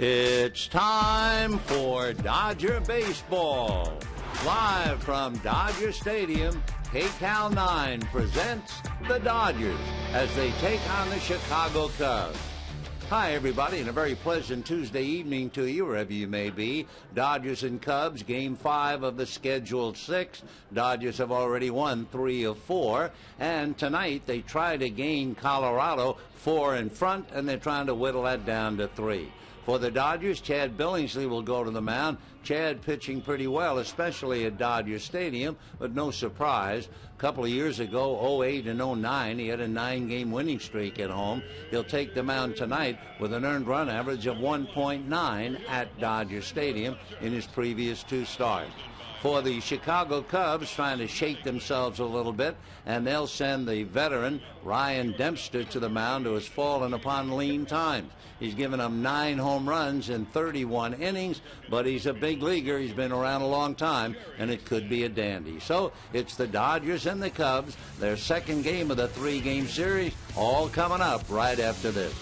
It's time for Dodger Baseball. Live from Dodger Stadium, KCAL 9 presents the Dodgers as they take on the Chicago Cubs. Hi, everybody, and a very pleasant Tuesday evening to you, wherever you may be. Dodgers and Cubs, Game 5 of the scheduled 6. Dodgers have already won 3 of 4, and tonight they try to gain Colorado 4 in front, and they're trying to whittle that down to 3. For the Dodgers, Chad Billingsley will go to the mound. Chad pitching pretty well, especially at Dodger Stadium, but no surprise. A couple of years ago, 08 and 09, he had a 9-game winning streak at home. He'll take the mound tonight with an earned run average of 1.9 at Dodger Stadium in his previous 2 starts. For the Chicago Cubs, trying to shake themselves a little bit, and they'll send the veteran Ryan Dempster to the mound, who has fallen upon lean times. He's given them 9 home runs in 31 innings, but he's a big leaguer. He's been around a long time, and it could be a dandy. So it's the Dodgers and the Cubs, their second game of the 3-game series, all coming up right after this.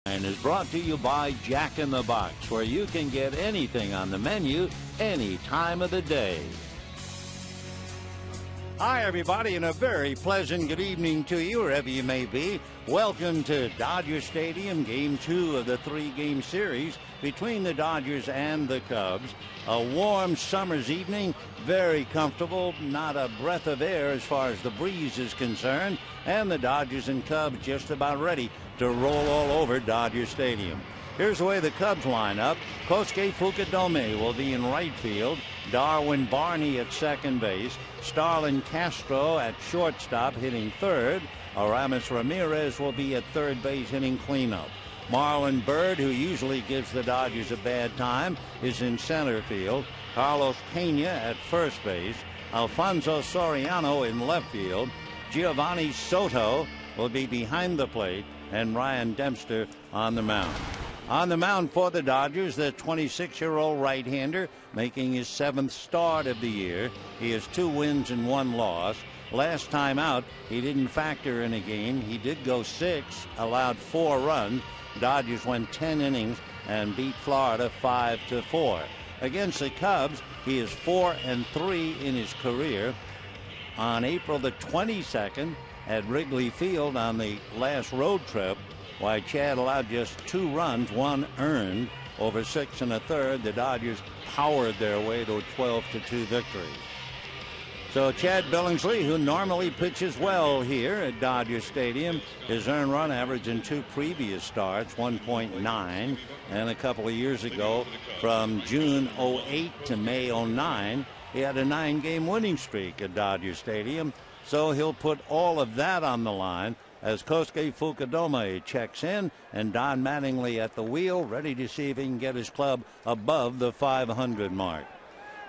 And is brought to you by Jack in the Box, where you can get anything on the menu any time of the day. Hi, everybody, and a very pleasant good evening to you, wherever you may be. Welcome to Dodger Stadium, Game 2 of the 3-game series between the Dodgers and the Cubs. A warm summer's evening, very comfortable, not a breath of air as far as the breeze is concerned, and the Dodgers and Cubs just about ready to roll all over Dodger Stadium. Here's the way the Cubs line up. Kosuke Fukudome will be in right field. Darwin Barney at second base. Starlin Castro at shortstop hitting third. Aramis Ramirez will be at third base hitting cleanup. Marlon Byrd, who usually gives the Dodgers a bad time, is in center field. Carlos Pena at first base. Alfonso Soriano in left field. Giovanni Soto will be behind the plate, and Ryan Dempster on the mound. On the mound for the Dodgers, the 26-year-old right-hander making his 7th start of the year. He has 2 wins and 1 loss. Last time out, he didn't factor in a game. He did go 6, allowed 4 runs. Dodgers went 10 innings and beat Florida 5-4. Against the Cubs, he is 4-3 in his career. On April the 22nd at Wrigley Field on the last road trip, why Chad allowed just 2 runs, 1 earned, over 6 1/3. The Dodgers powered their way to a 12-2 victory. So Chad Billingsley, who normally pitches well here at Dodger Stadium, his earned run average in 2 previous starts, 1.9, and a couple of years ago, from June 08 to May 09, he had a 9-game winning streak at Dodger Stadium. So he'll put all of that on the line as Kosuke Fukudome checks in, and Don Mattingly at the wheel, ready to see if he can get his club above the 500 mark.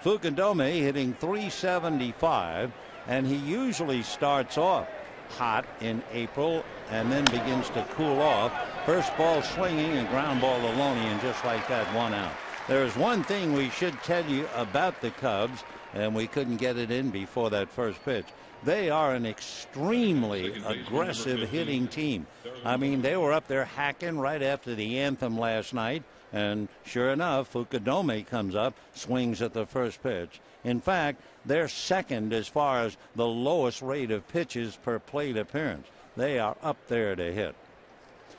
Fukudome hitting .375, and he usually starts off hot in April and then begins to cool off. First ball swinging and ground ball to Loney, and just like that, 1 out. There's one thing we should tell you about the Cubs, and we couldn't get it in before that first pitch. They are an extremely aggressive hitting team. I mean, they were up there hacking right after the anthem last night, and sure enough, Fukudome comes up, swings at the first pitch. In fact, they're second as far as the lowest rate of pitches per plate appearance. They are up there to hit.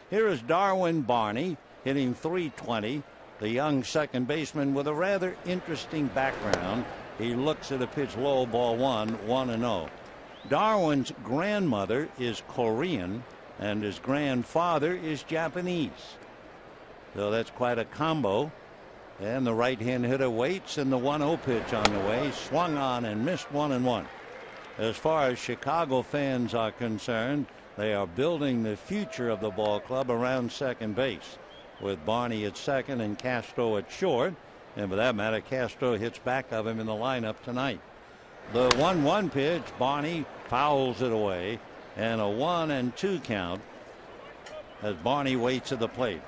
Here is Darwin Barney hitting .320, the young second baseman with a rather interesting background. He looks at a pitch low, ball 1, 1-0. Darwin's grandmother is Korean, and his grandfather is Japanese. So that's quite a combo. And the right-hand hitter waits, and the 1-0 pitch on the way. Swung on and missed, 1-1. As far as Chicago fans are concerned, they are building the future of the ball club around second base, with Barney at second and Castro at short. And for that matter, Castro hits back of him in the lineup tonight. The 1-1 pitch, Barney fouls it away, and a 1-2 count as Barney waits at the plate.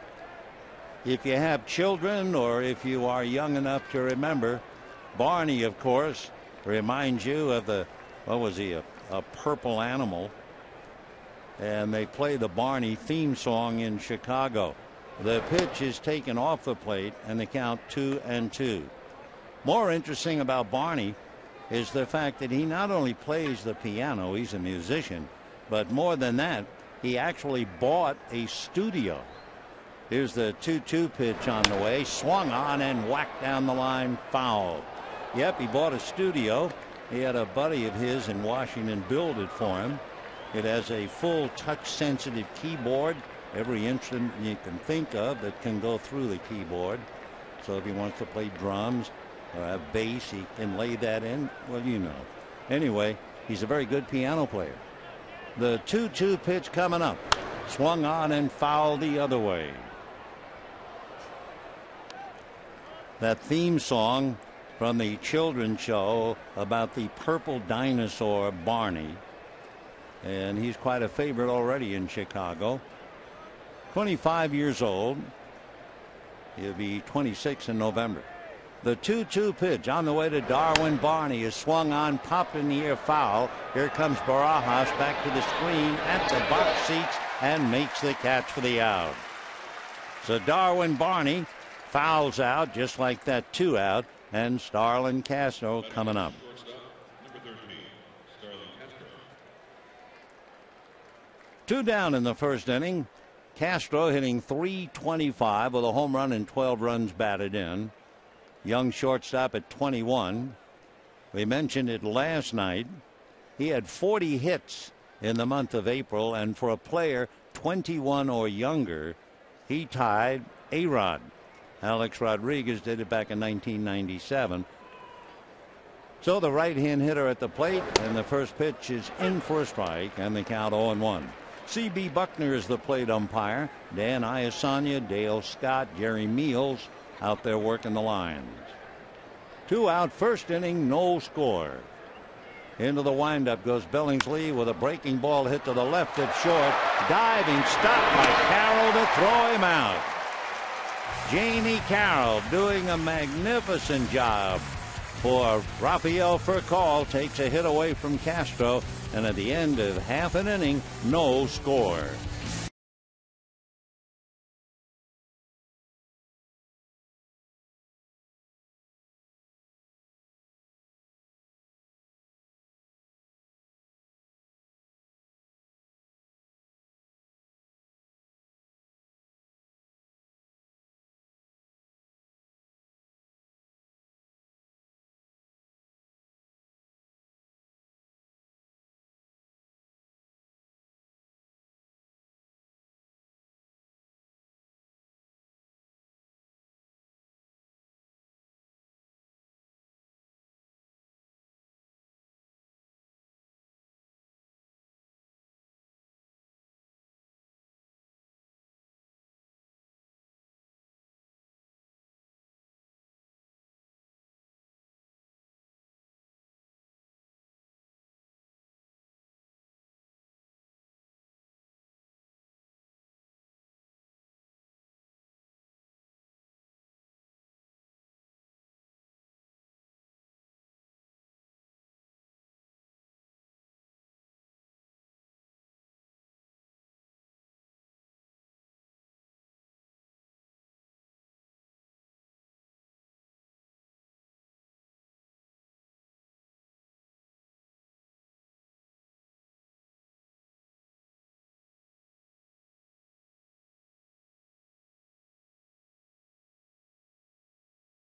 If you have children, or if you are young enough to remember, Barney, of course, reminds you of the, what was he, a purple animal. And they play the Barney theme song in Chicago. The pitch is taken off the plate, and the count 2-2. More interesting about Barney is the fact that he not only plays the piano, he's a musician, but more than that, he actually bought a studio. Here's the 2-2 pitch on the way, swung on and whacked down the line, foul. Yep, he bought a studio. He had a buddy of his in Washington build it for him. It has a full touch-sensitive keyboard, every instrument you can think of that can go through the keyboard. So if he wants to play drums or have bass, he can lay that in. Well, you know. Anyway, he's a very good piano player. The 2-2 pitch coming up. Swung on and fouled the other way. That theme song from the children's show about the purple dinosaur Barney. And he's quite a favorite already in Chicago. 25 years old. He'll be 26 in November. The 2-2 pitch on the way to Darwin Barney is swung on, popped in the air, foul. Here comes Barajas back to the screen at the box seats and makes the catch for the out. So Darwin Barney fouls out just like that, 2 out, and Starlin Castro coming up. Two down in the first inning. Castro hitting .325 with a home run and 12 runs batted in. Young shortstop at 21. We mentioned it last night. He had 40 hits in the month of April, and for a player 21 or younger, he tied A-Rod. Alex Rodriguez did it back in 1997. So the right-hand hitter at the plate, and the first pitch is in for a strike, and the count 0-1. C.B. Buckner is the plate umpire. Dan Iasanya, Dale Scott, Jerry Meals out there working the lines. 2 out, first inning, no score. Into the windup goes Billingsley with a breaking ball hit to the left at short. Diving stop by Carroll to throw him out. Jamie Carroll doing a magnificent job for Rafael Furcal. Takes a hit away from Castro, and at the end of half an inning, no score.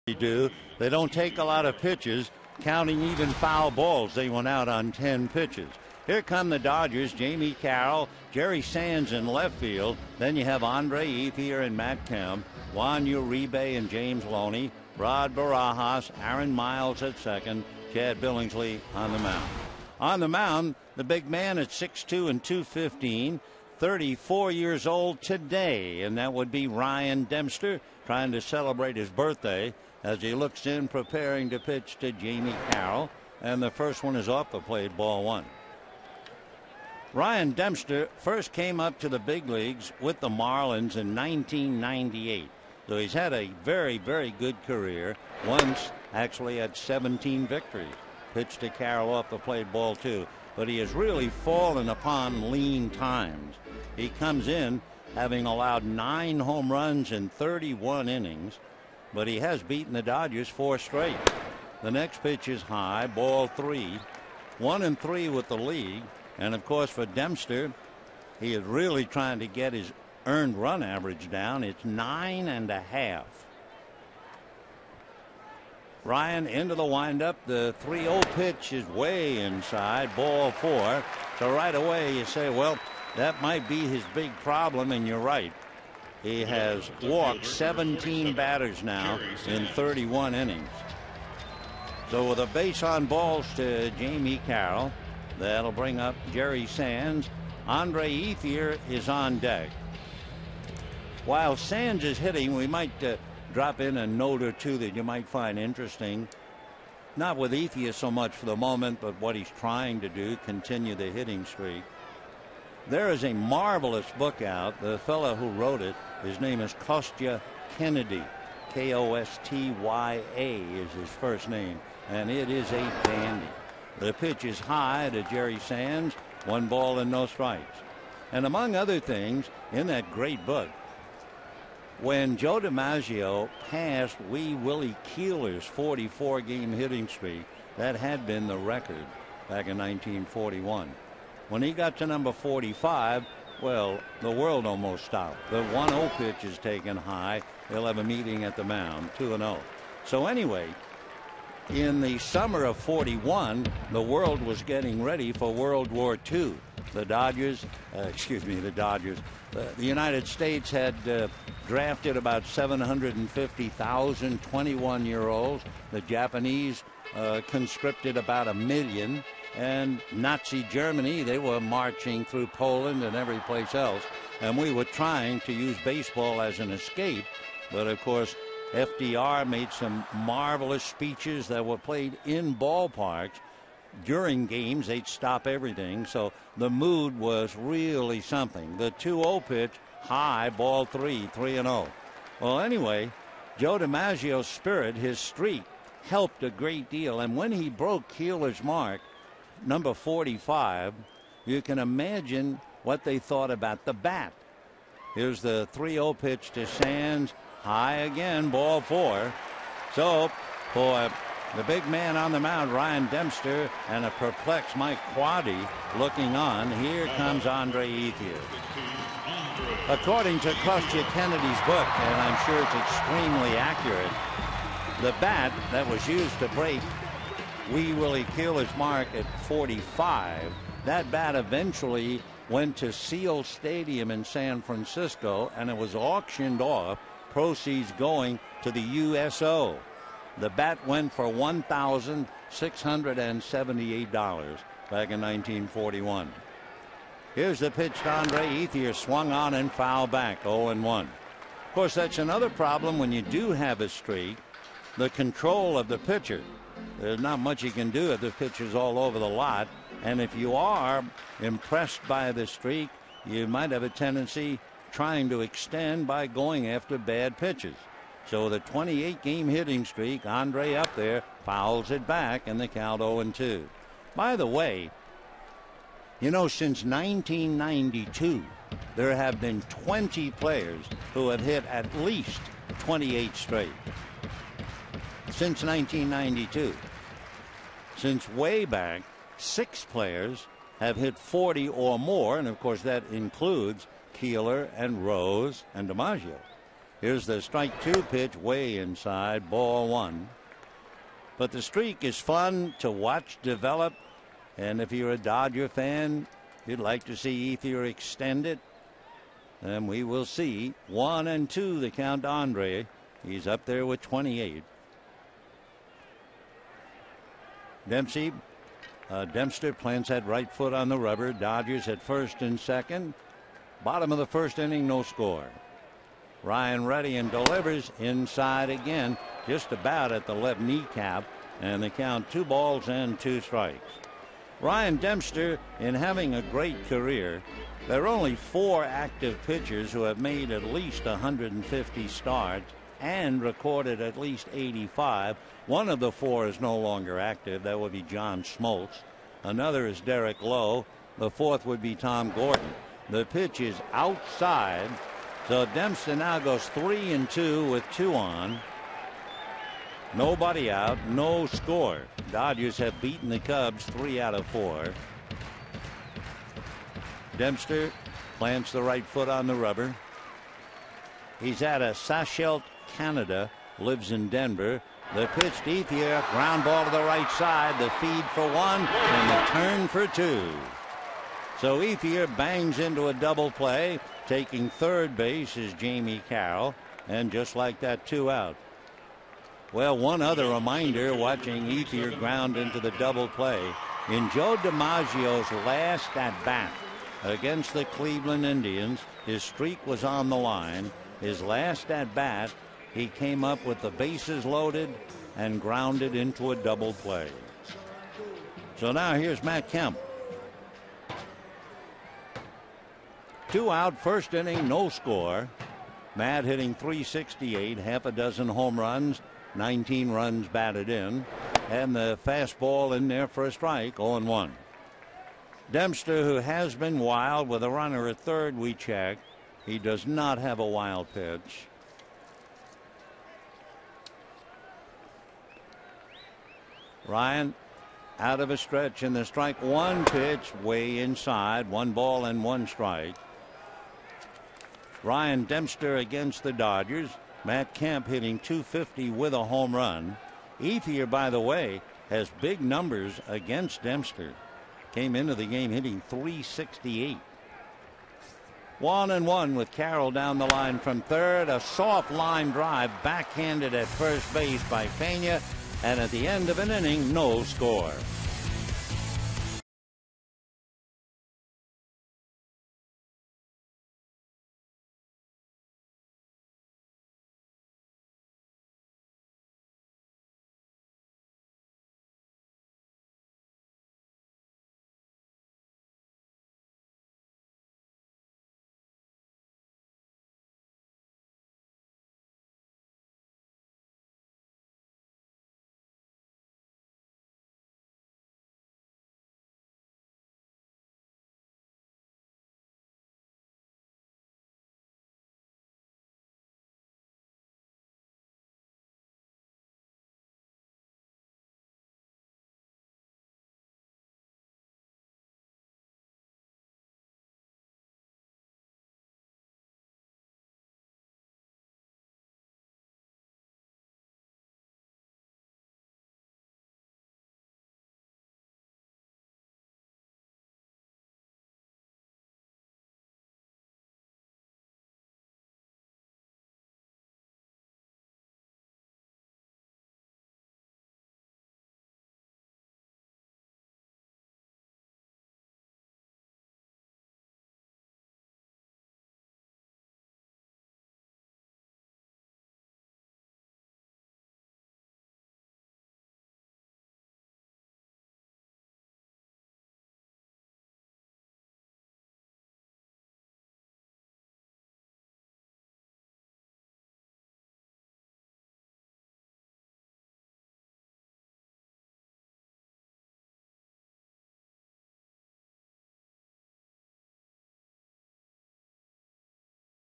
They don't take a lot of pitches, counting even foul balls. They went out on 10 pitches. Here come the Dodgers. Jamie Carroll, Jerry Sands in left field. Then you have Andre Ethier and Matt Kemp, Juan Uribe and James Loney, Rod Barajas, Aaron Miles at second, Chad Billingsley on the mound. On the mound, the big man at 6'2" and 215, 34 years old today, and that would be Ryan Dempster, trying to celebrate his birthday as he looks in, preparing to pitch to Jamie Carroll. And the first one is off the plate, ball 1. Ryan Dempster first came up to the big leagues with the Marlins in 1998. So he's had a very, very good career. Once actually had 17 victories. Pitched to Carroll off the plate, ball 2. But he has really fallen upon lean times. He comes in having allowed 9 home runs in 31 innings. But he has beaten the Dodgers 4 straight. The next pitch is high, ball 3. 1-3 with the league. And of course, for Dempster, he is really trying to get his earned run average down. It's 9.5. Ryan into the windup. The 3-0 pitch is way inside, ball 4. So right away you say, well, that might be his big problem, and you're right. He has walked 17 batters now in 31 innings. So with a base on balls to Jamie Carroll, that'll bring up Jerry Sands. Andre Ethier is on deck. While Sands is hitting, we might drop in a note or two that you might find interesting. Not with Ethier so much for the moment, but what he's trying to do, continue the hitting streak. There is a marvelous book out. The fellow who wrote it, his name is Kostya Kennedy. Kostya is his first name, and it is a dandy. The pitch is high to Jerry Sands, 1 ball and no strikes. And among other things, in that great book, when Joe DiMaggio passed Wee Willie Keeler's 44-game hitting streak, that had been the record back in 1941. When he got to number 45, well, the world almost stopped. The 1-0 pitch is taken high. They'll have a meeting at the mound, 2-0. So anyway, in the summer of 41, the world was getting ready for World War II. The United States had drafted about 750,000 21-year-olds. The Japanese conscripted about 1 million. And Nazi Germany, they were marching through Poland and every place else. And we were trying to use baseball as an escape. But, of course, FDR made some marvelous speeches that were played in ballparks. During games, they'd stop everything. So the mood was really something. The 2-0 pitch, high, ball 3-0. Well, anyway, Joe DiMaggio's spirit, his streak, helped a great deal. And when he broke Keeler's mark, number 45, you can imagine what they thought about the bat. Here's the 3-0 pitch to Sands, high again, ball 4. So for the big man on the mound, Ryan Dempster, and a perplexed Mike Quade looking on, here comes Andre Ethier. According to Kostya Kennedy's book, and I'm sure it's extremely accurate, the bat that was used to break Wee Willie Keeler's mark at 45, that bat eventually went to Seal Stadium in San Francisco, and it was auctioned off, proceeds going to the USO. The bat went for $1,678 back in 1941. Here's the pitch to Andre Ethier, swung on and foul back, 0-1. Of course, that's another problem when you do have a streak, the control of the pitcher. There's not much you can do if the pitcher's all over the lot. And if you are impressed by the streak, you might have a tendency trying to extend by going after bad pitches. So the 28-game hitting streak, Andre up there, fouls it back, and the count 0-2. By the way, you know, since 1992, there have been 20 players who have hit at least 28 straight. Since 1992. Since way back, 6 players have hit 40 or more, and of course that includes Keeler and Rose and DiMaggio. Here's the strike 2 pitch, way inside, ball 1. But the streak is fun to watch develop, and if you're a Dodger fan, you'd like to see Ethier extend it. And we will see. 1-2 the count to Andre. He's up there with 28. Dempster plants that right foot on the rubber. Dodgers at first and second. Bottom of the first inning, no score. Ryan ready and delivers inside again, just about at the left kneecap, and the count 2-2 Ryan Dempster, in having a great career, there are only 4 active pitchers who have made at least 150 starts and recorded at least 85. One of the 4 is no longer active. That would be John Smoltz. Another is Derek Lowe. The 4th would be Tom Gordon. The pitch is outside. So Dempster now goes 3-2 with 2 on. Nobody out, no score. Dodgers have beaten the Cubs 3 out of 4. Dempster plants the right foot on the rubber. He's out of Sachelt, Canada, lives in Denver. The pitch to Ethier, ground ball to the right side, the feed for 1 and the turn for 2. So Ethier bangs into a double play. Taking third base is Jamie Carroll, and just like that, 2 out. Well, one other reminder, watching Ethier ground into the double play. In Joe DiMaggio's last at bat against the Cleveland Indians, his streak was on the line. His last at bat, he came up with the bases loaded and grounded into a double play. So now here's Matt Kemp. 2 out, first inning, no score. Matt hitting .368, half a dozen home runs, 19 runs batted in, and the fastball in there for a strike, 0-1. Dempster, who has been wild with a runner at third, we check. He does not have a wild pitch. Ryan out of a stretch in the strike one pitch way inside. 1 ball and 1 strike. Ryan Dempster against the Dodgers. Matt Kemp hitting .250 with a home run. Ethier, by the way, has big numbers against Dempster. Came into the game hitting .368. 1-1 with Carroll down the line from third. A soft line drive backhanded at first base by Pena. And at the end of an inning, no score.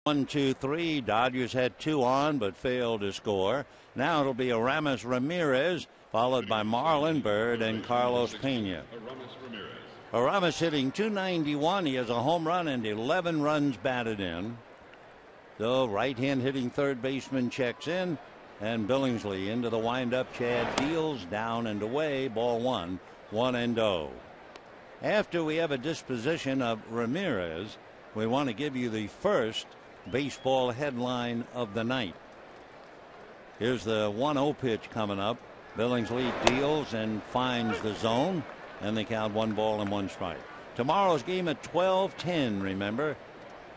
One, two, three. Dodgers had 2 on but failed to score. Now it'll be Aramis Ramirez followed by Marlon Byrd and Carlos Pena. Aramis hitting .291. He has a home run and 11 runs batted in. The right hand hitting third baseman checks in, and Billingsley into the windup. Chad deals down and away. Ball 1, 1-0. After we have a disposition of Ramirez, we want to give you the first baseball headline of the night. Here's the 1-0 pitch coming up. Billingsley deals and finds the zone, and they count 1 ball and 1 strike. Tomorrow's game at 12:10. Remember,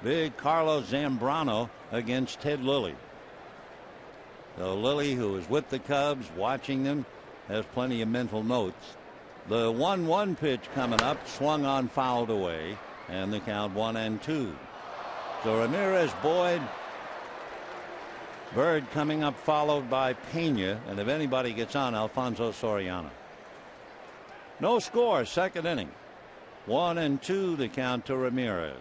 big Carlos Zambrano against Ted Lilly. So Lilly, who is with the Cubs watching them, has plenty of mental notes. The 1-1 pitch coming up, swung on, fouled away, and the count 1-2. So Ramirez, Boyd, Byrd coming up, followed by Pena, and if anybody gets on, Alfonso Soriano. No score, second inning. 1-2 the count to Ramirez.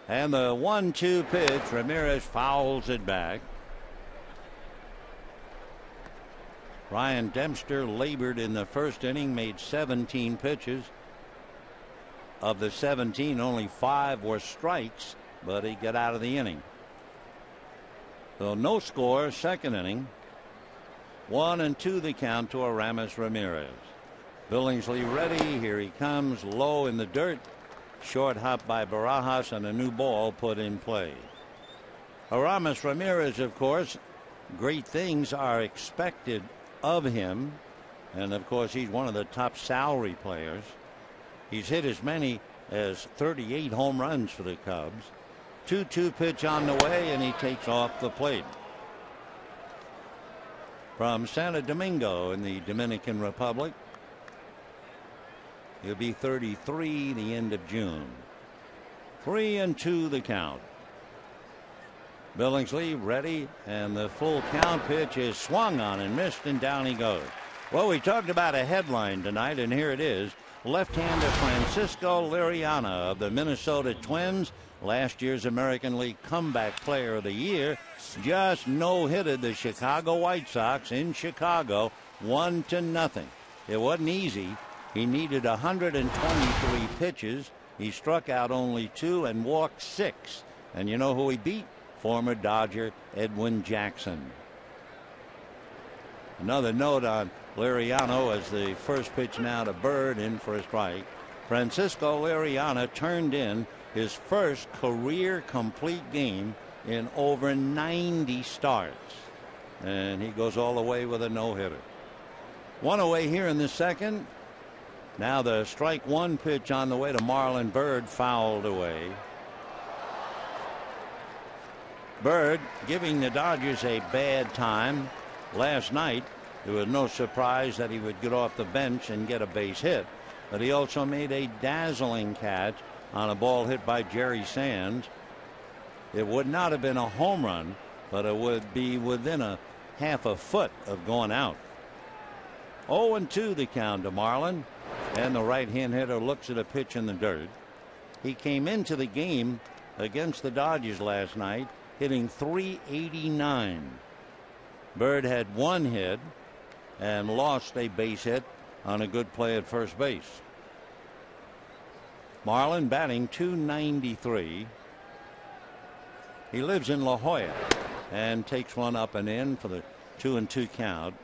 And the 1-2 pitch, Ramirez fouls it back. Ryan Dempster labored in the first inning, made 17 pitches. Of the 17, only 5 were strikes, but he got out of the inning. So no score, second inning. 1-2 the count to Aramis Ramirez. Billingsley ready. Here he comes, low in the dirt. Short hop by Barajas, and a new ball put in play. Aramis Ramirez, of course, great things are expected of him, and of course he's one of the top salary players. He's hit as many as 38 home runs for the Cubs. 2-2 pitch on the way, and he takes off the plate. From Santo Domingo in the Dominican Republic, he'll be 33 the end of June. 3-2 the count. Billingsley ready, and the full count pitch is swung on and missed, and down he goes. Well, we talked about a headline tonight, and here it is. Left-hander Francisco Liriano of the Minnesota Twins last year's American League Comeback Player of the Year, just no-hitted the Chicago White Sox in Chicago 1-0. It wasn't easy. He needed 123 pitches. He struck out only 2 and walked 6. And you know who he beat? Former Dodger Edwin Jackson. Another note on Liriano as the first pitch now to Bird, in for a strike. Francisco Liriano turned in his first career complete game in over 90 starts. And he goes all the way with a no-hitter. One away here in the second. Now the strike one pitch on the way to Marlon Bird, fouled away. Bird giving the Dodgers a bad time. Last night, there was no surprise that he would get off the bench and get a base hit. But he also made a dazzling catch on a ball hit by Jerry Sands. It would not have been a home run, but it would be within a half a foot of going out. 0-2 the count to Marlon. And the right-hand hitter looks at a pitch in the dirt. He came into the game against the Dodgers last night hitting .389. Bird had 1 hit and lost a base hit on a good play at first base. Marlon batting .293. He lives in La Jolla and takes one up and in for the 2-2 count.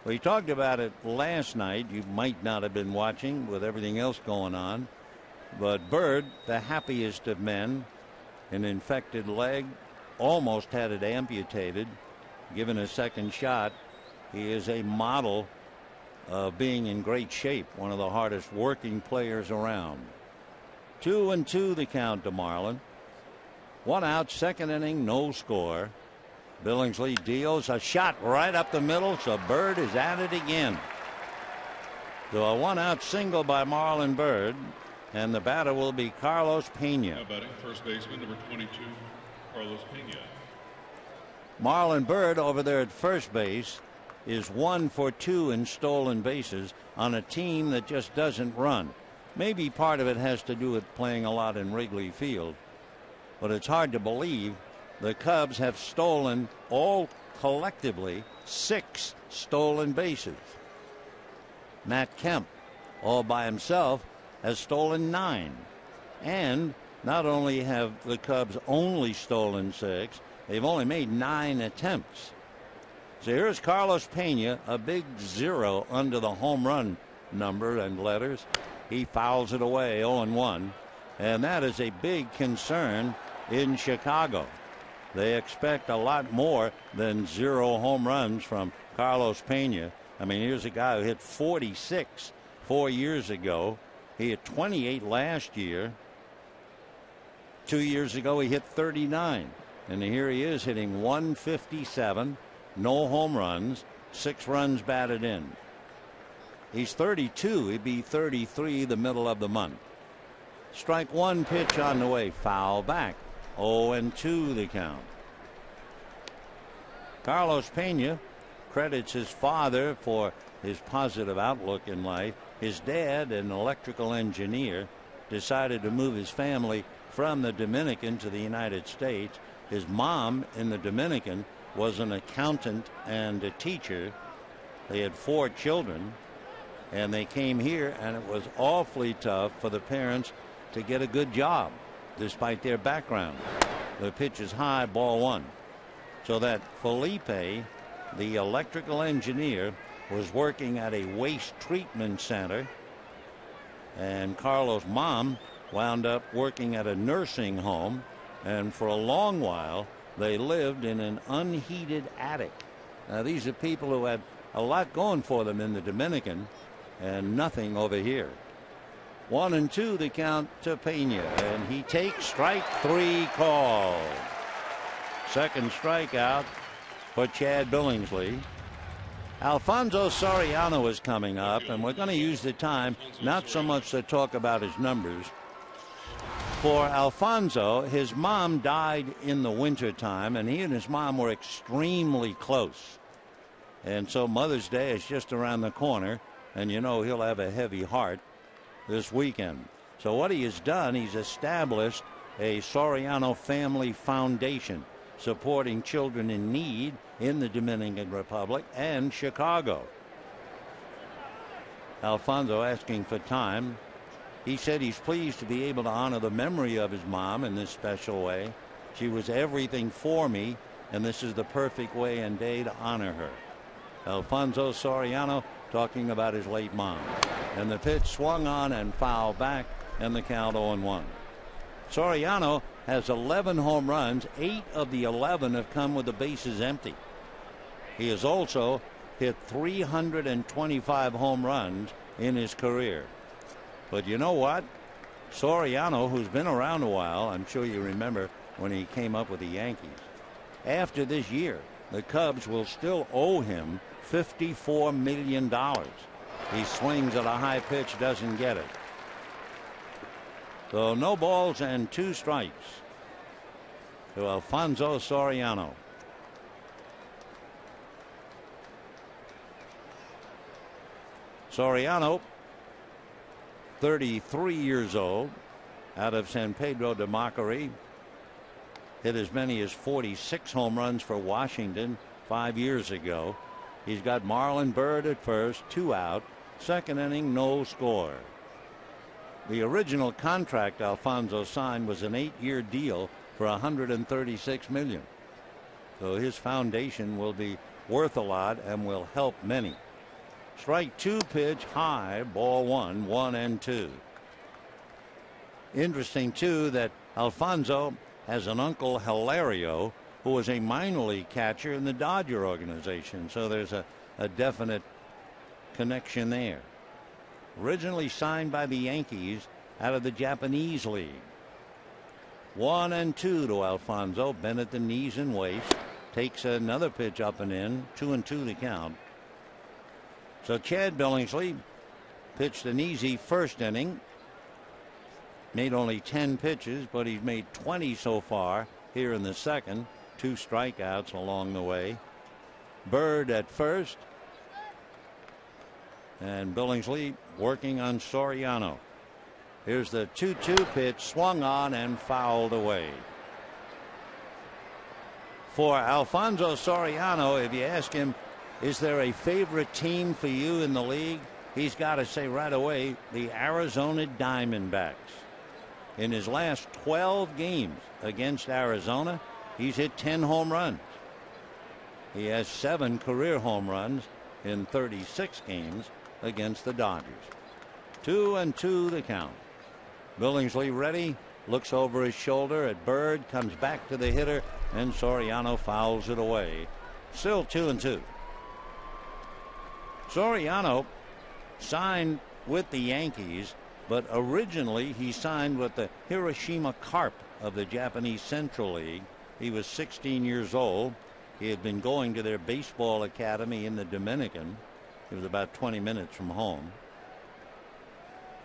We talked about it last night. You might not have been watching with everything else going on. But Bird, the happiest of men, an infected leg, almost had it amputated, given a second shot. He is a model of being in great shape, one of the hardest working players around. 2-2 the count to Marlon. 1 out, second inning, no score. Billingsley deals a shot right up the middle, so Bird is at it again. So a 1-out single by Marlon Bird, and the batter will be Carlos Pena. Now batting first baseman number 22, Carlos Pena. Marlon Bird over there at first base is 1 for 2 in stolen bases on a team that just doesn't run. Maybe part of it has to do with playing a lot in Wrigley Field, but it's hard to believe the Cubs have stolen all collectively 6 stolen bases. Matt Kemp, all by himself, has stolen 9. And not only have the Cubs only stolen 6, they've only made 9 attempts. So here's Carlos Pena, a big 0 under the home run number and letters. He fouls it away, 0-1. And that is a big concern in Chicago. They expect a lot more than 0 home runs from Carlos Pena. I mean, here's a guy who hit 46 4 years ago. He hit 28 last year. 2 years ago, he hit 39. And here he is hitting 157, no home runs, 6 runs batted in. He's 32. He'd be 33 the middle of the month. Strike one pitch on the way, foul back. 0-2 the count. Carlos Pena credits his father for his positive outlook in life. His dad, an electrical engineer, decided to move his family from the Dominican to the United States. His mom in the Dominican was an accountant and a teacher. They had 4 children, and they came here, and it was awfully tough for the parents to get a good job despite their background. The pitch is high, ball 1. So that Felipe, the electrical engineer, was working at a waste treatment center, and Carlos' mom wound up working at a nursing home, and for a long while they lived in an unheated attic. Now these are people who had a lot going for them in the Dominican and nothing over here. 1-2 the count to Pena, and he takes strike 3 call. Second strikeout for Chad Billingsley. Alfonso Soriano is coming up, and we're going to use the time not so much to talk about his numbers. For Alfonso, his mom died in the winter time, and he and his mom were extremely close. And so Mother's Day is just around the corner, and you know he'll have a heavy heart this weekend. So what he has done, he's established a Soriano Family Foundation supporting children in need in the Dominican Republic and Chicago. Alfonso asking for time. He said he's pleased to be able to honor the memory of his mom in this special way. She was everything for me, and this is the perfect way and day to honor her. Alfonso Soriano talking about his late mom. And the pitch swung on and fouled back, and the count 0-1. Soriano has 11 home runs. 8 of the 11 have come with the bases empty. He has also hit 325 home runs in his career. But you know what? Soriano, who's been around a while, I'm sure you remember when he came up with the Yankees. After this year, the Cubs will still owe him $54 million. He swings at a high pitch, doesn't get it. So no balls and 2 strikes to Alfonso Soriano. Soriano, 33 years old, out of San Pedro de Macorís, hit as many as 46 home runs for Washington 5 years ago. He's got Marlon Byrd at first, 2 out, second inning, no score. The original contract Alfonso signed was an 8-year deal for $136 million. So his foundation will be worth a lot and will help many. Strike 2 pitch high, ball 1, 1-2. Interesting too that Alfonso has an uncle, Hilario, who was a minor league catcher in the Dodger organization. So there's a definite connection there. Originally signed by the Yankees out of the Japanese league. 1-2 to Alfonso. Bent at the knees and waist. Takes another pitch up and in. 2-2 the count. So Chad Billingsley pitched an easy first inning. Made only 10 pitches, but he's made 20 so far here in the second. 2 strikeouts along the way. Byrd at first. And Billingsley working on Soriano. Here's the 2-2 pitch, swung on and fouled away. For Alfonso Soriano, if you ask him, is there a favorite team for you in the league? He's got to say right away, the Arizona Diamondbacks. In his last 12 games against Arizona, he's hit 10 home runs. He has 7 career home runs in 36 games against the Dodgers. 2-2 the count. Billingsley ready, looks over his shoulder at Byrd, comes back to the hitter, and Soriano fouls it away. Still 2-2. Soriano signed with the Yankees, but originally he signed with the Hiroshima Carp of the Japanese Central League. He was 16 years old. He had been going to their baseball academy in the Dominican. It was about 20 minutes from home.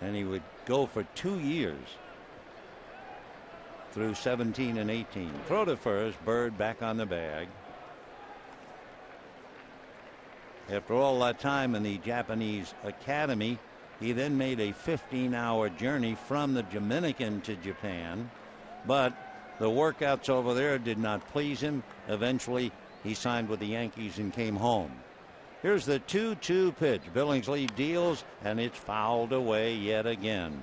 And he would go for 2 years through 17 and 18. Throw to first, Byrd back on the bag. After all that time in the Japanese academy, he then made a 15-hour journey from the Dominican to Japan. But the workouts over there did not please him. Eventually, he signed with the Yankees and came home. Here's the 2-2 pitch. Billingsley deals, and it's fouled away yet again.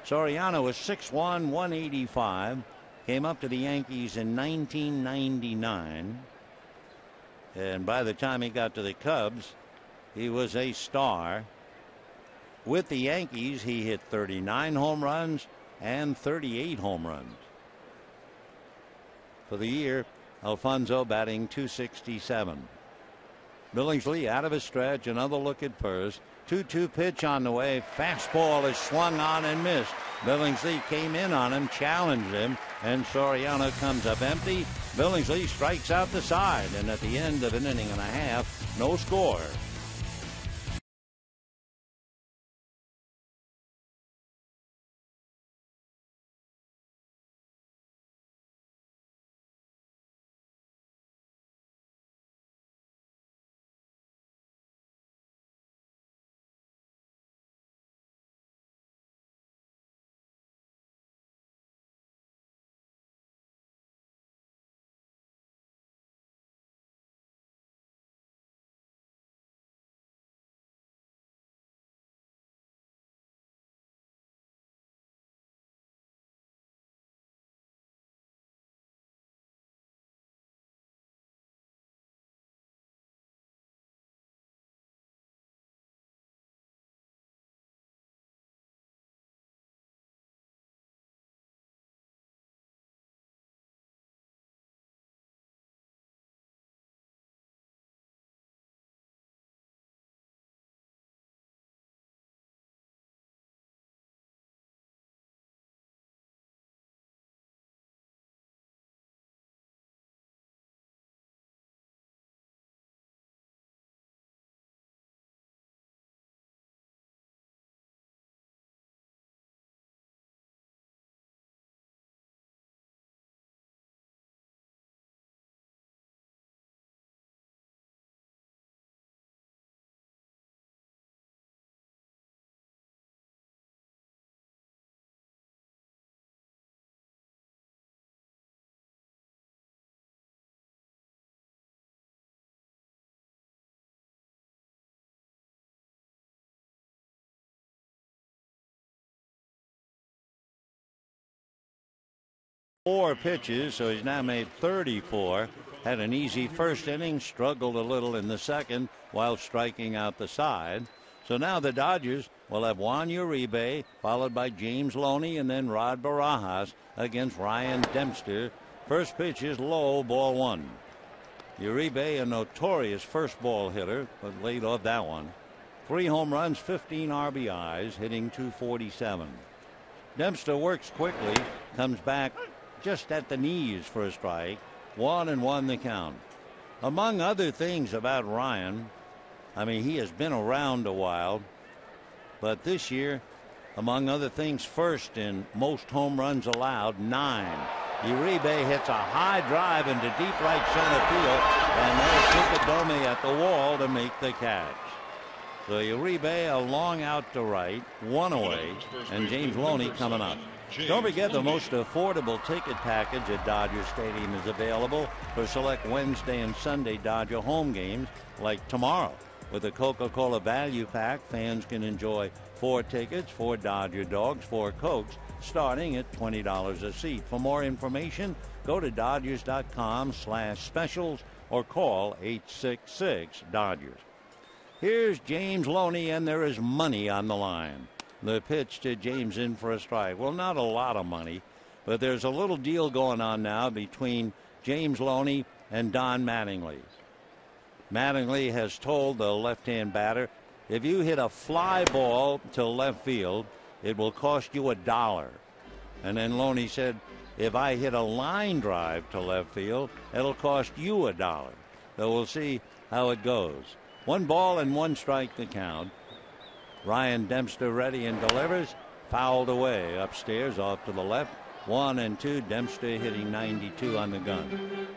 Soriano was 6'1", 185. Came up to the Yankees in 1999. And by the time he got to the Cubs, he was a star. With the Yankees, he hit 39 home runs and 38 home runs. For the year, Alfonso batting .267. Billingsley out of his stretch, another look at first. 2-2 pitch on the way. Fastball is swung on and missed. Billingsley came in on him, challenged him, and Soriano comes up empty. Billingsley strikes out the side, and at the end of an inning and a half, no score. 4 pitches, so he's now made 34. Had an easy first inning, struggled a little in the second while striking out the side. So now the Dodgers will have Juan Uribe, followed by James Loney, and then Rod Barajas against Ryan Dempster. First pitch is low, ball 1. Uribe, a notorious first ball hitter, but laid off that one. 3 home runs, 15 RBIs, hitting .247. Dempster works quickly, comes back just at the knees for a strike. 1-1 the count. Among other things about Ryan, I mean, he has been around a while, but this year, among other things, first in most home runs allowed, 9. Uribe hits a high drive into deep right center field, and there's Kikadome at the wall to make the catch. So Uribe a long out to right, 1 away, and James Loney coming up. Don't forget the most affordable ticket package at Dodger Stadium is available for select Wednesday and Sunday Dodger home games like tomorrow. With a Coca-Cola value pack, fans can enjoy 4 tickets, 4 Dodger dogs, 4 Cokes, starting at $20 a seat. For more information, go to Dodgers.com/specials or call 866-DODGERS. Here's James Loney, and there is money on the line. The pitch to James in for a strike. Well, not a lot of money, but there's a little deal going on now between James Loney and Don Mattingly. Mattingly has told the left-hand batter, if you hit a fly ball to left field, it will cost you $1. And then Loney said, if I hit a line drive to left field, it'll cost you $1. So we'll see how it goes. 1 ball and 1 strike the count. Ryan Dempster ready and delivers. Fouled away upstairs off to the left. 1-2. Dempster hitting 92 on the gun.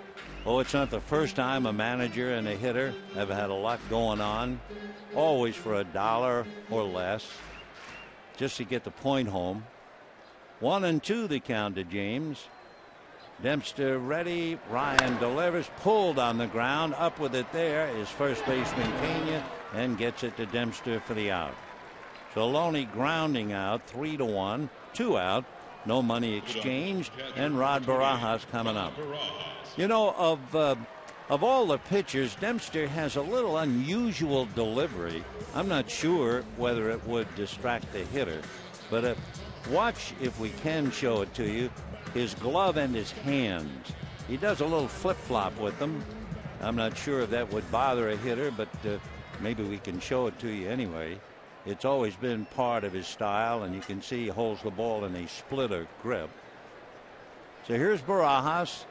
Oh, it's not the first time a manager and a hitter have had a lot going on. Always for $1 or less, just to get the point home. 1-2 the count to James. Dempster ready. Ryan delivers. Pulled on the ground. Up with it there is first baseman Pena, and gets it to Dempster for the out. So Loney grounding out, 3-1, 2 out, no money exchanged, and Rod Barajas coming up. You know, of all the pitchers, Dempster has a little unusual delivery. I'm not sure whether it would distract the hitter, but watch, if we can show it to you, his glove and his hands. He does a little flip-flop with them. I'm not sure if that would bother a hitter, but maybe we can show it to you anyway. It's always been part of his style, and you can see he holds the ball in a splitter grip. So here's Barajas,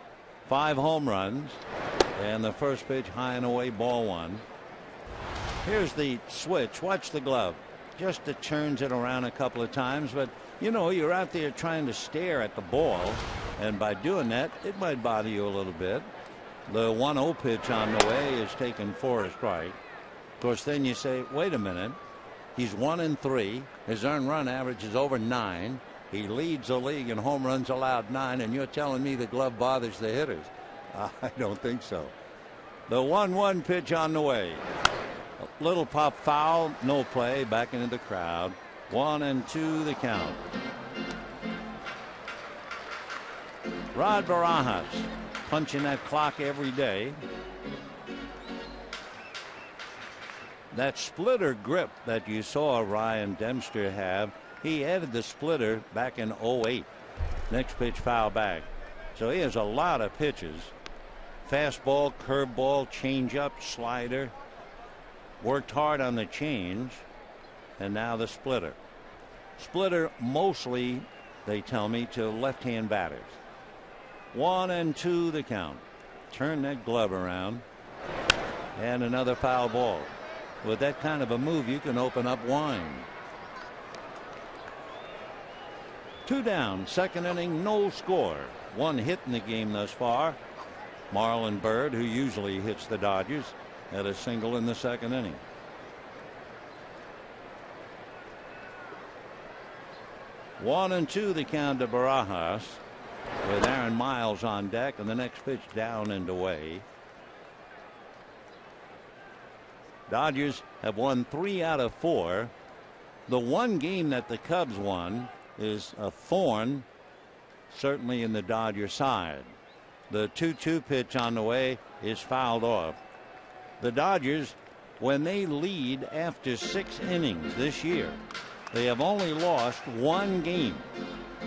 5 home runs, and the first pitch high and away, ball 1. Here's the switch. Watch the glove. Just turns it around a couple of times, but you know, you're out there trying to stare at the ball, and by doing that, it might bother you a little bit. The 1-0 pitch on the way is taken for a strike. Of course, then you say, wait a minute. He's 1-3. His earned run average is over 9. He leads the league in home runs allowed 9, and you're telling me the glove bothers the hitters? I don't think so. The 1-1 pitch on the way. A little pop foul, no play, back into the crowd. 1-2 the count. Rod Barajas punching that clock every day. That splitter grip that you saw Ryan Dempster have, he added the splitter back in 08. Next pitch foul back. So he has a lot of pitches. Fastball, curveball, changeup, slider. Worked hard on the change. And now the splitter. Splitter mostly, they tell me, to left-hand batters. 1-2 the count. Turn that glove around. And another foul ball. With that kind of a move, you can open up wine. 2 down, second inning, no score. 1 hit in the game thus far. Marlon Byrd, who usually hits the Dodgers, had a single in the second inning. One and two the count to Barajas, with Aaron Miles on deck, and the next pitch down and away. Dodgers have won 3 out of 4. The one game that the Cubs won is a thorn certainly in the Dodger side. The 2-2 pitch on the way is fouled off. The Dodgers, when they lead after 6 innings this year, they have only lost 1 game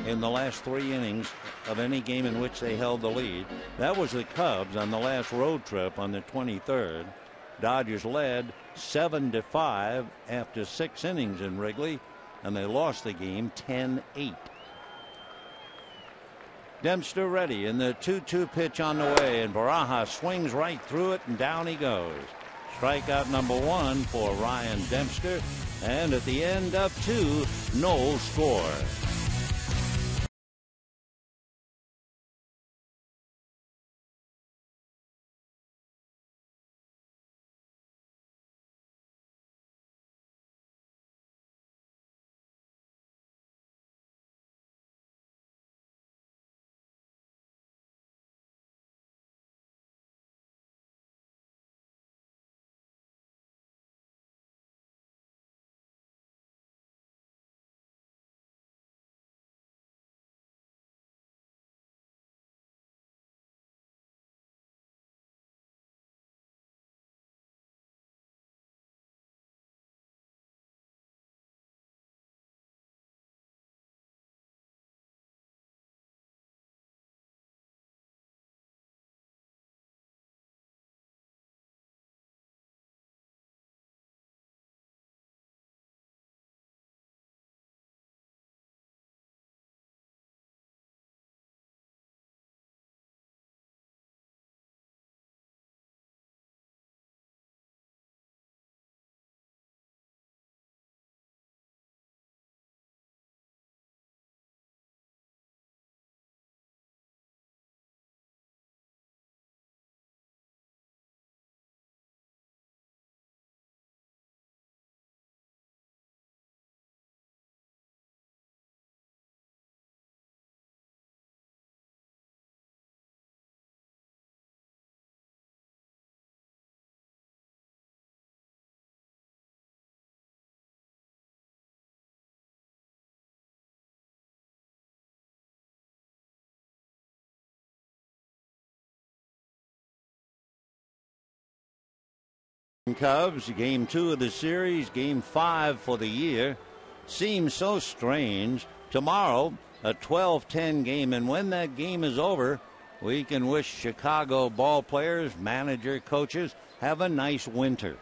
in the last 3 innings of any game in which they held the lead. That was the Cubs on the last road trip on the 23rd. Dodgers led 7-5 after 6 innings in Wrigley, and they lost the game 10-8. Dempster ready, and the 2-2 pitch on the way, and Barajas swings right through it, and down he goes. Strikeout number 1 for Ryan Dempster, and at the end of 2, no score. Cubs, game 2 of the series, game 5 for the year. Seems so strange. Tomorrow, a 12-10 game, and when that game is over, we can wish Chicago ball players, manager, coaches have a nice winter.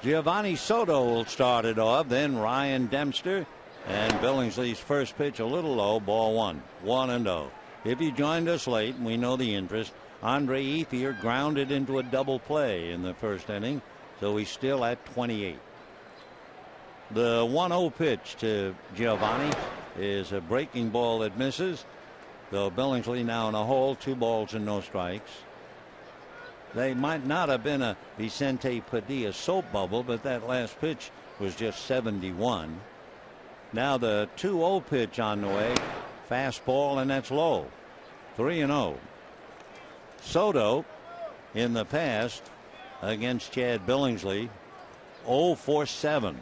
Giovanni Soto will start it off, then Ryan Dempster, and Billingsley's first pitch a little low, ball 1, 1-0. If you joined us late, we know the interest. Andre Ethier grounded into a double play in the first inning, so he's still at 28. The 1-0 pitch to Giovanni is a breaking ball that misses, though Billingsley now in a hole, 2 balls and no strikes. They might not have been a Vicente Padilla soap bubble, but that last pitch was just 71. Now the 2-0 pitch on the way, fastball, and that's low. 3-0. Soto in the past against Chad Billingsley 0 for 7.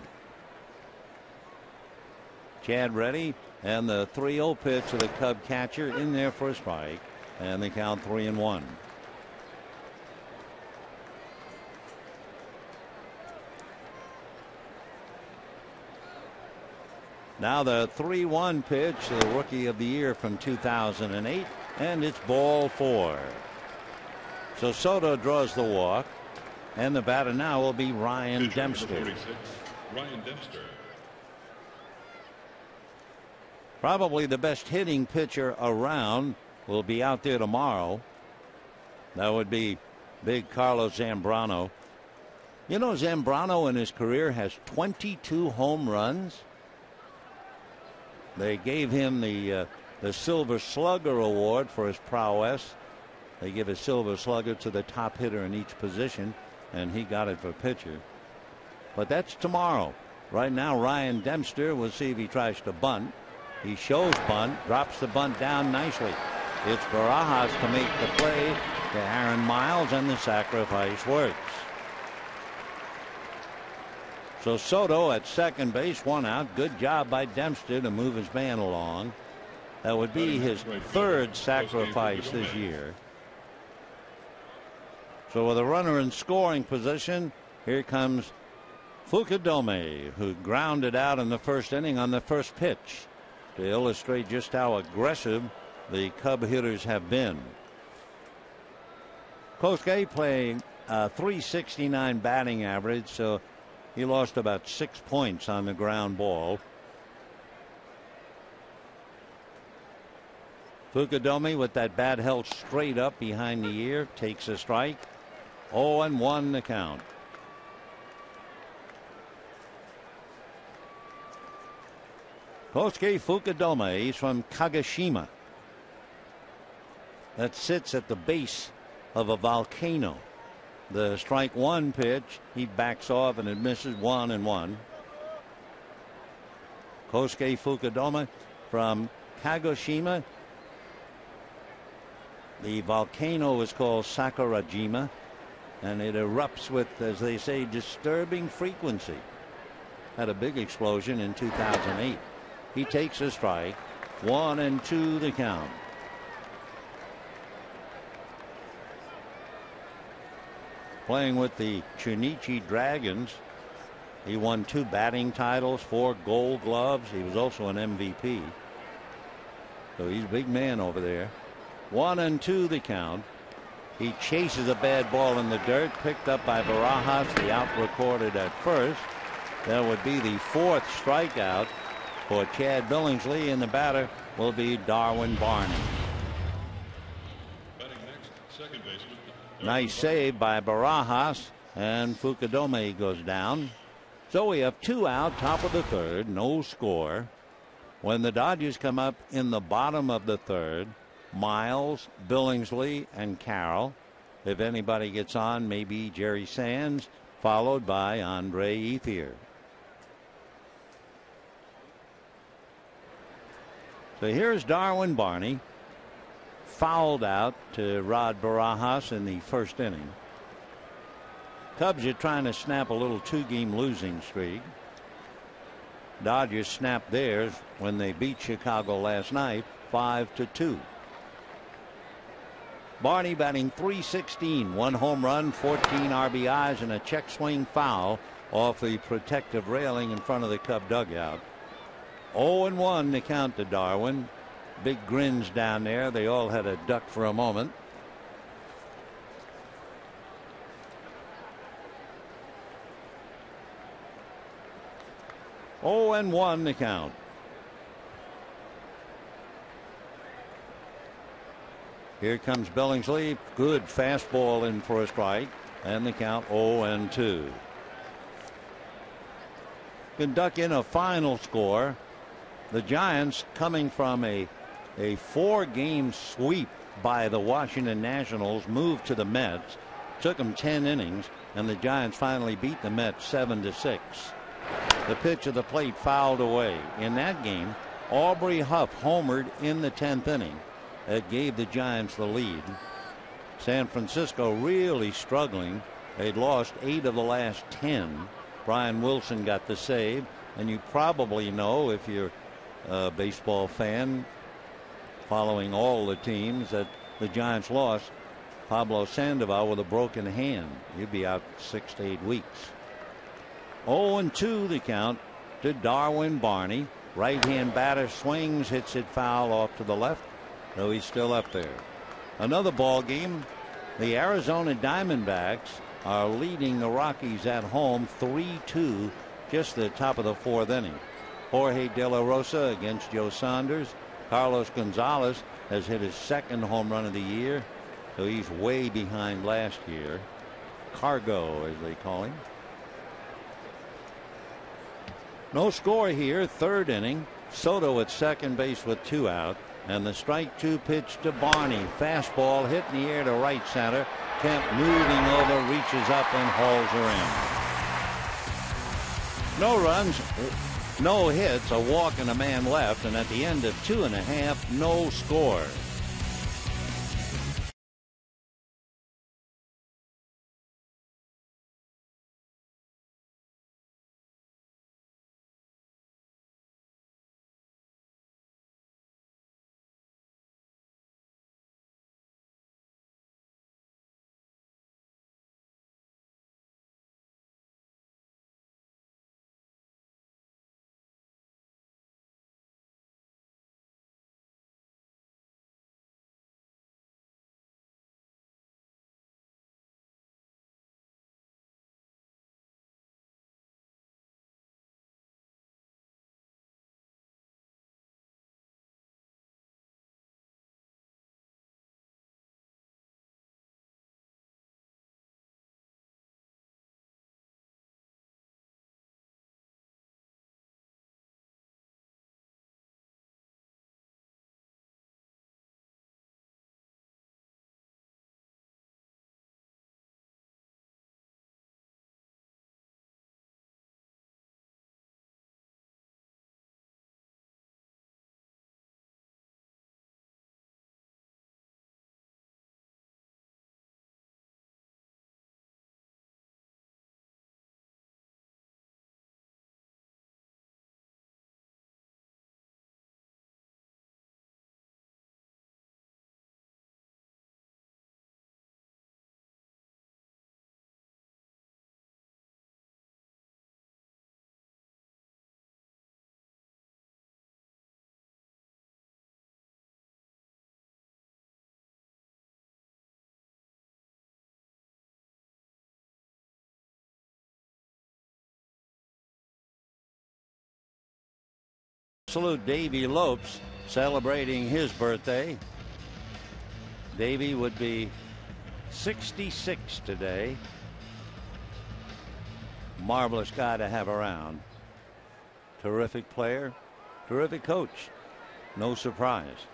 Chad ready, and the 3-0 pitch to the Cub catcher in there for a strike, and they count 3-1. Now the 3-1 pitch, the rookie of the year from 2008, and it's ball 4. So Soto draws the walk, and the batter now will be Ryan Dempster. 46, Ryan Dempster. Probably the best hitting pitcher around will be out there tomorrow. That would be big Carlos Zambrano. You know, Zambrano in his career has 22 home runs. They gave him the Silver Slugger Award for his prowess. They give a Silver Slugger to the top hitter in each position, and he got it for pitcher. But that's tomorrow. Right now, Ryan Dempster, we'll see if he tries to bunt. He shows bunt, drops the bunt down nicely. It's Barajas to make the play to Aaron Miles, and the sacrifice works. So Soto at second base, 1 out. Good job by Dempster to move his man along. That would be his third sacrifice this year. So with a runner in scoring position, here comes Fukudome, who grounded out in the first inning on the first pitch, to illustrate just how aggressive the Cub hitters have been. Kosuke playing .369 batting average, so he lost about 6 points on the ground ball. Fukudome with that bat held straight up behind the ear takes a strike. 0-1 the count. Kosuke Fukudome, he's from Kagoshima. That sits at the base of a volcano. The strike one pitch, he backs off and it misses. 1-1. Kosuke Fukudome from Kagoshima. The volcano is called Sakurajima, and it erupts with, as they say, disturbing frequency. Had a big explosion in 2008. He takes a strike. 1-2 the count. Playing with the Chunichi Dragons. He won 2 batting titles, 4 gold gloves. He was also an MVP. So he's a big man over there. 1-2 the count. He chases a bad ball in the dirt, picked up by Barajas. The out recorded at first. That would be the 4th strikeout for Chad Billingsley, and the batter will be Darwin Barney. Batting next, second baseman. Nice save by Barajas, and Fukudome goes down. So we have 2 out, top of the 3rd, no score. When the Dodgers come up in the bottom of the 3rd, Miles, Billingsley, and Carroll. If anybody gets on, maybe Jerry Sands, followed by Andre Ethier. So here's Darwin Barney, fouled out to Rod Barajas in the first inning. Cubs are trying to snap a little 2-game losing streak. Dodgers snapped theirs when they beat Chicago last night 5-2. Barney batting .316, 1 home run, 14 RBIs, and a check swing foul off the protective railing in front of the Cub dugout. 0-1 to count to Darwin. Big grins down there. They all had a duck for a moment. Oh, and 1 to count. Here comes Billingsley. Good fastball in for a strike. And the count 0-2. Can duck in a final score. The Giants, coming from a 4-game sweep by the Washington Nationals, moved to the Mets. Took them 10 innings, and the Giants finally beat the Mets 7-6. The pitch of the plate fouled away. In that game, Aubrey Huff homered in the 10th inning. That gave the Giants the lead. San Francisco really struggling. They'd lost 8 of the last 10. Brian Wilson got the save, and you probably know, if you're a baseball fan following all the teams, that the Giants lost Pablo Sandoval with a broken hand. He'd be out 6 to 8 weeks. 0-2 the count to Darwin Barney. Right-hand batter swings, hits it foul off to the left, though he's still up there. Another ball game. The Arizona Diamondbacks are leading the Rockies at home 3-2, just the top of the 4th inning. Jorge De La Rosa against Joe Saunders. Carlos Gonzalez has hit his 2nd home run of the year, so he's way behind last year. Cargo, as they call him. No score here, 3rd inning. Soto at second base with 2 out. And the strike 2 pitch to Barney. Fastball hit in the air to right center. Kemp moving over, reaches up and hauls her in. No runs, no hits, a walk and a man left. And at the end of 2.5, no score. Salute Davey Lopes celebrating his birthday. Davey would be 66 today. Marvelous guy to have around. Terrific player, terrific coach. No surprise.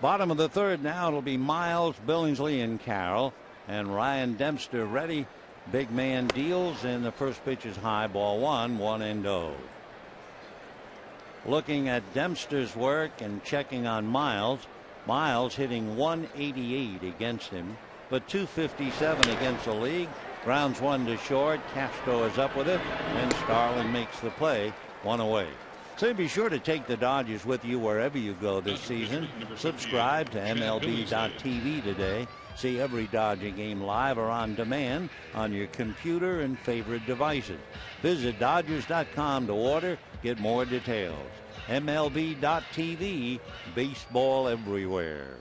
Bottom of the third now, it'll be Miles, Billingsley, and Carroll. And Ryan Dempster ready. Big man deals, and the first pitch is high, ball one, 1-0. Looking at Dempster's work and checking on Miles. Miles hitting 188 against him, but 257 against the league. Grounds one to short. Castro is up with it, and Starlin makes the play, one away. So be sure to take the Dodgers with you wherever you go this season. Subscribe to MLB.TV today. See every Dodger game live or on demand on your computer and favorite devices. Visit Dodgers.com to order. Get more details. MLB.TV, baseball everywhere.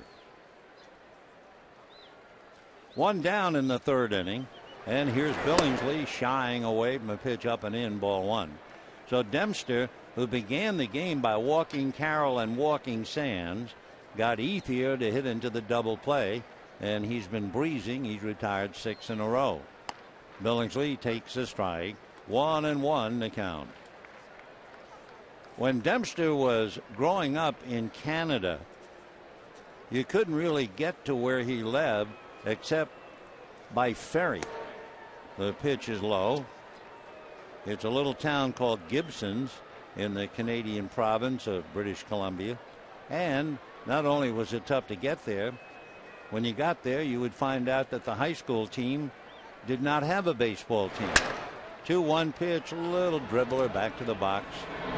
One down in the third inning. And here's Billingsley shying away from a pitch up and in, ball one. So Dempster, who began the game by walking Carroll and walking Sands, got Ethier to hit into the double play. And he's been breezing. He's retired 6 in a row. Billingsley takes a strike. 1-1 to count. When Dempster was growing up in Canada, you couldn't really get to where he lived except by ferry. The pitch is low. It's a little town called Gibsons in the Canadian province of British Columbia. And not only was it tough to get there, when you got there, you would find out that the high school team did not have a baseball team. 2-1 pitch, little dribbler back to the box,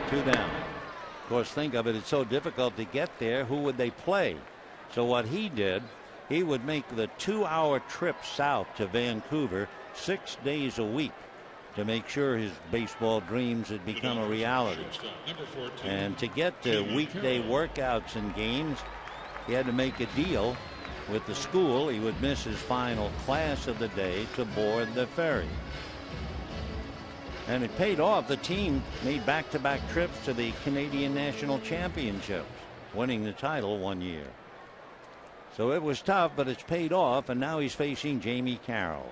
2 down. Of course, think of it, it's so difficult to get there. Who would they play? So what he did, he would make the 2-hour trip south to Vancouver 6 days a week to make sure his baseball dreams had become a reality. And to get to weekday workouts and games, he had to make a deal with the school. He would miss his final class of the day to board the ferry. And it paid off. The team made back-to-back trips to the Canadian National Championships, winning the title one year. So it was tough, but it's paid off, and now he's facing Jamie Carroll.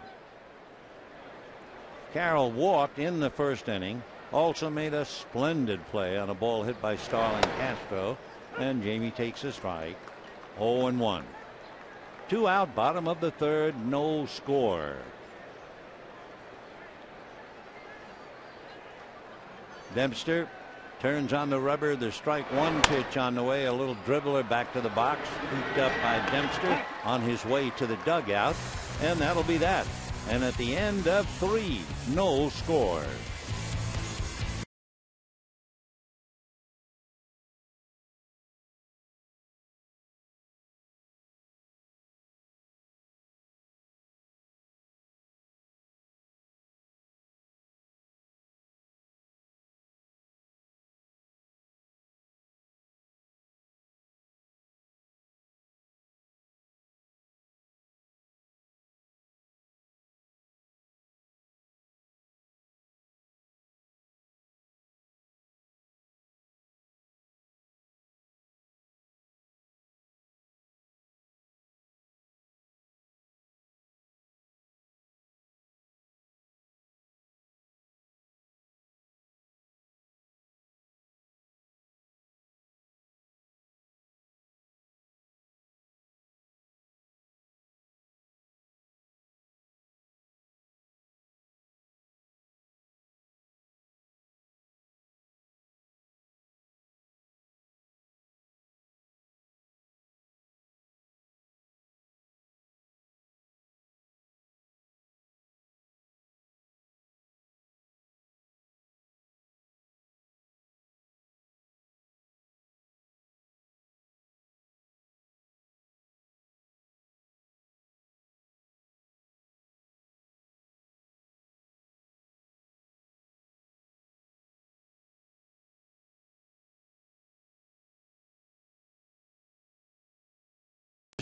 Carroll walked in the first inning, also made a splendid play on a ball hit by Starlin Castro, and Jamie takes a strike. 0-1. 2 out, bottom of the third, no score. Dempster turns on the rubber. The strike one pitch on the way. A little dribbler back to the box. Scooped up by Dempster on his way to the dugout. And that'll be that. And at the end of 3, no score.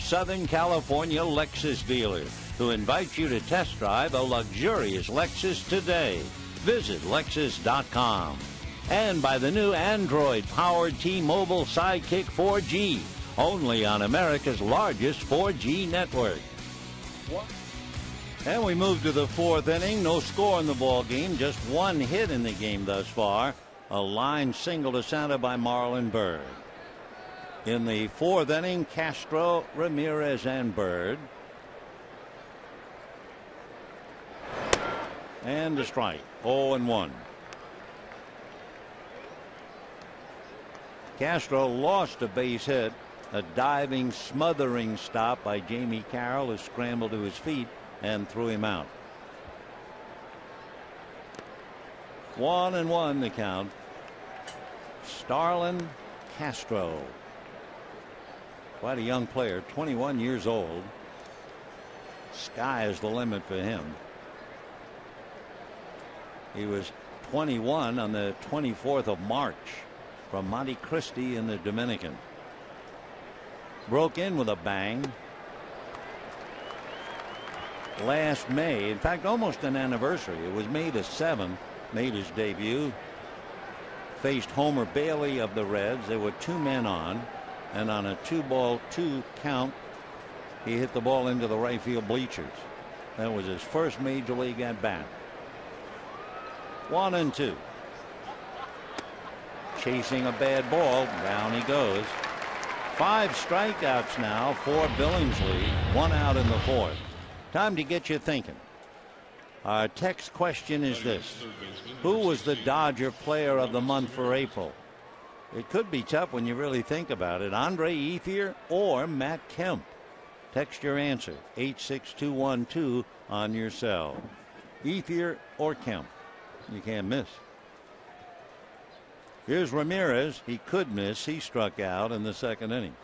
Southern California Lexus dealer who invites you to test drive a luxurious Lexus today. Visit Lexus.com. and by the new Android-powered T-Mobile Sidekick 4G, only on America's largest 4G network. And we move to the fourth inning. No score in the ball game, just one hit in the game thus far. A line single to center by Marlon Byrd. In the fourth inning, Castro, Ramirez, and Byrd. And a strike. 0-1. Castro lost a base hit. A diving, smothering stop by Jamie Carroll, who scrambled to his feet and threw him out. 1-1 the count. Starlin Castro. Quite a young player, 21 years old. Sky is the limit for him. He was 21 on the 24th of March from Monte Cristi in the Dominican. Broke in with a bang last May. In fact, almost an anniversary. It was May the 7th, made his debut. Faced Homer Bailey of the Reds. There were two men on, and on a 2-2 count, he hit the ball into the right field bleachers. That was his first major league at bat. 1-2. Chasing a bad ball. Down he goes. 5 strikeouts now for Billingsley. 1 out in the fourth. Time to get you thinking. Our text question is this: who was the Dodger player of the month for April? It could be tough when you really think about it. Andre Ethier or Matt Kemp? Text your answer 86212 on your cell. Ethier or Kemp? You can't miss. Here's Ramirez. He could miss. He struck out in the second inning.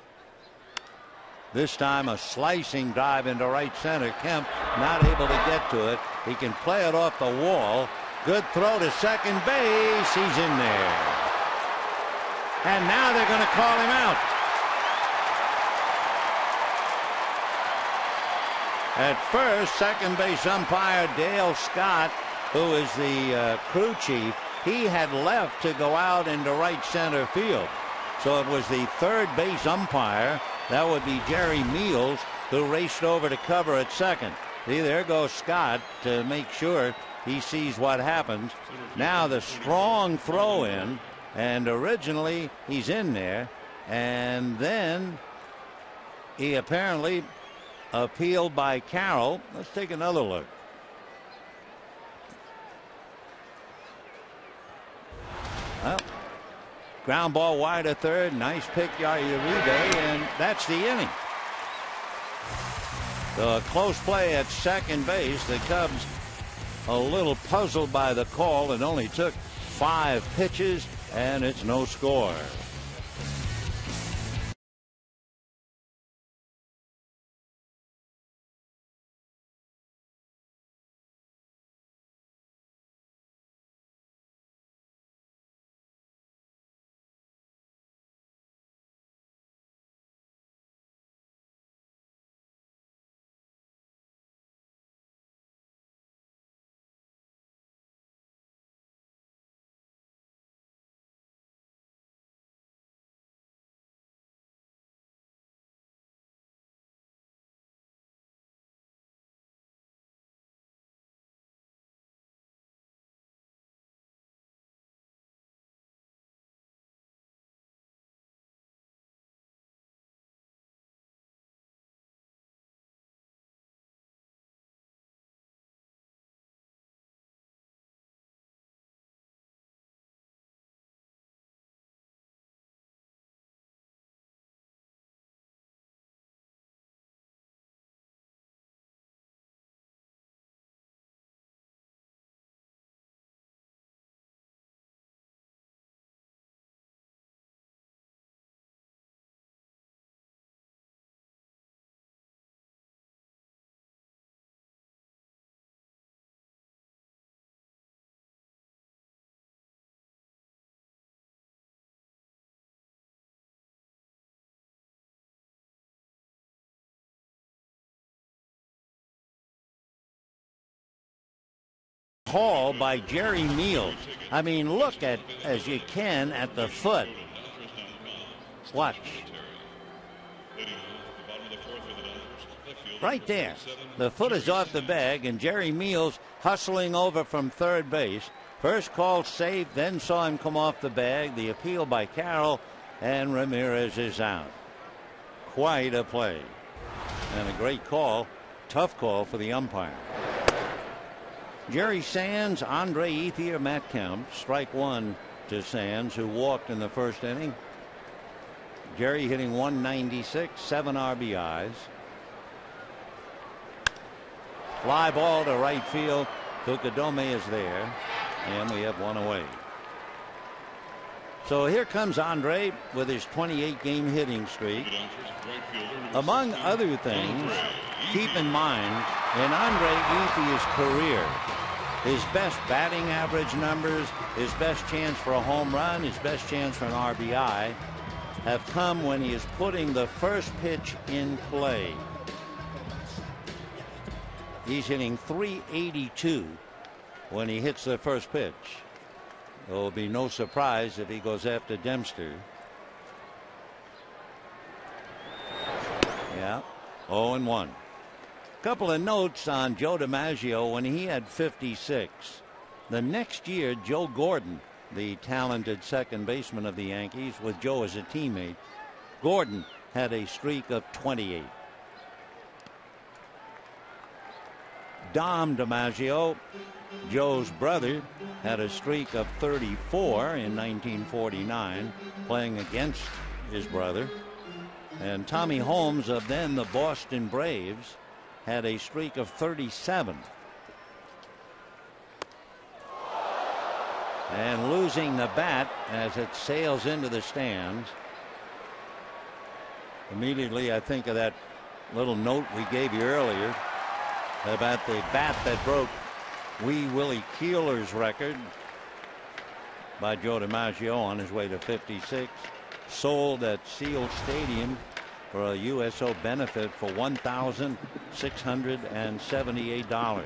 This time a slicing drive into right center. Kemp not able to get to it. He can play it off the wall. Good throw to second base. He's in there. And now they're going to call him out. At first, second base umpire Dale Scott, who is the crew chief, he had left to go out into right center field. So it was the third base umpire, that would be Jerry Meals, who raced over to cover at second. See, there goes Scott to make sure he sees what happens. Now the strong throw in, and originally he's in there, and then he apparently appealed by Carroll. Let's take another look. Well, ground ball wide to third. Nice pick, Uribe, and that's the inning. The close play at second base. The Cubs a little puzzled by the call. It only took 5 pitches, and it's no score. call by Jerry Meals. I mean, look at, as you can, at the foot. Watch. Right there. The foot is off the bag, and Jerry Meals hustling over from third base. First call safe, then saw him come off the bag. The appeal by Carroll, and Ramirez is out. Quite a play. And a great call. Tough call for the umpire. Jerry Sands, Andre Ethier, Matt Kemp. Strike one to Sands, who walked in the first inning. Jerry hitting 196, 7 RBIs. Fly ball to right field. Tukadome is there, and we have one away. So here comes Andre with his 28-game hitting streak. Among other things, keep in mind, in Andre Ethier's career, his best batting average numbers, his best chance for a home run, his best chance for an RBI have come when he is putting the first pitch in play. He's hitting .382 when he hits the first pitch. There will be no surprise if he goes after Dempster. Yeah, 0-1. Couple of notes on Joe DiMaggio when he had 56. The next year, Joe Gordon, the talented second baseman of the Yankees, with Joe as a teammate, Gordon had a streak of 28. Dom DiMaggio, Joe's brother, had a streak of 34 in 1949, playing against his brother. And Tommy Holmes of then the Boston Braves had a streak of 37. And losing the bat as it sails into the stands. Immediately I think of that little note we gave you earlier about the bat that broke Wee Willie Keeler's record by Joe DiMaggio on his way to 56. Sold at Seal Stadium for a USO benefit for $1,678.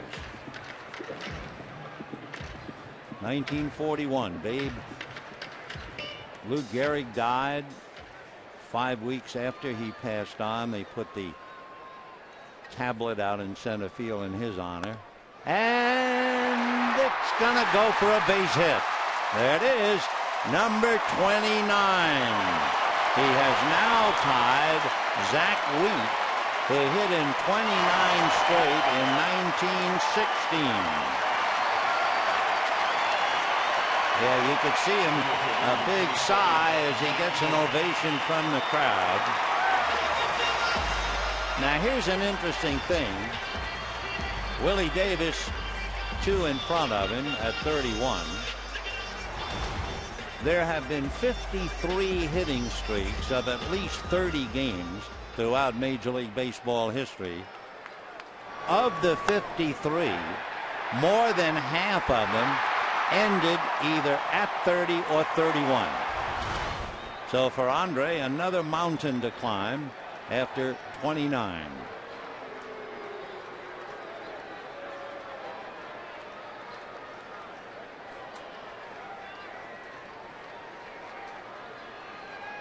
1941, Babe Lou Gehrig died 5 weeks after he passed on. They put the tablet out in center field in his honor. And it's gonna go for a base hit. There it is, number 29. He has now tied Zach Wheat, who hit in 29 straight in 1916. Yeah, you could see him, a big sigh as he gets an ovation from the crowd. Now here's an interesting thing. Willie Davis, 2 in front of him at 31. There have been 53 hitting streaks of at least 30 games throughout Major League Baseball history. Of the 53, more than half of them ended either at 30 or 31. So for Andre, another mountain to climb after 29.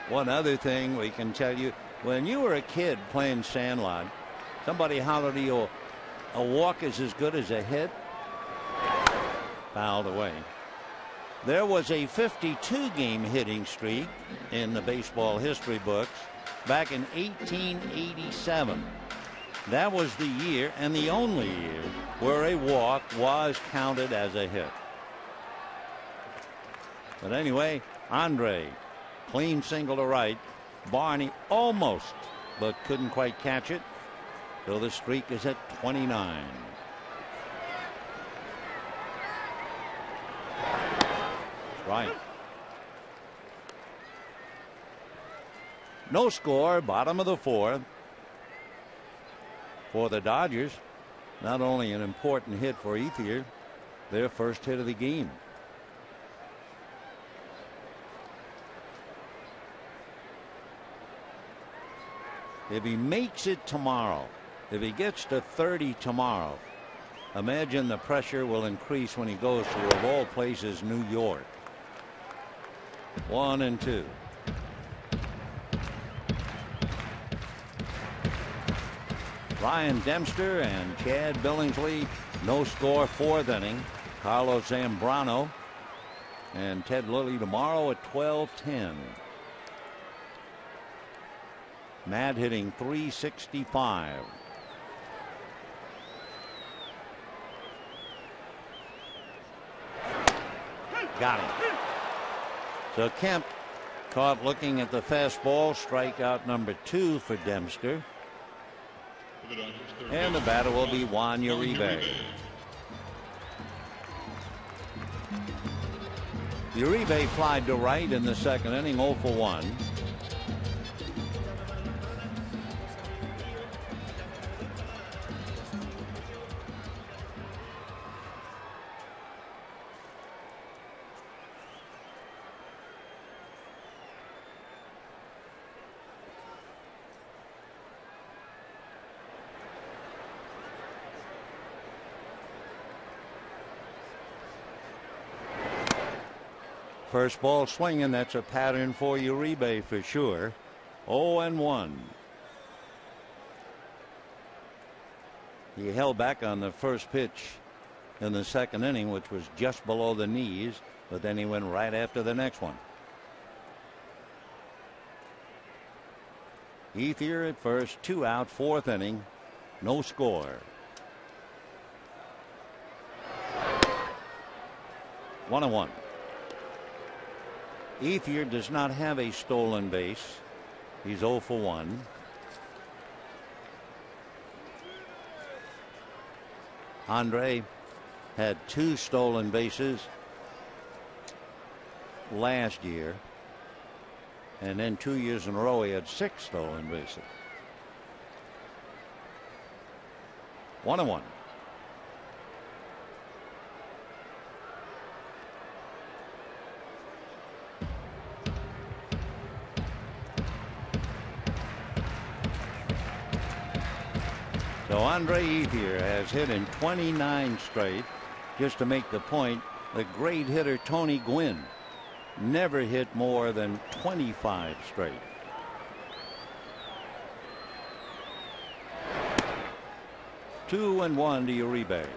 One other thing we can tell you, when you were a kid playing Sandlot, somebody hollered to you, a walk is as good as a hit. Fouled away. There was a 52-game hitting streak in the baseball history books back in 1887. That was the year, and the only year, where a walk was counted as a hit. But anyway, Andre, clean single to right. Barney almost, but couldn't quite catch it. So the streak is at 29. Right. No score, bottom of the fourth for the Dodgers. Not only an important hit for Ethier, their first hit of the game. If he makes it tomorrow, if he gets to 30 tomorrow, Imagine the pressure will increase when he goes to, of all places, New York. 1-2. Ryan Dempster and Chad Billingsley, no score, 4th inning. Carlos Zambrano and Ted Lilly tomorrow at 12:10. Matt hitting .365. Got him. So Kemp caught looking at the fastball. Strikeout number 2 for Dempster. And the batter will be Juan Uribe. Uribe flied to right in the 2nd inning, 0 for 1. First ball swinging. That's a pattern for Uribe for sure. 0-1. He held back on the first pitch in the 2nd inning, which was just below the knees, but then he went right after the next one. Ethier at first, 2 out, 4th inning, no score. 1-1. Ethier does not have a stolen base. He's 0 for 1. Andre had 2 stolen bases last year, and then 2 years in a row he had 6 stolen bases. 1-1. So Andre Ethier has hit in 29 straight. Just to make the point, the great hitter Tony Gwynn never hit more than 25 straight. Two and 1 to Uribe.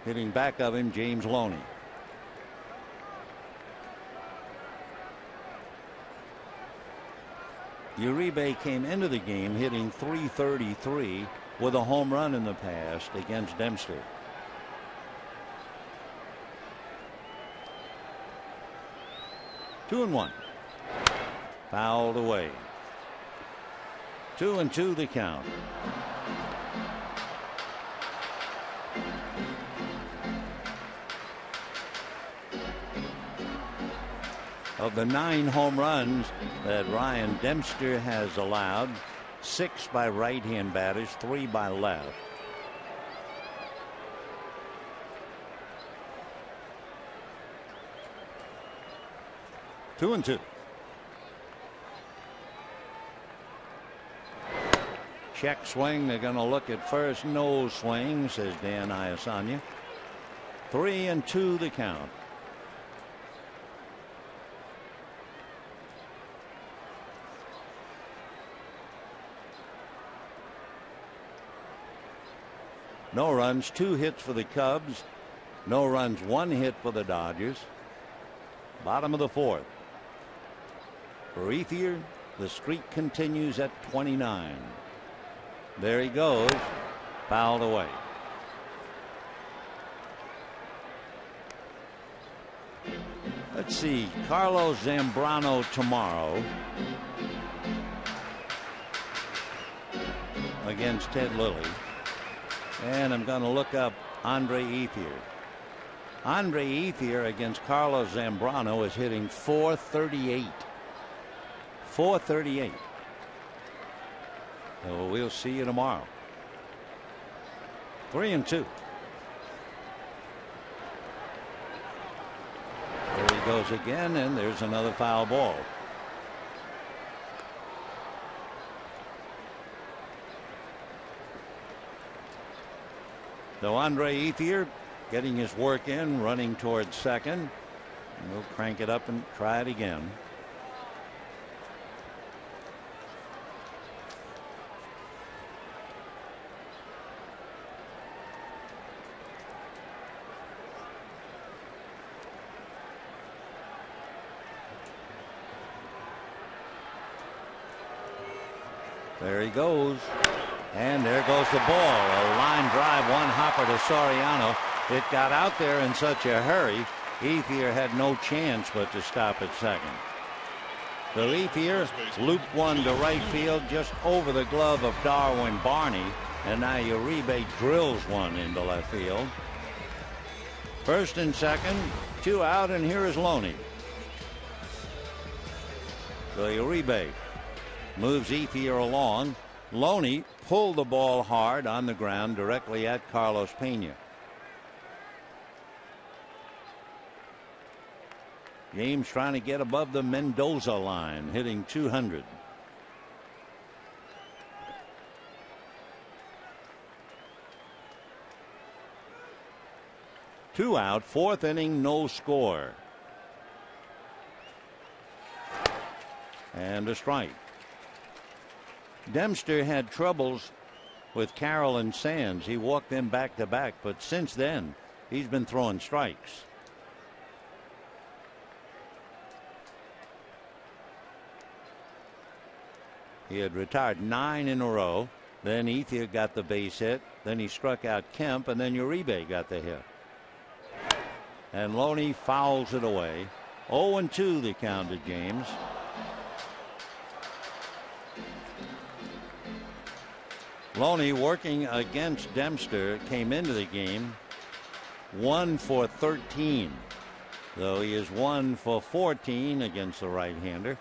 Hitting back of him, James Loney. Uribe came into the game hitting .333 with a home run in the past against Dempster. 2-1. Fouled away. 2-2 the count. Of the 9 home runs that Ryan Dempster has allowed, 6 by right-hand batters, 3 by left. Two and 2. Check swing. They're going to look at first. No swing, says Dan Iasanya. 3-2 the count. No runs, 2 hits for the Cubs. No runs, 1 hit for the Dodgers. Bottom of the 4th. For Ethier, the streak continues at 29. There he goes. Fouled away. Let's see. Carlos Zambrano tomorrow against Ted Lilly. And I'm going to look up Andre Ethier. Andre Ethier against Carlos Zambrano is hitting .438. .438. So we'll see you tomorrow. 3-2. There he goes again, and there's another foul ball. So Andre Ethier getting his work in, running towards second. And we'll crank it up and try it again. There he goes. And there goes the ball. A line drive, one hopper to Soriano. It got out there in such a hurry, Ethier had no chance but to stop at second. So Ethier looped one to right field just over the glove of Darwin Barney. And now Uribe drills one into left field. First and second, 2 out, and here is Loney. So Uribe moves Ethier along. Loney pulled the ball hard on the ground directly at Carlos Pena. James trying to get above the Mendoza line, hitting 200. Two out, fourth inning, no score. And a strike. Dempster had troubles with Carroll and Sands. He walked them back to back, but since then he's been throwing strikes. He had retired 9 in a row. Then Ethier got the base hit. Then he struck out Kemp, and then Uribe got the hit. And Loney fouls it away. 0-2 the count to James. Loney, working against Dempster, came into the game 1 for 13, though he is 1 for 14 against the right-hander.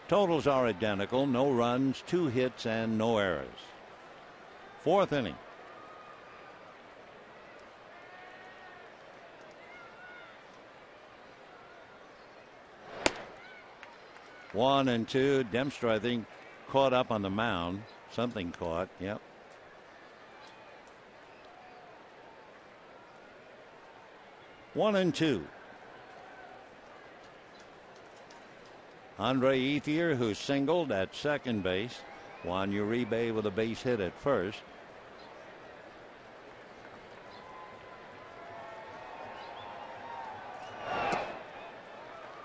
Totals are identical, no runs, 2 hits, and no errors. Fourth inning. One and two. Dempster, I think, caught up on the mound. Something caught. Yep. One and two. Andre Ethier, who singled at second base. Juan Uribe with a base hit at first.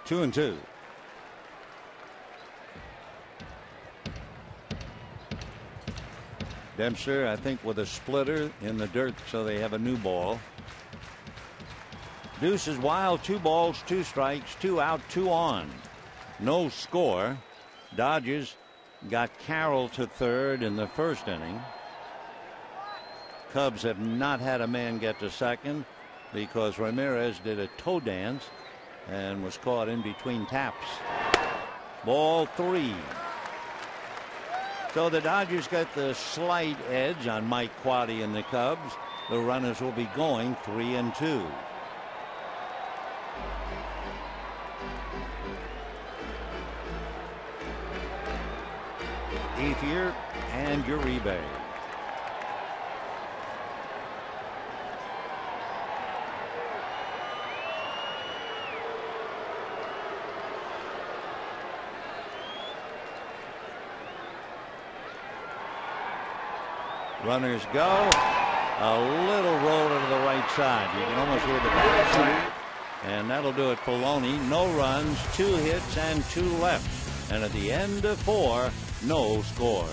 Two and two. Dempster, I think, with a splitter in the dirt, so they have a new ball. Deuce is wild. 2 balls, 2 strikes, 2 out, 2 on. No score. Dodgers got Carroll to third in the first inning. Cubs have not had a man get to second because Ramirez did a toe dance and was caught in between taps. Ball 3. So the Dodgers got the slight edge on Mike Quade and the Cubs. The runners will be going 3-2. Ethier and Uribe. Runners go. A little roll to the right side. You can almost hear the back. And that'll do it for Loney. No runs, 2 hits, and 2 left. And at the end of 4, no score.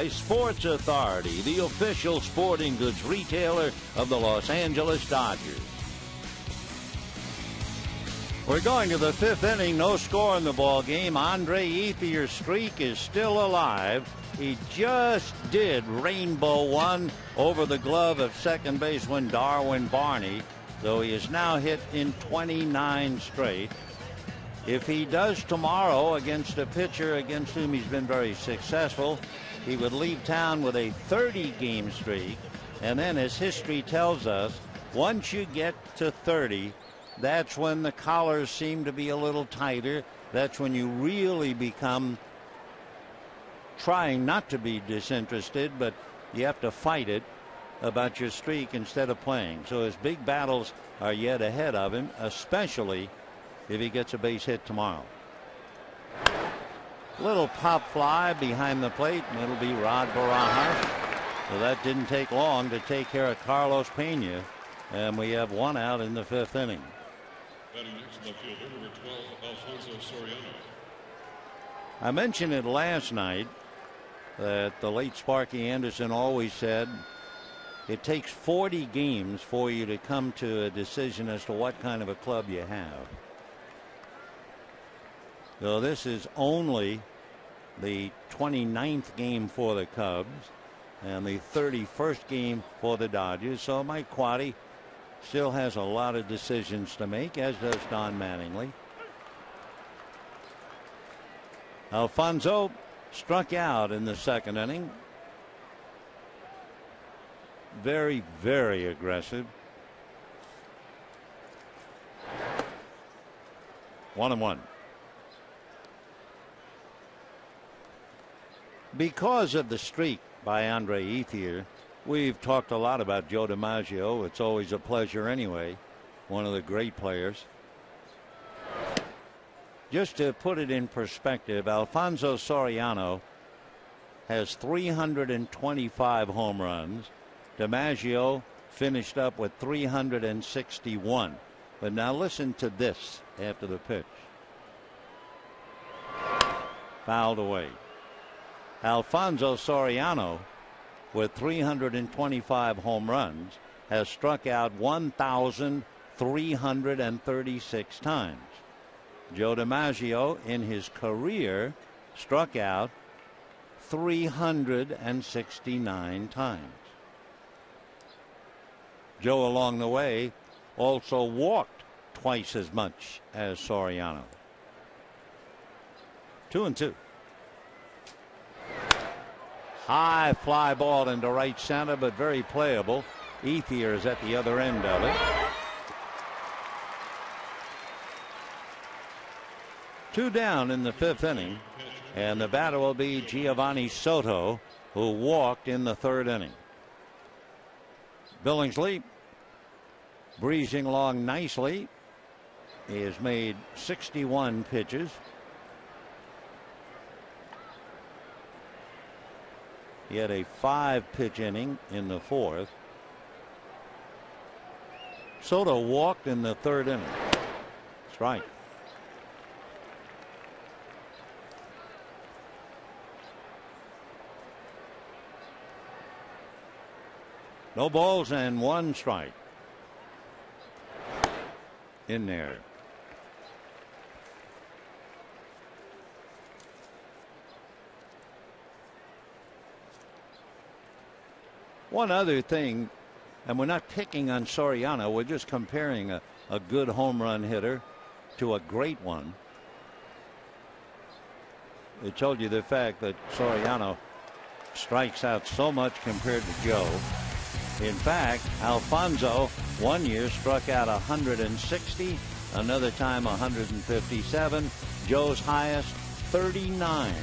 Sports Authority, the official sporting goods retailer of the Los Angeles Dodgers. We're going to the fifth inning. No score in the ball game. Andre Ethier's streak is still alive. He just did rainbow one over the glove of second baseman Darwin Barney, though he is now hit in 29 straight. If he does tomorrow against a pitcher against whom he's been very successful, he would leave town with a 30-game streak. And then, as history tells us, once you get to 30, that's when the collars seem to be a little tighter. That's when you really become trying not to be disinterested, but you have to fight it about your streak instead of playing. So his big battles are yet ahead of him, especially if he gets a base hit tomorrow. Little pop fly behind the plate, and it'll be Rod Barajas. So that didn't take long to take care of Carlos Pena, and we have one out in the fifth inning. Batting next, left fielder, number 12, Alfonso Soriano. I mentioned it last night that the late Sparky Anderson always said it takes 40 games for you to come to a decision as to what kind of a club you have. So this is only the 29th game for the Cubs and the 31st game for the Dodgers. So Mike Quaddy still has a lot of decisions to make, as does Don Mattingly. Alfonso struck out in the second inning. Very, very aggressive. 1-1. Because of the streak by Andre Ethier, we've talked a lot about Joe DiMaggio. It's always a pleasure anyway. One of the great players. Just to put it in perspective, Alfonso Soriano has 325 home runs. DiMaggio finished up with 361. But now listen to this after the pitch. Fouled away. Alfonso Soriano, with 325 home runs, has struck out 1,336 times. Joe DiMaggio in his career struck out 369 times. Joe along the way also walked twice as much as Soriano. 2-2. High fly ball into right center, but very playable. Ethier is at the other end of it. 2 down in the fifth inning, and the batter will be Giovanni Soto, who walked in the third inning. Billingsley breezing along nicely. He has made 61 pitches. He had a 5-pitch inning in the fourth. Soto walked in the third inning. Strike. No balls and 1 strike. In there. One other thing, and we're not picking on Soriano, we're just comparing a good home run hitter to a great one. I told you the fact that Soriano strikes out so much compared to Joe. In fact, Alfonso one year struck out 160, another time 157. Joe's highest 39.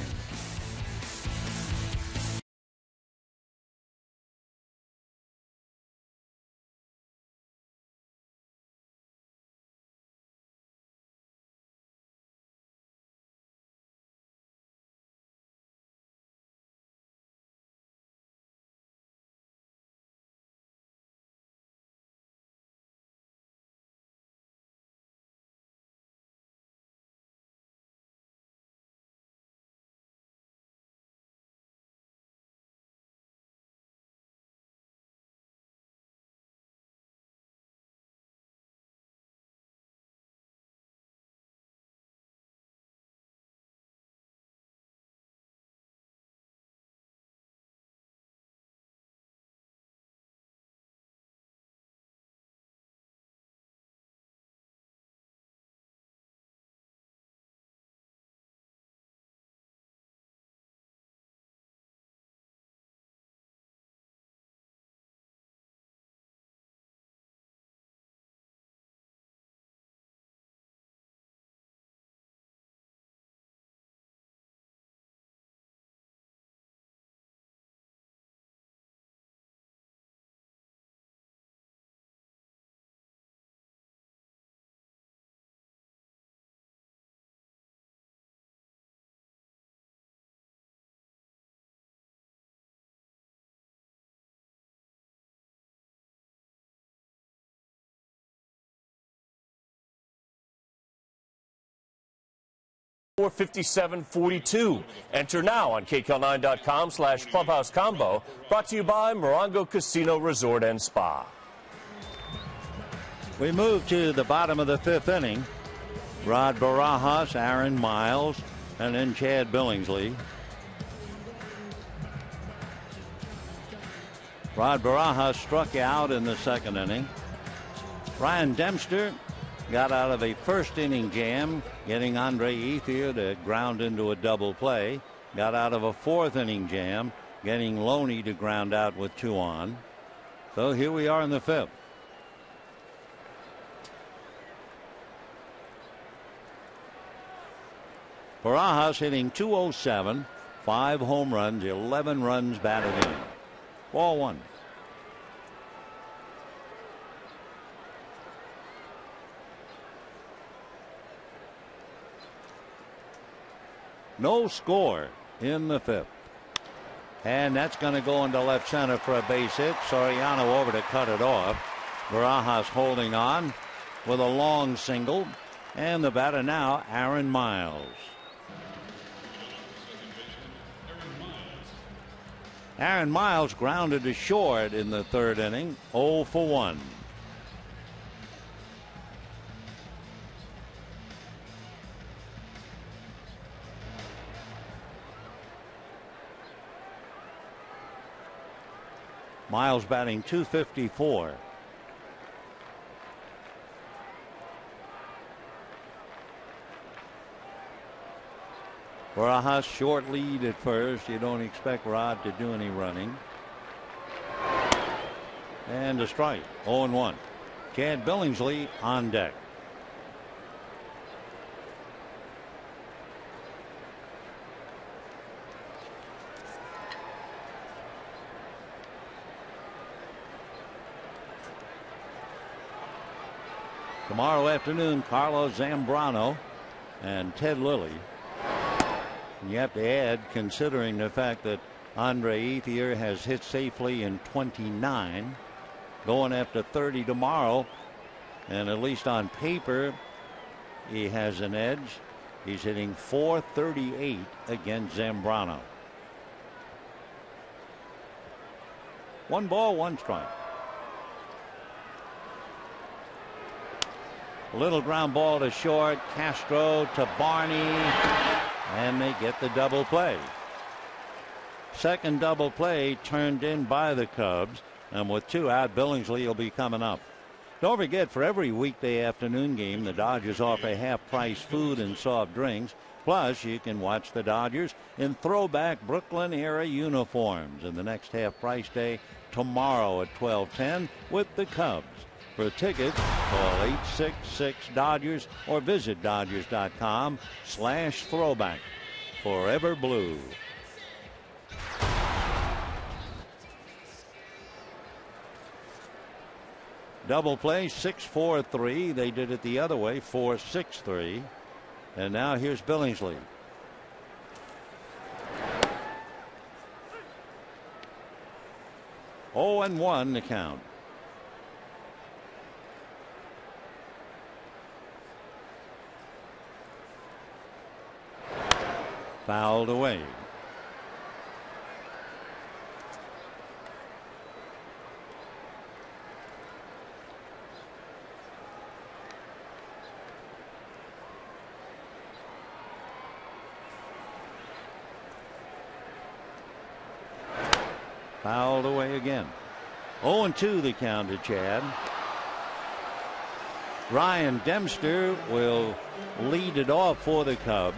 457-42. Enter now on KCAL9.com/clubhouse combo. Brought to you by Morongo Casino Resort and Spa. We move to the bottom of the fifth inning. Rod Barajas, Aaron Miles, and then Chad Billingsley. Rod Barajas struck out in the second inning. Ryan Dempster got out of a first inning jam, getting Andre Ethier to ground into a double play. Got out of a fourth inning jam, getting Loney to ground out with 2 on. So here we are in the fifth. Barajas hitting .207, 5 home runs, 11 runs batted in. Ball 1. No score in the fifth. And that's going to go into left center for a base hit. Soriano over to cut it off. Barajas holding on with a long single. And the batter now, Aaron Miles. Aaron Miles grounded to short in the third inning, 0 for 1. Miles batting .254. Barajas short lead at first. You don't expect Rod to do any running. And a strike. 0-1. Chad Billingsley on deck. Tomorrow afternoon, Carlos Zambrano and Ted Lilly. And you have to add, considering the fact that Andre Ethier has hit safely in 29, going after 30 tomorrow, and at least on paper, he has an edge. He's hitting .438 against Zambrano. 1 ball, 1 strike. A little ground ball to short. Castro to Barney. And they get the double play. Second double play turned in by the Cubs. And with 2 out, Billingsley will be coming up. Don't forget, for every weekday afternoon game, the Dodgers offer half-price food and soft drinks. Plus, you can watch the Dodgers in throwback Brooklyn-era uniforms in the next half-price day tomorrow at 12:10 with the Cubs. For tickets, call 866-DODGERS or visit Dodgers.com/throwback. Forever Blue. Double play, 6-4-3. They did it the other way, 4-6-3. And now here's Billingsley. Oh and 1 the count. Fouled away. Fouled away again. 0-2 the count to Chad. Ryan Dempster will lead it off for the Cubs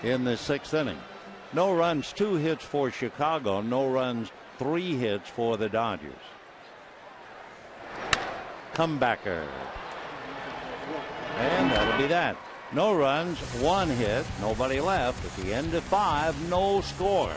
in the 6th inning. No runs, 2 hits for Chicago. No runs, 3 hits for the Dodgers. Comebacker. And that'll be that. No runs, 1 hit, nobody left. At the end of 5, no score.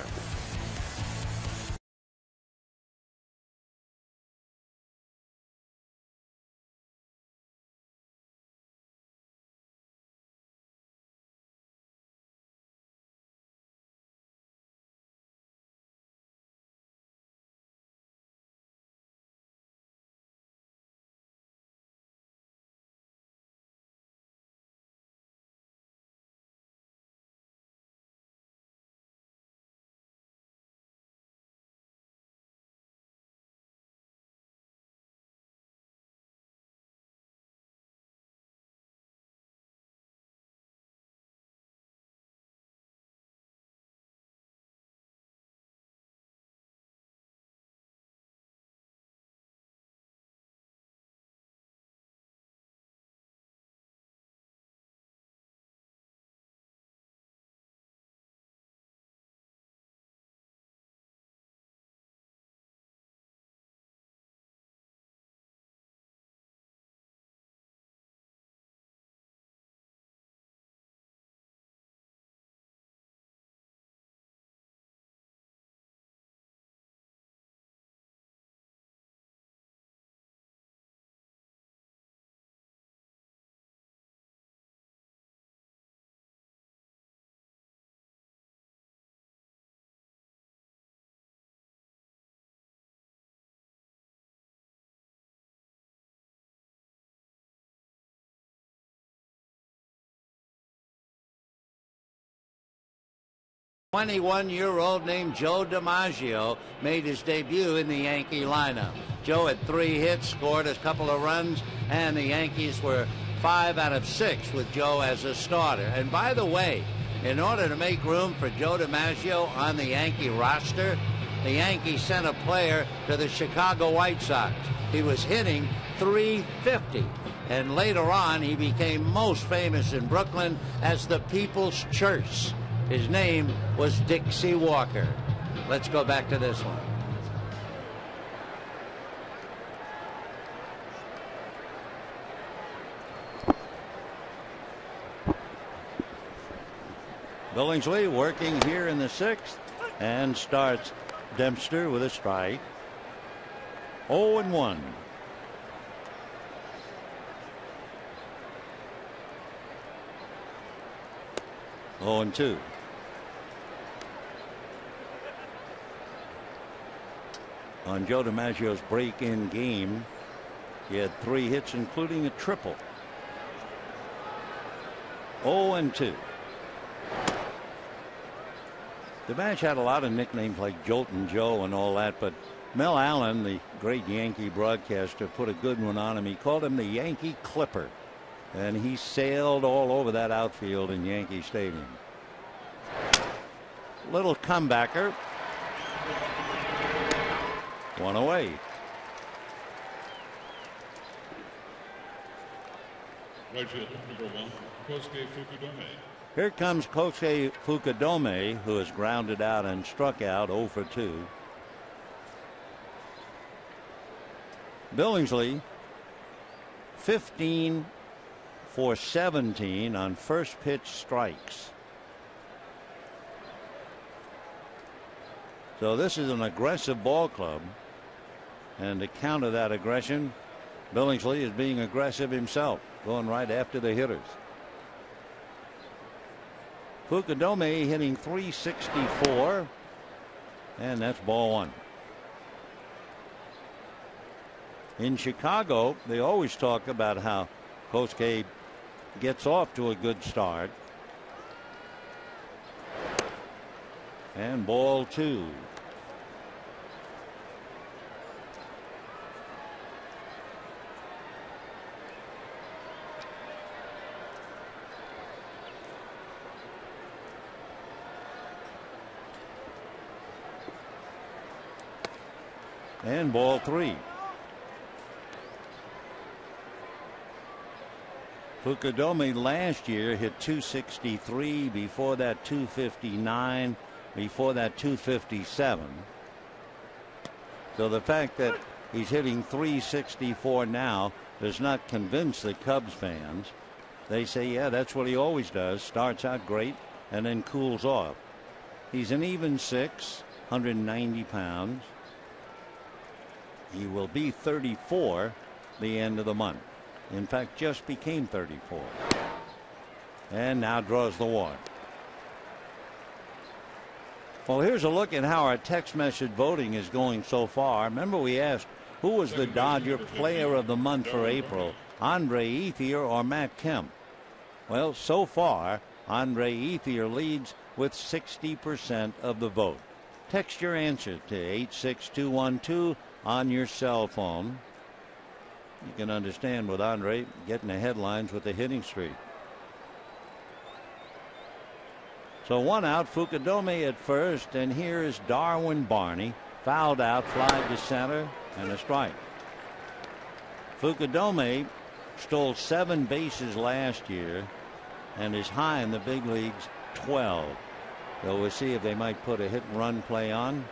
21-year-old named Joe DiMaggio made his debut in the Yankee lineup. Joe had 3 hits, scored a couple of runs, and the Yankees were 5 out of 6 with Joe as a starter. And by the way, in order to make room for Joe DiMaggio on the Yankee roster, the Yankees sent a player to the Chicago White Sox. He was hitting .350, and later on he became most famous in Brooklyn as the People's Church. His name was Dixie Walker. Let's go back to this one. Billingsley working here in the 6th and starts Dempster with a strike. 0-1. Oh, and 2. On Joe DiMaggio's break-in game, he had 3 hits, including a triple. 0-2. DiMaggio had a lot of nicknames like Joltin' Joe and all that, but Mel Allen, the great Yankee broadcaster, put a good one on him. He called him the Yankee Clipper, and he sailed all over that outfield in Yankee Stadium. Little comebacker. 1 away. Right field, number 1, Kosuke Fukudome. Here comes Kosuke Fukudome, who has grounded out and struck out 0 for 2. Billingsley 15 for 17 on first pitch strikes. So this is an aggressive ball club, and to counter that aggression, Billingsley is being aggressive himself, going right after the hitters. Fukudome hitting .364, and that's ball 1. In Chicago, they always talk about how Kosuke gets off to a good start. And ball 2. And ball 3. Fukudome last year hit .263, before that .259, before that .257. So the fact that he's hitting .364 now does not convince the Cubs fans. They say, yeah, that's what he always does. Starts out great and then cools off. He's an even 6, 190 pounds. He will be 34 the end of the month. In fact, just became 34. And now draws the walk. Well, here's a look at how our text message voting is going so far. Remember, we asked who was the Dodger Player of the Month for April, Andre Ethier or Matt Kemp? Well, so far, Andre Ethier leads with 60% of the vote. Text your answer to 86212 on your cell phone. You can understand with Andre getting the headlines with the hitting streak. So 1 out, Fukudome at first, and here is Darwin Barney, fouled out, fly to center, and a strike. Fukudome stole 7 bases last year and is high in the big leagues, 12. So we'll see if they might put a hit and run play on.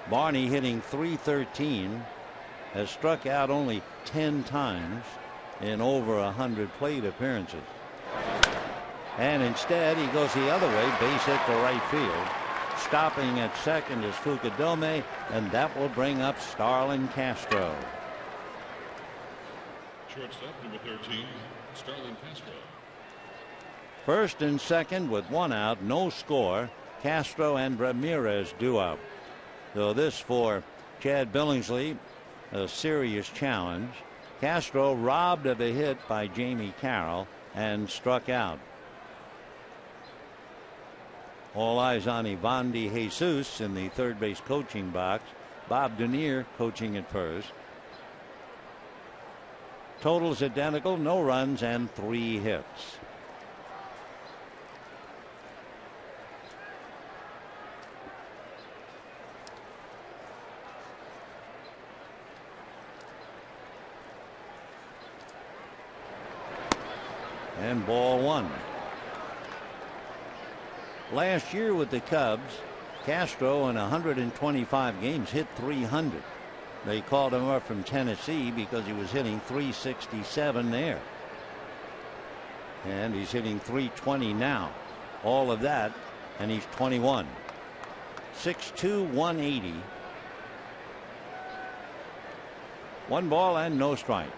Barney hitting .313, has struck out only 10 times in over 100 plate appearances. And instead he goes the other way, base hit to right field. Stopping at second is Fukudome, and that will bring up Starlin Castro. Shortstop, number 13, Starlin Castro. First and second with 1 out, no score. Castro and Ramirez due up. So this for Chad Billingsley, a serious challenge. Castro robbed of a hit by Jamie Carroll and struck out. All eyes on Ivan De Jesus in the third base coaching box. Bob Dunier coaching at first. Totals identical, no runs and 3 hits. And ball 1. Last year with the Cubs, Castro in 125 games hit 300. They called him up from Tennessee because he was hitting 367 there. And he's hitting 320 now. All of that, and he's 21. 6'2", 180. 1 ball and no strikes.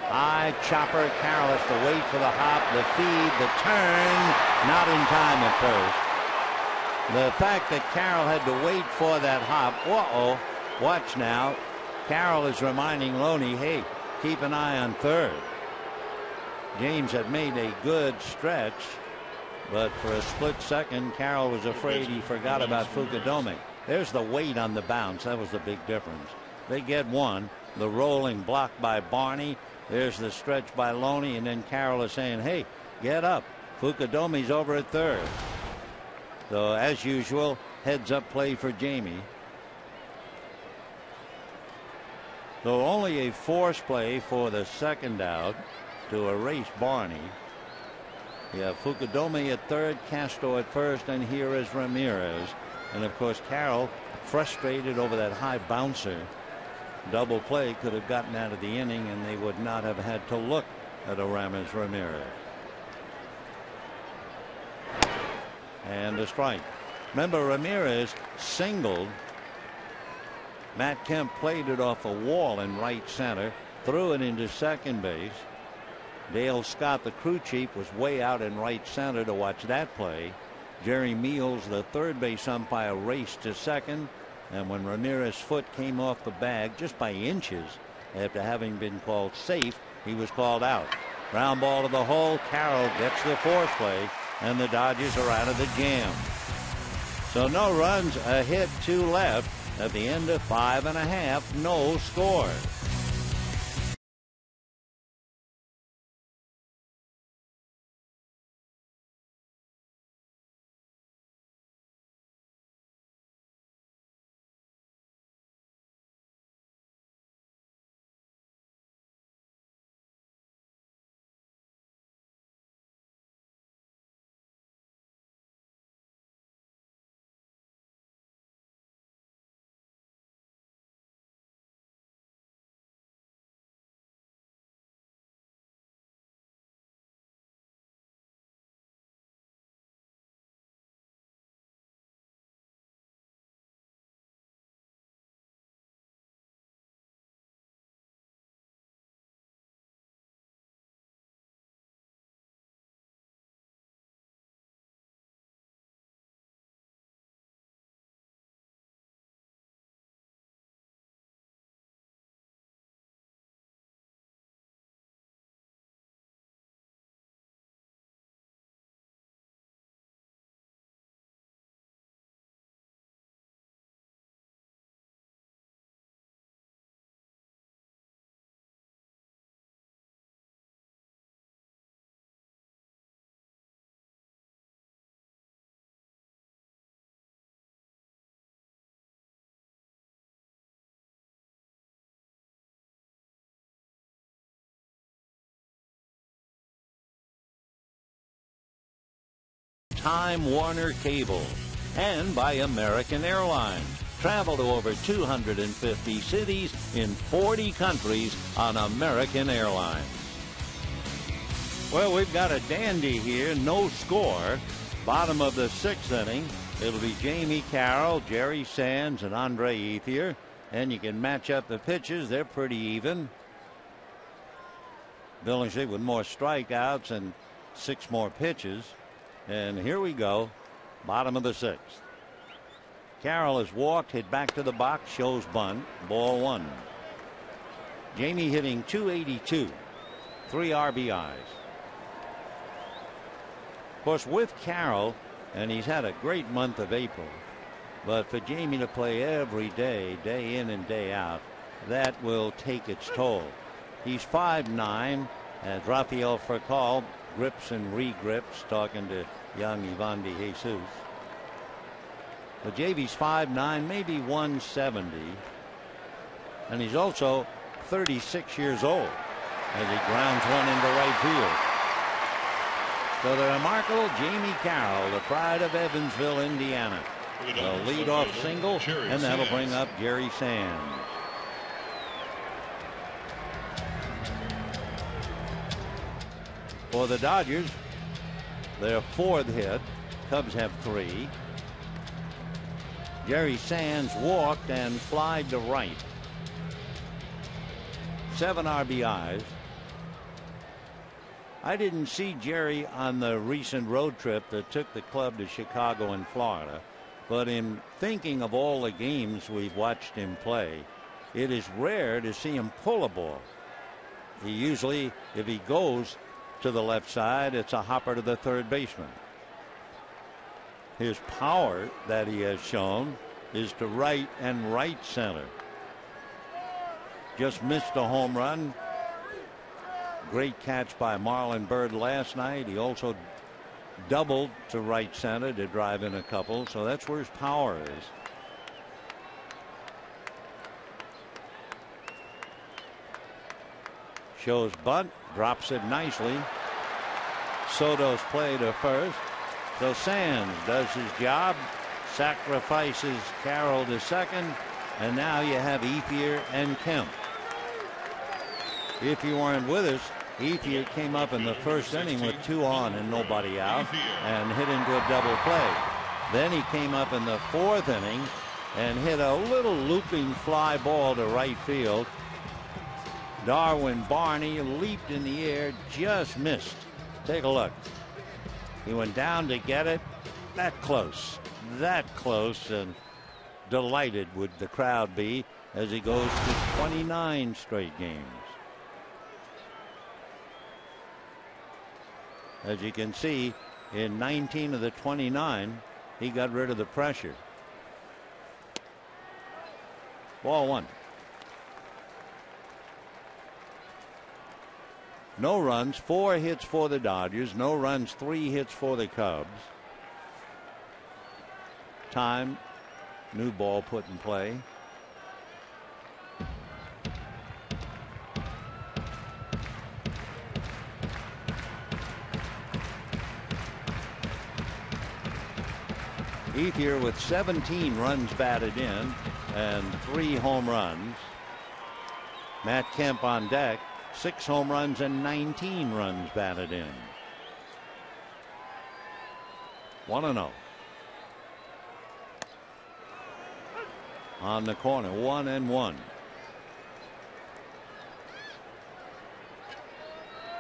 High chopper. Carroll has to wait for the hop, the feed, the turn. Not in time at first. The fact that Carroll had to wait for that hop. Uh-oh. Watch now. Carroll is reminding Loney, hey, keep an eye on third. James had made a good stretch, but for a split second, Carroll was afraid he forgot about Fukudome. There's the weight on the bounce. That was the big difference. They get 1. The rolling block by Barney. There's the stretch by Loney, and then Carroll is saying, hey, get up. Fukudome's over at third. So, as usual, heads-up play for Jamie. So only a force play for the second out to erase Barney. You have Fukudome at third, Castro at first, and here is Ramirez. And, of course, Carroll frustrated over that high bouncer. Double play could have gotten out of the inning, and they would not have had to look at Aramis Ramirez. And a strike. Remember, Ramirez singled. Matt Kemp played it off a wall in right center, threw it into second base. Dale Scott, the crew chief, was way out in right center to watch that play. Jerry Meals, the third base umpire, raced to second. And when Ramirez's foot came off the bag just by inches after having been called safe, he was called out. Ground ball to the hole. Carroll gets the force play, and the Dodgers are out of the jam. So no runs, a hit, 2 left. At the end of 5.5, no score. Time Warner Cable, and by American Airlines. Travel to over 250 cities in 40 countries on American Airlines. Well, we've got a dandy here, no score. Bottom of the 6th inning. It'll be Jamie Carroll, Jerry Sands, and Andre Ethier. And you can match up the pitches. They're pretty even. Billingsley with more strikeouts and 6 more pitches. And here we go. Bottom of the 6th. Carroll has walked, hit back to the box, shows bunt, ball 1. Jamie hitting .282, 3 RBIs. Of course, with Carroll, And he's had a great month of April. But for Jamie to play every day, day in and day out, that will take its toll. He's 5'9", as Rafael Furcal grips and regrips, talking to young Ivan de Jesus. But JV's 5'9", maybe 170. And he's also 36 years old as he grounds one into right field. So the remarkable Jamie Carroll, the pride of Evansville, Indiana, the leadoff single, and that'll bring up Jerry Sands. For the Dodgers, their fourth hit. Cubs have 3. Jerry Sands walked and flied to right. 7 RBIs. I didn't see Jerry on the recent road trip that took the club to Chicago and Florida, but in thinking of all the games we've watched him play, it is rare to see him pull a ball. He usually, if he goes to the left side, it's a hopper to the third baseman. His power that he has shown is to right and right center. Just missed a home run. Great catch by Marlon Byrd last night. He also doubled to right center to drive in a couple, so that's where his power is. Shows bunt, drops it nicely. Soto's play to first. So Sands does his job, sacrifices Carroll to second, and now you have Ethier and Kemp. If you weren't with us, Ethier came up in the first inning with 2 on and nobody out and hit into a double play. Then he came up in the 4th inning and hit a little looping fly ball to right field. Darwin Barney leaped in the air, just missed. Take a look. He went down to get it. That close, and delighted would the crowd be as he goes to 29 straight games. As you can see, in 19 of the 29, he got rid of the pressure. Ball 1. No runs, 4 hits for the Dodgers. No runs, 3 hits for the Cubs. Time, new ball put in play. Ethier with 17 runs batted in and 3 home runs. Matt Kemp on deck, 6 home runs and 19 runs batted in. 1-0. On the corner, 1-1.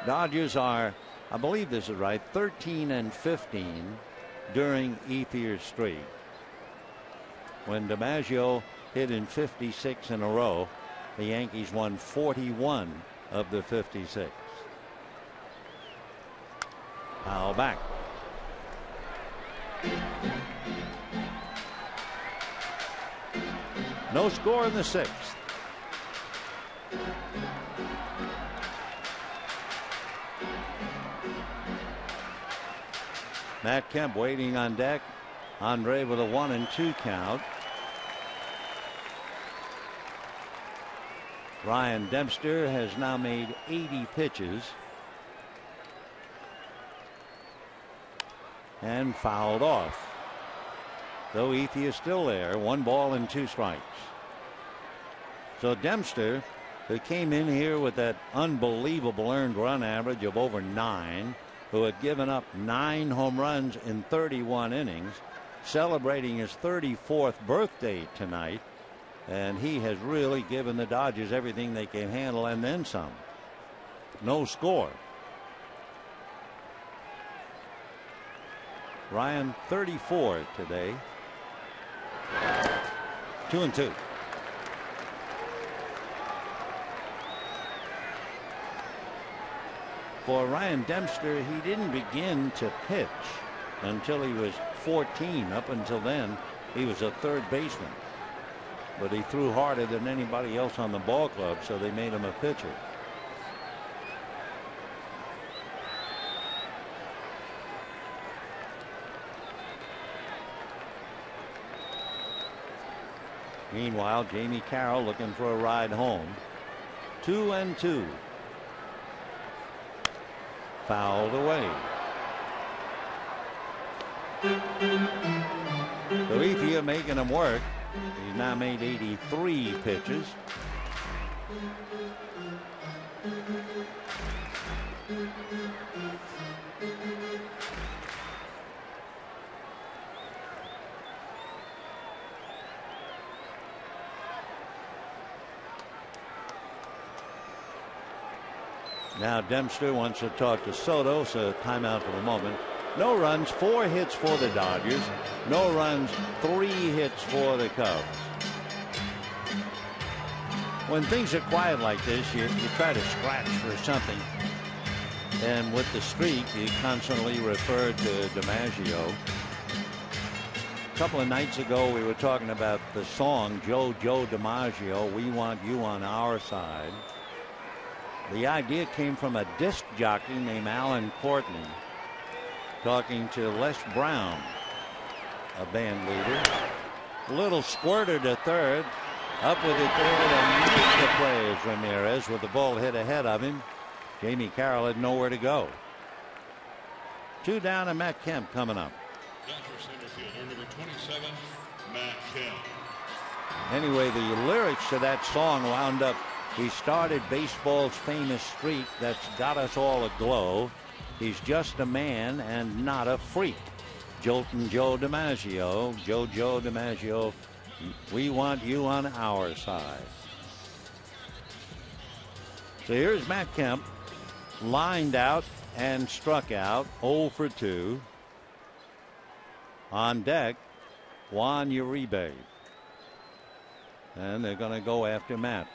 Dodgers are, I believe this is right, 13-15 during Ethier's streak. When DiMaggio hit in 56 in a row, the Yankees won 41 of the 56. Foul back. No score in the 6th. Matt Kemp waiting on deck. Andre with a 1-2 count. Ryan Dempster has now made 80 pitches and fouled off. Though Ethier is still there, 1 ball and 2 strikes. So Dempster, who came in here with that unbelievable earned run average of over 9, who had given up 9 home runs in 31 innings, celebrating his 34th birthday tonight, and he has really given the Dodgers everything they can handle and then some. No score. Ryan 34 today. 2-2. For Ryan Dempster, he didn't begin to pitch until he was .214. Up until then, he was a third baseman. But he threw harder than anybody else on the ball club, so they made him a pitcher. Meanwhile, Jamie Carroll looking for a ride home. 2-2. Fouled away. Galicia making him work. He's now made 83 pitches. Now Dempster wants to talk to Soto, so timeout for the moment. No runs, 4 hits for the Dodgers. No runs, 3 hits for the Cubs. When things are quiet like this, you try to scratch for something. And with the streak, you constantly refer to DiMaggio. A couple of nights ago, we were talking about the song Joe DiMaggio, We Want You on Our Side. The idea came from a disc jockey named Alan Courtney talking to Les Brown, a band leader. A little squirter to third. Up with it there and makes the play as Ramirez with the ball hit ahead of him. Jamie Carroll had nowhere to go. 2 down and Matt Kemp coming up. Dodger center fielder number 27, Matt Kemp. Anyway, the lyrics to that song wound up, he started baseball's famous streak that's got us all aglow. He's just a man and not a freak. Joltin' Joe DiMaggio, Joe DiMaggio, we want you on our side. So here's Matt Kemp, lined out and struck out, 0 for 2. On deck, Juan Uribe. And they're going to go after Matt.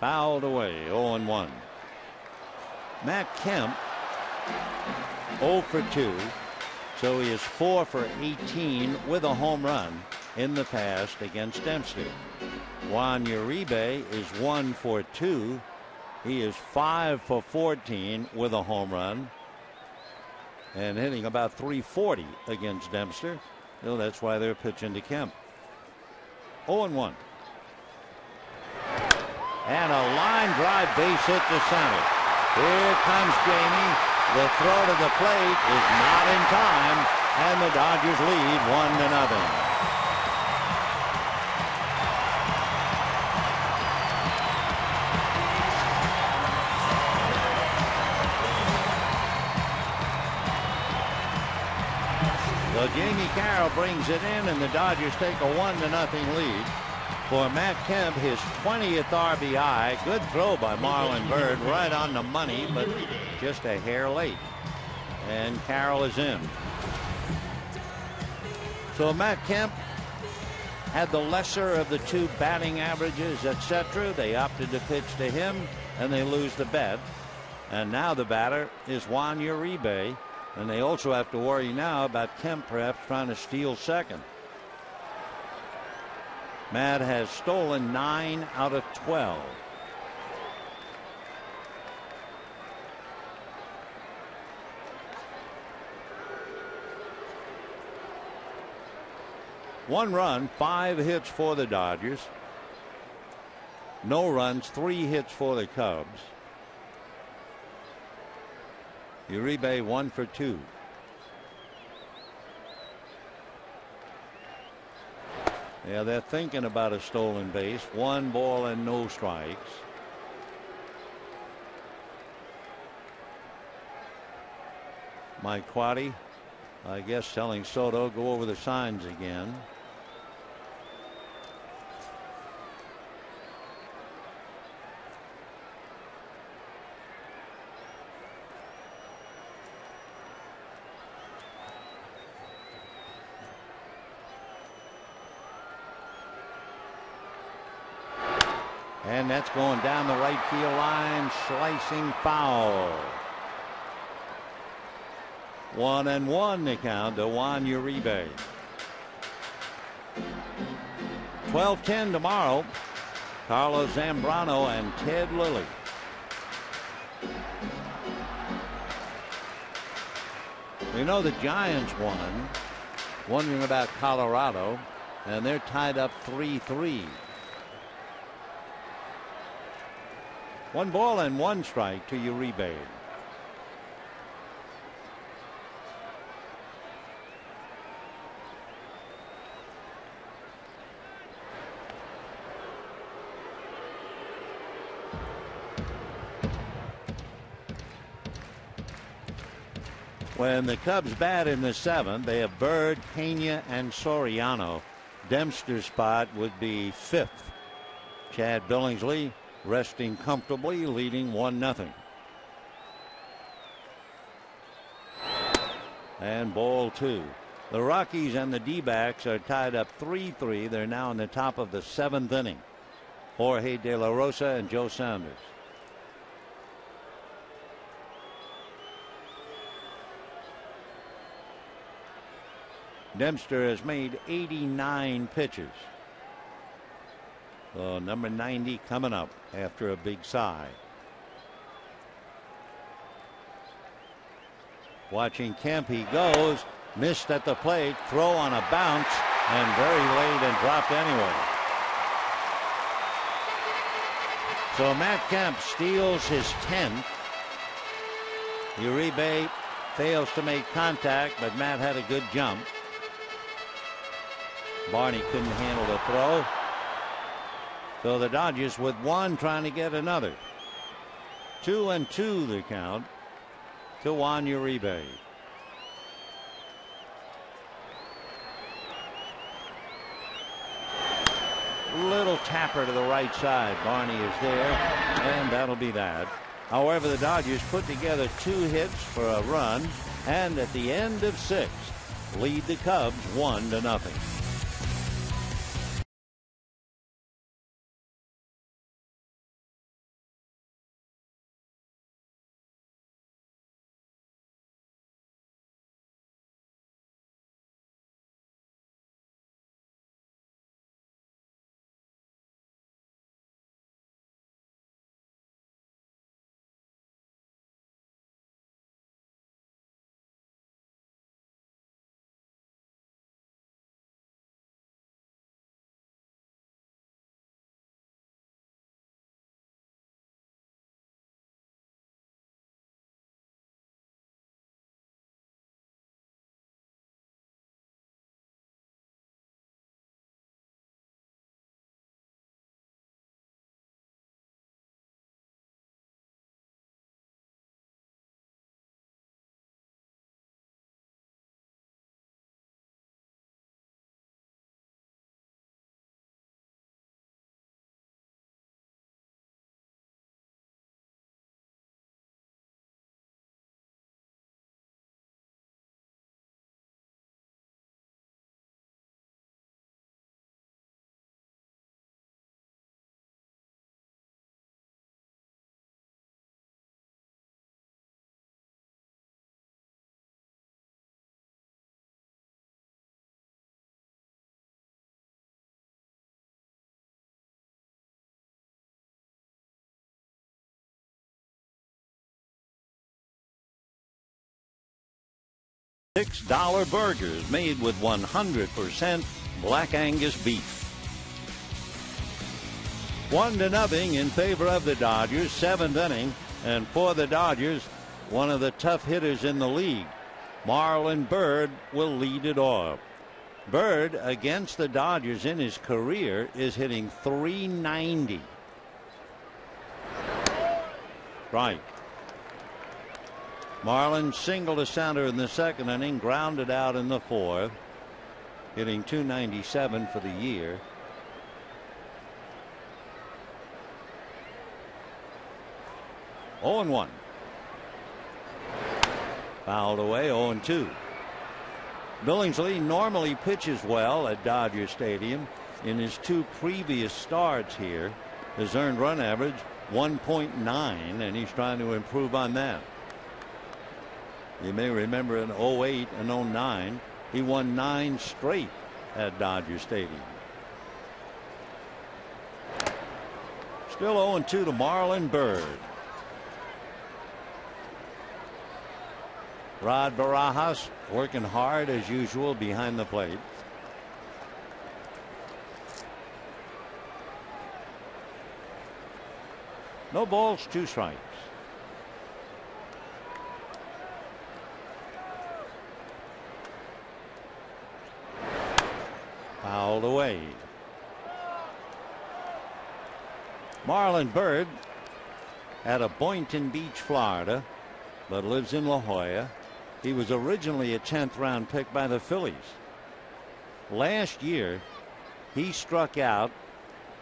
Fouled away, 0-1. Matt Kemp, 0 for 2. So he is 4 for 18 with a home run in the past against Dempster. Juan Uribe is 1 for 2. He is 5 for 14 with a home run and hitting about 340 against Dempster. So that's why they're pitching to Kemp. 0-1. And a line drive base hit to center. Here comes Jamie. The throw to the plate is not in time, and the Dodgers lead 1-0. So Jamie Carroll brings it in, and the Dodgers take a 1-0 lead. For Matt Kemp, his 20th RBI. Good throw by Marlon Byrd, right on the money, but just a hair late. And Carroll is in. So Matt Kemp had the lesser of the 2 batting averages, etc. They opted to pitch to him, and they lose the bet. And now the batter is Juan Uribe, and they also have to worry now about Kemp perhaps trying to steal second. Matt has stolen 9 out of 12. One run, 5 hits for the Dodgers. No runs, 3 hits for the Cubs. Uribe 1 for 2. Yeah, they're thinking about a stolen base. 1 ball and no strikes. Mike Quaddy, I guess, telling Soto, go over the signs again. And that's going down the right field line, slicing foul. 1-1 the count to Juan Uribe. 12:10 tomorrow. Carlos Zambrano and Ted Lilly. We know the Giants won. Wondering about Colorado, and they're tied up 3-3. 1 ball and 1 strike to Uribe. When the Cubs bat in the 7th, they have Bird, Pena, and Soriano. Dempster's spot would be 5th. Chad Billingsley resting comfortably, leading 1-0. And ball 2. The Rockies and the D-backs are tied up 3-3. They're now in the top of the 7th inning. Jorge De La Rosa and Joe Saunders. Dempster has made 89 pitches. So number 90 coming up after a big sigh. Watching Kemp, he goes, missed at the plate, throw on a bounce, and very late and dropped anyway. So Matt Kemp steals his 10th. Uribe fails to make contact, but Matt had a good jump. Barney couldn't handle the throw. So the Dodgers with 1 trying to get another. 2-2 the count to Juan Uribe. Little tapper to the right side. Barney is there, and that'll be that. However, the Dodgers put together 2 hits for a run, and at the end of 6, lead the Cubs 1-0. $6 burgers made with 100% Black Angus beef. 1-0 in favor of the Dodgers, 7th inning, and for the Dodgers, one of the tough hitters in the league, Marlon Byrd, will lead it off. Byrd against the Dodgers in his career is hitting .390. Right. Marlin singled a center in the 2nd inning, grounded out in the 4th, hitting .297 for the year. Oh, 0-1. Fouled away. 0-2. Billingsley normally pitches well at Dodger Stadium. In his 2 previous starts here, His earned run average 1.9, and he's trying to improve on that. You may remember in 08 and 09, he won 9 straight at Dodger Stadium. Still 0-2 to Marlon Byrd. Rod Barajas working hard as usual behind the plate. No balls, 2 strikes. Fouled away. Marlon Byrd out of Boynton Beach, Florida, but lives in La Jolla. He was originally a 10th round pick by the Phillies. Last year, he struck out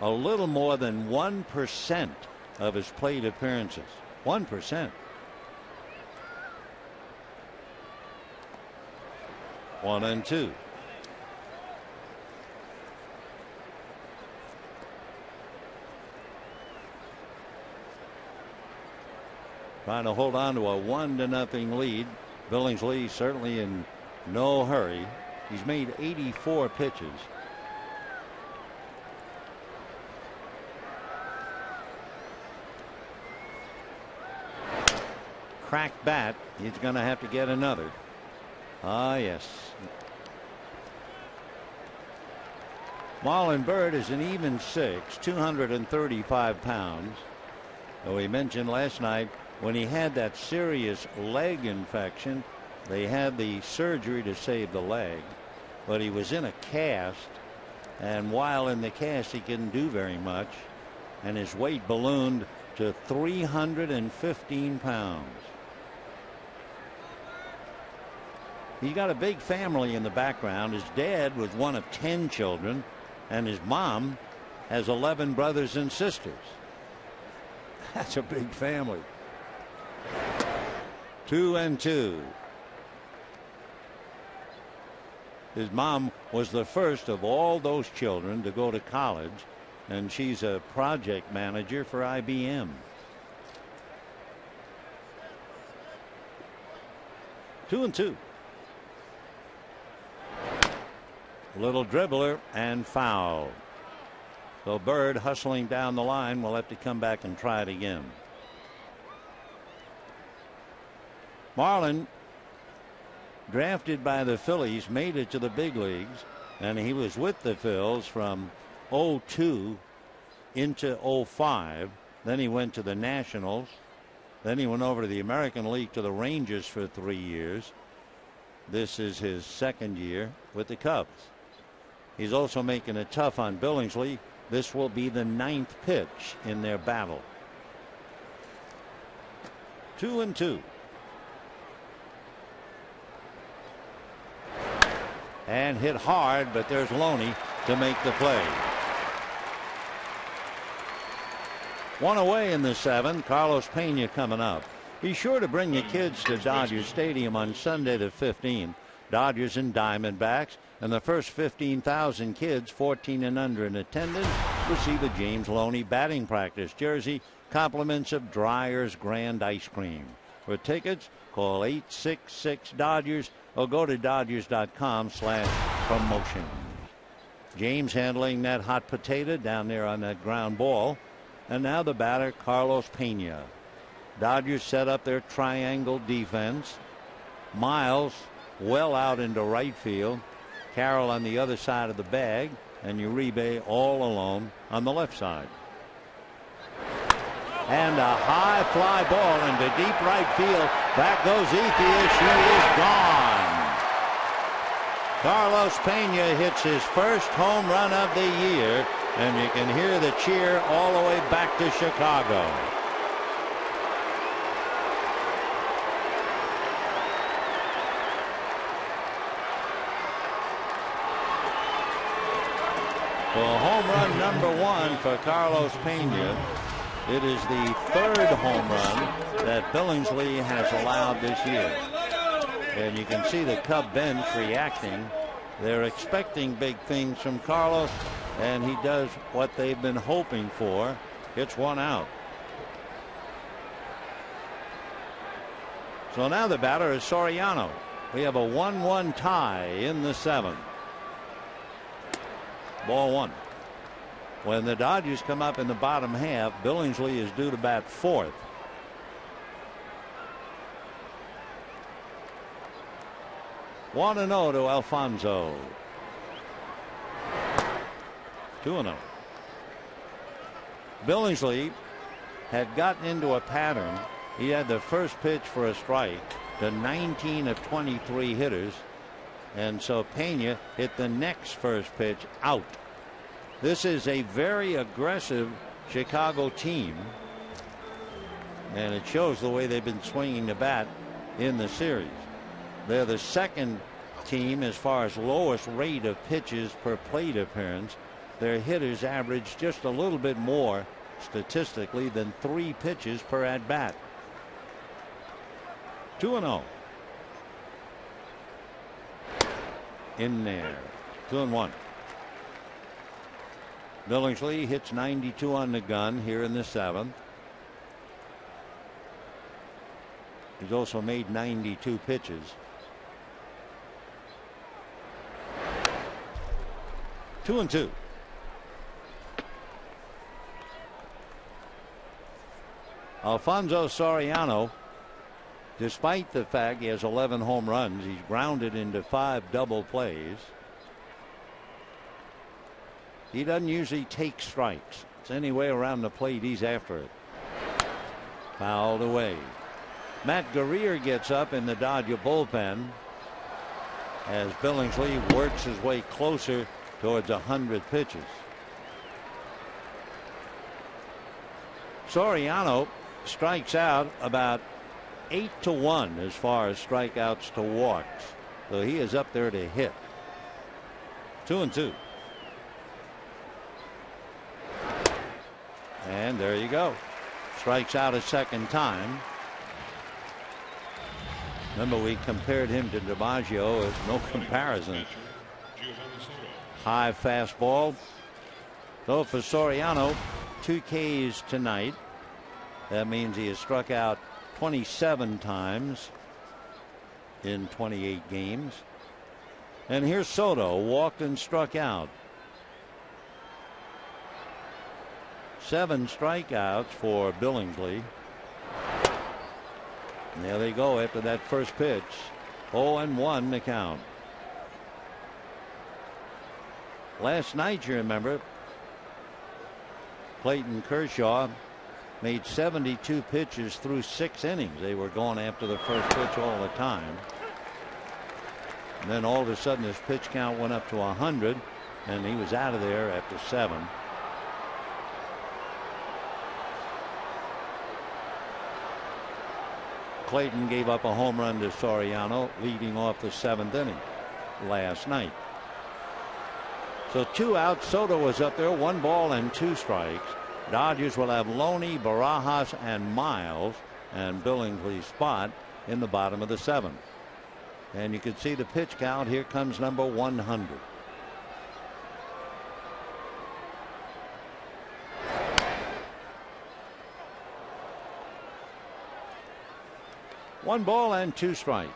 a little more than 1% of his plate appearances. 1%. 1-2. Trying to hold on to a 1-0 lead. Billingsley certainly in no hurry. He's made 84 pitches. Cracked bat. He's going to have to get another. Ah, yes. Marlon Byrd is an even 6, 235 pounds. Though we mentioned last night when he had that serious leg infection, they had the surgery to save the leg, but he was in a cast, and while in the cast he couldn't do very much, and his weight ballooned to 315 pounds. He's got a big family in the background. His dad was one of 10 children, and his mom has 11 brothers and sisters. That's a big family. 2-2. His mom was the first of all those children to go to college, and she's a project manager for IBM. 2-2. Little dribbler and foul. So Byrd hustling down the line will have to come back and try it again. Marlon, drafted by the Phillies, made it to the big leagues, and he was with the Phils from 02 into 05. Then he went to the Nationals. Then he went over to the American League to the Rangers for 3 years. This is his 2nd year with the Cubs. He's also making it tough on Billingsley. This will be the 9th pitch in their battle. 2-2. And hit hard, but there's Loney to make the play. 1 away in the 7th. Carlos Pena coming up. Be sure to bring your kids to Dodger Stadium on Sunday the 15th. Dodgers and Diamondbacks, and the first 15,000 kids 14 and under in attendance receive a James Loney batting practice jersey, compliments of Dreyer's Grand Ice Cream. For tickets, call 866-DODGERS or go to Dodgers.com/promotions. James handling that hot potato down there on that ground ball. And now the batter, Carlos Pena. Dodgers set up their triangle defense. Miles well out into right field. Carroll on the other side of the bag, and Uribe all alone on the left side. And a high fly ball into deep right field. Back goes Ethier. She is gone. Carlos Pena hits his first home run of the year, and you can hear the cheer all the way back to Chicago. Well, home run number 1 for Carlos Pena. It is the 3rd home run that Billingsley has allowed this year. And you can see the Cub bench reacting. They're expecting big things from Carlos, and he does what they've been hoping for. Gets one out. So now the batter is Soriano. We have a 1-1 tie in the 7th. Ball 1. When the Dodgers come up in the bottom half, Billingsley is due to bat 4th. One and 0 to Alfonso. 2-0. Billingsley had gotten into a pattern. He had the first pitch for a strike to 19 of 23 hitters, and so Pena hit the next first pitch out. This is a very aggressive Chicago team, and it shows the way they've been swinging the bat in the series. They're the second team as far as lowest rate of pitches per plate appearance. Their hitters average just a little bit more statistically than 3 pitches per at bat. 2-0. In there. 2-1. Billingsley hits 92 on the gun here in the 7th. He's also made 92 pitches. 2-2. Alfonso Soriano, despite the fact he has 11 home runs, he's grounded into 5 double plays. He doesn't usually take strikes. It's any way around the plate, he's after it. Fouled away. Matt Guerrier gets up in the Dodger bullpen as Billingsley works his way closer towards 100 pitches. Soriano strikes out about 8-1 as far as strikeouts to walks, so he is up there to hit. 2-2. And there you go. Strikes out a second time. Remember, we compared him to DiMaggio. As no comparison. High fastball. So for Soriano, 2 Ks tonight. That means he has struck out 27 times in 28 games. And here's Soto, walked and struck out. 7 strikeouts for Billingsley. And there they go after that first pitch. 0-1 the count. Last night, you remember, Clayton Kershaw made 72 pitches through 6 innings. They were going after the first pitch all the time. And then all of a sudden his pitch count went up to 100, and he was out of there after 7. Clayton gave up a home run to Soriano, leading off the 7th inning last night. So 2 outs. Soto was up there, 1 ball and 2 strikes. Dodgers will have Loney, Barajas, and Miles, and Billingsley's spot in the bottom of the 7th. And you can see the pitch count. Here comes number 100. One ball and 2 strikes.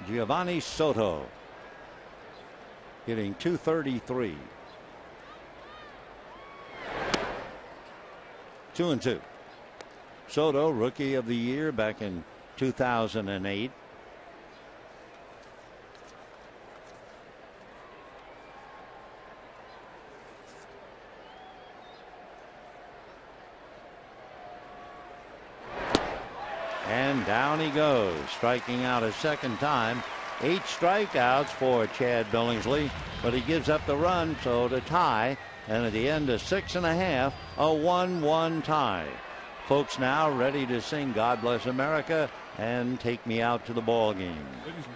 Giovanni Soto hitting .233. 2-2. Soto, rookie of the year back in 2008. And down he goes, striking out a second time. 8 strikeouts for Chad Billingsley, but he gives up the run, so to tie. And at the end of 6 1/2, a 1-1 tie. Folks now ready to sing God Bless America and Take Me Out to the Ball Game.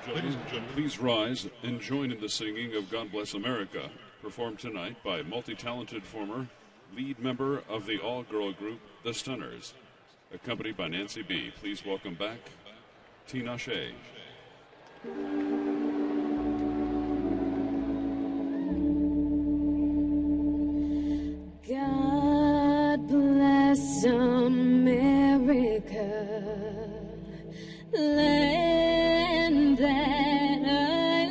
Ladies and gentlemen, please rise and join in the singing of God Bless America, performed tonight by multi-talented former lead member of the all-girl group, The Stunners. accompanied by Nancy B. Please welcome back Tina Shea. God bless America, land that I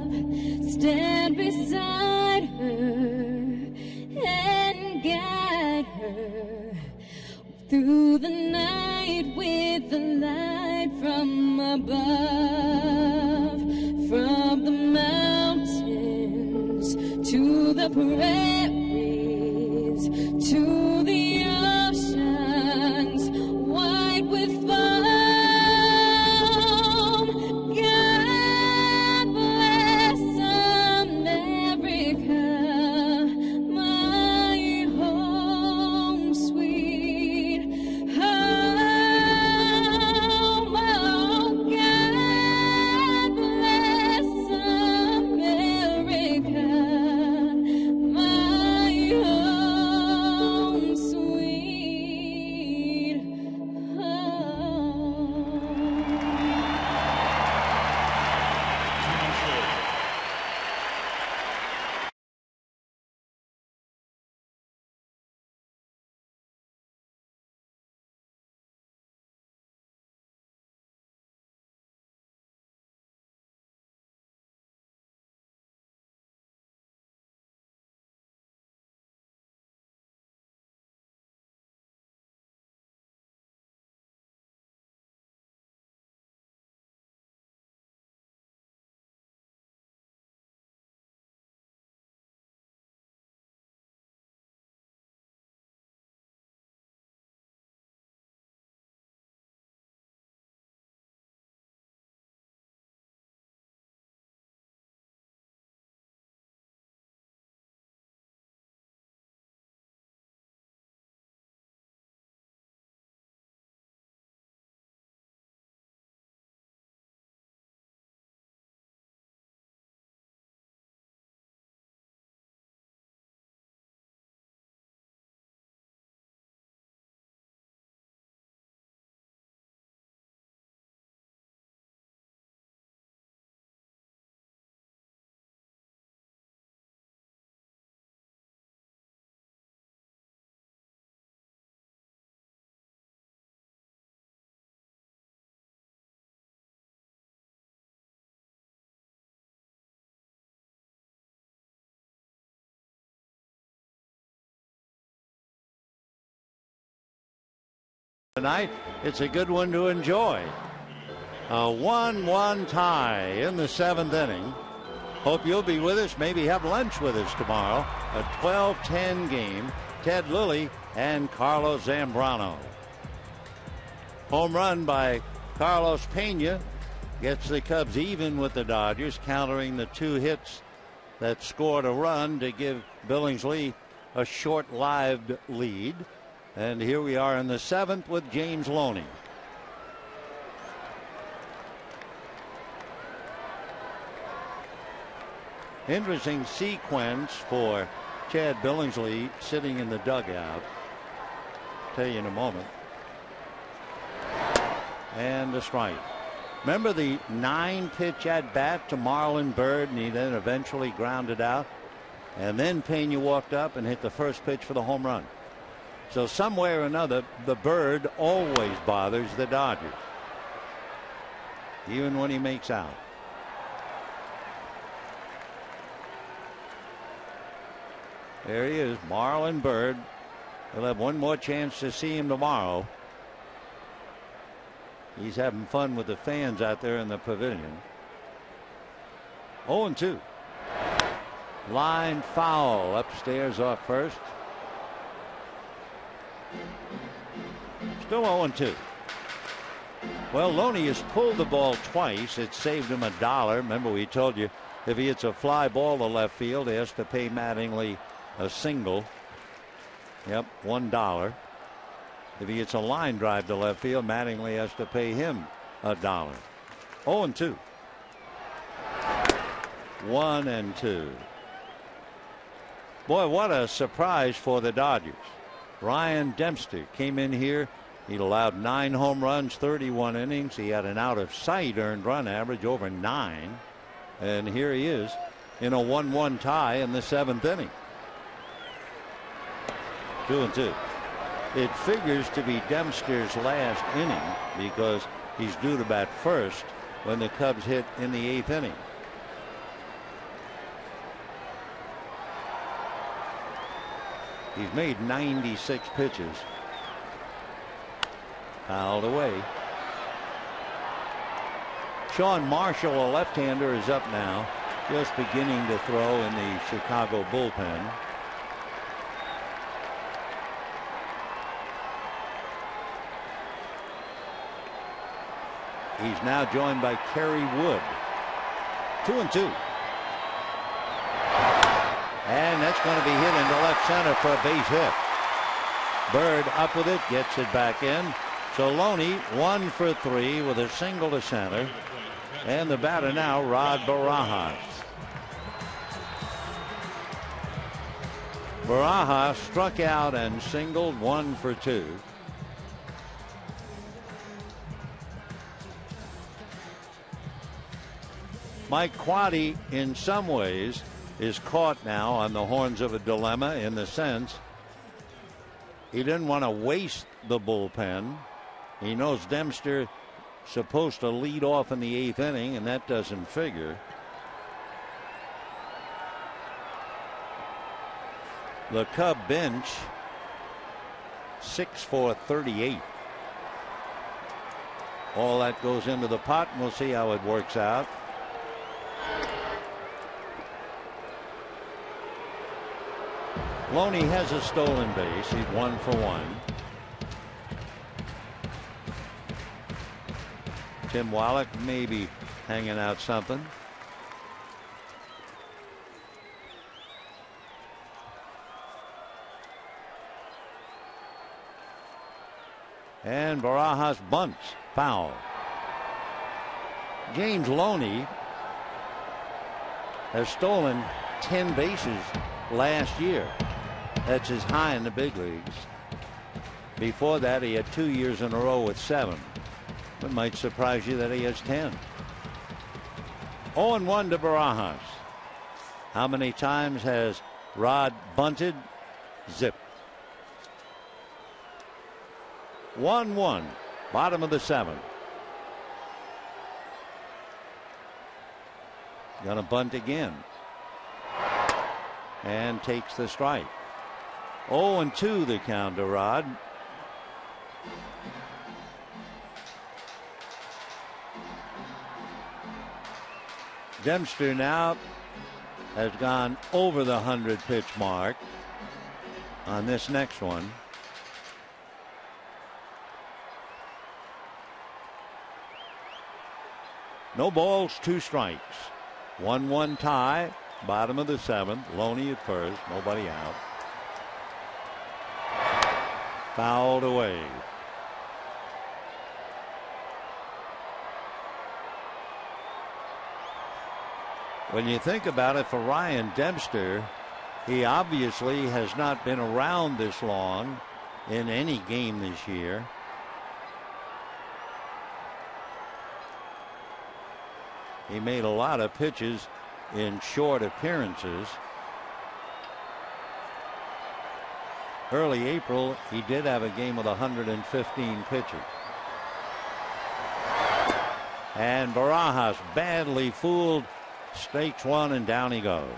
love. Stand beside her and guide her through the night with the light from above, from the mountains to the prairies, to the oceans, white with foam. God bless America, my home, sweet home. Oh, God bless America, my home, sweet Tonight, it's a good one to enjoy. A 1-1 tie in the 7th inning. Hope you'll be with us. Maybe have lunch with us tomorrow. A 12-10 game. Ted Lilly and Carlos Zambrano. Home run by Carlos Pena gets the Cubs even with the Dodgers, countering the 2 hits that scored a run to give Billingsley a short-lived lead. And here we are in the 7th with James Loney. Interesting sequence for Chad Billingsley sitting in the dugout. Tell you in a moment. And a strike. Remember the 9-pitch at bat to Marlon Byrd, and he then eventually grounded out. And then Pena walked up and hit the first pitch for the home run. So some way or another, the Bird always bothers the Dodgers, even when he makes out. There he is, Marlon Byrd. We'll have one more chance to see him tomorrow. He's having fun with the fans out there in the pavilion. 0-2. Line foul upstairs off first. Still 0-2. Well, Loney has pulled the ball twice. It saved him $1. Remember, we told you if he hits a fly ball to left field, he has to pay Mattingly a single. Yep, $1. If he hits a line drive to left field, Mattingly has to pay him $1. 0-2. 1-2. Boy, what a surprise for the Dodgers. Ryan Dempster came in here. He allowed 9 home runs, 31 innings. He had an out of sight earned run average over 9. And here he is in a 1-1 tie in the 7th inning. 2-2. It figures to be Dempster's last inning because he's due to bat first when the Cubs hit in the 8th inning. He's made 96 pitches. Fouled away. Sean Marshall, a left-hander, is up now, just beginning to throw in the Chicago bullpen. He's now joined by Kerry Wood. 2-2. And that's going to be hit into left center for a base hit. Bird up with it, gets it back in. So Loney 1 for 3 with a single to center. And the batter now, Rod Barajas. Barajas struck out and singled 1 for 2. Mike Quade, in some ways, is caught now on the horns of a dilemma in the sense he didn't want to waste the bullpen. He knows Dempster supposed to lead off in the 8th inning, and that doesn't figure. The Cub bench 6 for 38. All that goes into the pot, and we'll see how it works out. Loney has a stolen base. He's 1 for 1. Tim Wallach maybe hanging out something. And Barajas bunts. Foul. James Loney has stolen 10 bases last year. That's his high in the big leagues. Before that, he had 2 years in a row with 7. It might surprise you that he has 10. 0-1 to Barajas. How many times has Rod bunted? Zip. 1-1. Bottom of the 7th. Gonna bunt again. And takes the strike. 0-2 the count to Rod. Dempster now has gone over the 100 pitch mark on this next one. No balls, 2 strikes. 1-1 tie. Bottom of the 7th. Loney at first. Nobody out. Fouled away. When you think about it, for Ryan Dempster, he obviously has not been around this long in any game this year. He made a lot of pitches in short appearances. Early April, he did have a game with 115 pitches. And Barajas badly fooled. Strikes 1 and down he goes.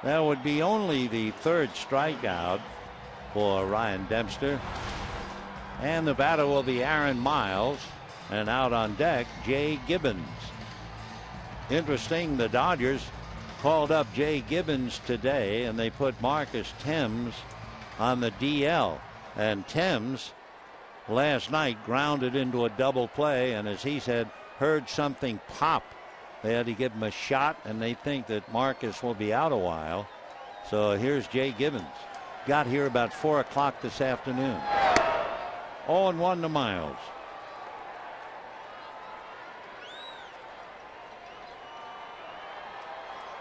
That would be only the 3rd strikeout for Ryan Dempster. And the batter will be Aaron Miles. And out on deck, Jay Gibbons. Interesting, the Dodgers called up Jay Gibbons today, and they put Marcus Thames on the DL. And Thames last night grounded into a double play, and as he said, heard something pop. They had to give him a shot, and they think that Marcus will be out a while. So here's Jay Gibbons. Got here about 4 o'clock this afternoon. 0-1 to Miles.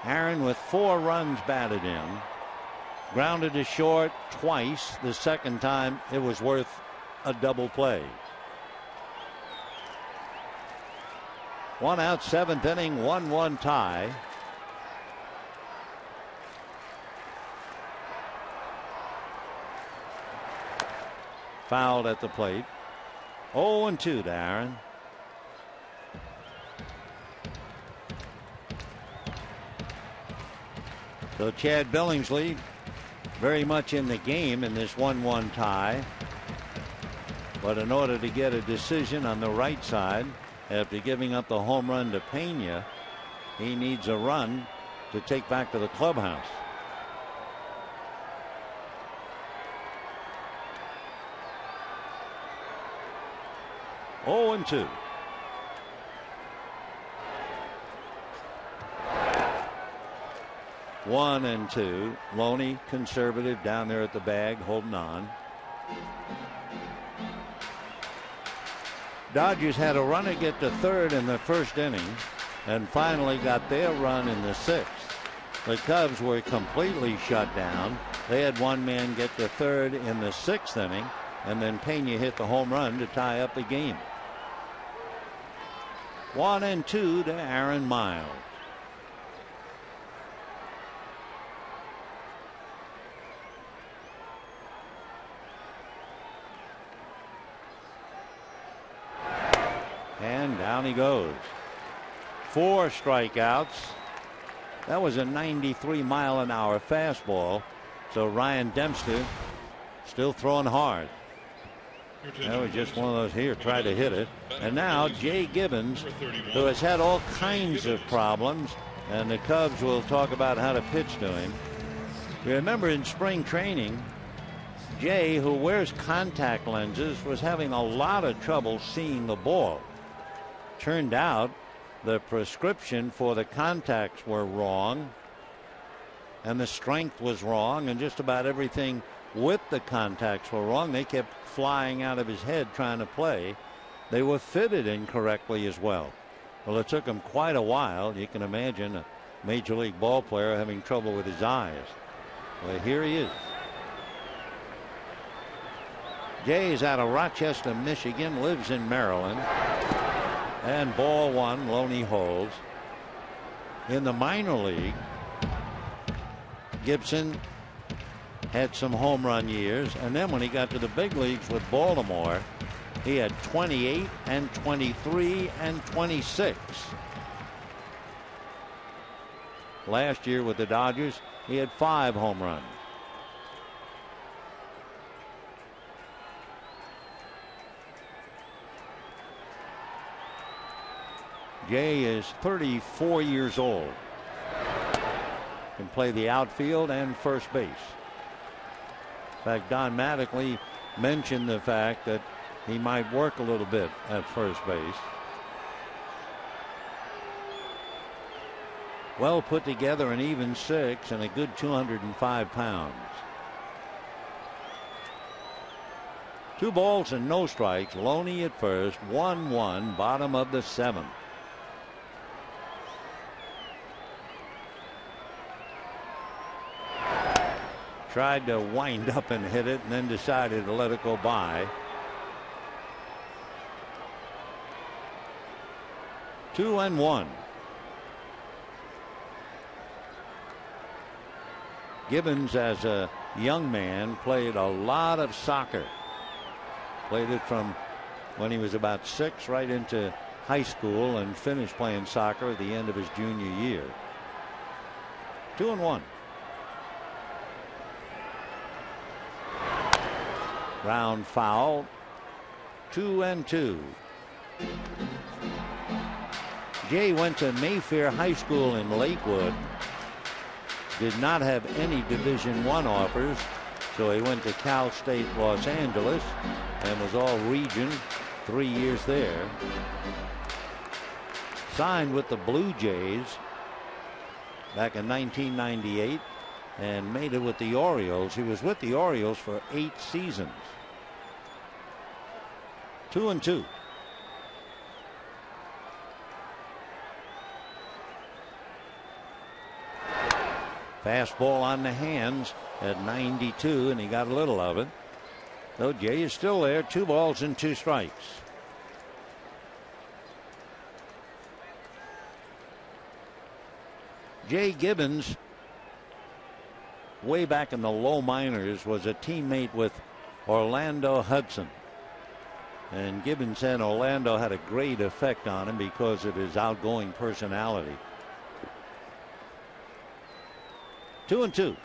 Aaron with 4 runs batted in. Grounded to short twice. The second time it was worth a double play. 1 out, 7th inning, 1-1 tie. Fouled at the plate. 0-2 to Aaron. So Chad Billingsley very much in the game in this 1-1 tie. But in order to get a decision on the right side, after giving up the home run to Pena, he needs a run to take back to the clubhouse. Oh, and 2. One and 2. Loney conservative down there at the bag, holding on. Dodgers had a runner get to third in the first inning and finally got their run in the 6th. The Cubs were completely shut down. They had one man get to third in the 6th inning, and then Pena hit the home run to tie up the game. 1-2 to Aaron Miles. And down he goes. 4 strikeouts. That was a 93-mile-an-hour fastball. So Ryan Dempster still throwing hard. That was just one of those here, tried to hit it. And now Jay Gibbons, who has had all kinds of problems, and the Cubs will talk about how to pitch to him. Remember in spring training, Jay, who wears contact lenses, was having a lot of trouble seeing the ball. Turned out the prescription for the contacts were wrong, and the strength was wrong, and just about everything with the contacts were wrong. They kept flying out of his head trying to play. They were fitted incorrectly as well. Well, it took him quite a while. You can imagine a major league ball player having trouble with his eyes. Well, here he is. Jay is out of Rochester, Michigan, lives in Maryland. And ball 1, Loney holds. In the minor league, Gibson had some home run years, and then when he got to the big leagues with Baltimore, he had 28 and 23 and 26. Last year with the Dodgers, he had 5 home runs. Jay is 34 years old. Can play the outfield and first base. In fact, Don Mattingly mentioned the fact that he might work a little bit at first base. Well put together, an even 6 and a good 205 pounds. 2 balls and no strikes. Loney at first. 1-1, bottom of the 7th. Tried to wind up and hit it, and then decided to let it go by. 2-1. Gibbons, as a young man, played a lot of soccer. Played it from when he was about 6 right into high school, and finished playing soccer at the end of his junior year. 2-1. Ground foul. 2-2. Jay went to Mayfair High School in Lakewood. Did not have any Division I offers, so he went to Cal State Los Angeles and was all region. 3 years there. Signed with the Blue Jays back in 1998 and made it with the Orioles. He was with the Orioles for 8 seasons. 2-2. Fastball on the hands at 92, and he got a little of it. So Jay is still there. 2 balls and 2 strikes. Jay Gibbons, way back in the low minors, was a teammate with Orlando Hudson. And Gibbons said Orlando had a great effect on him because of his outgoing personality. 2-2.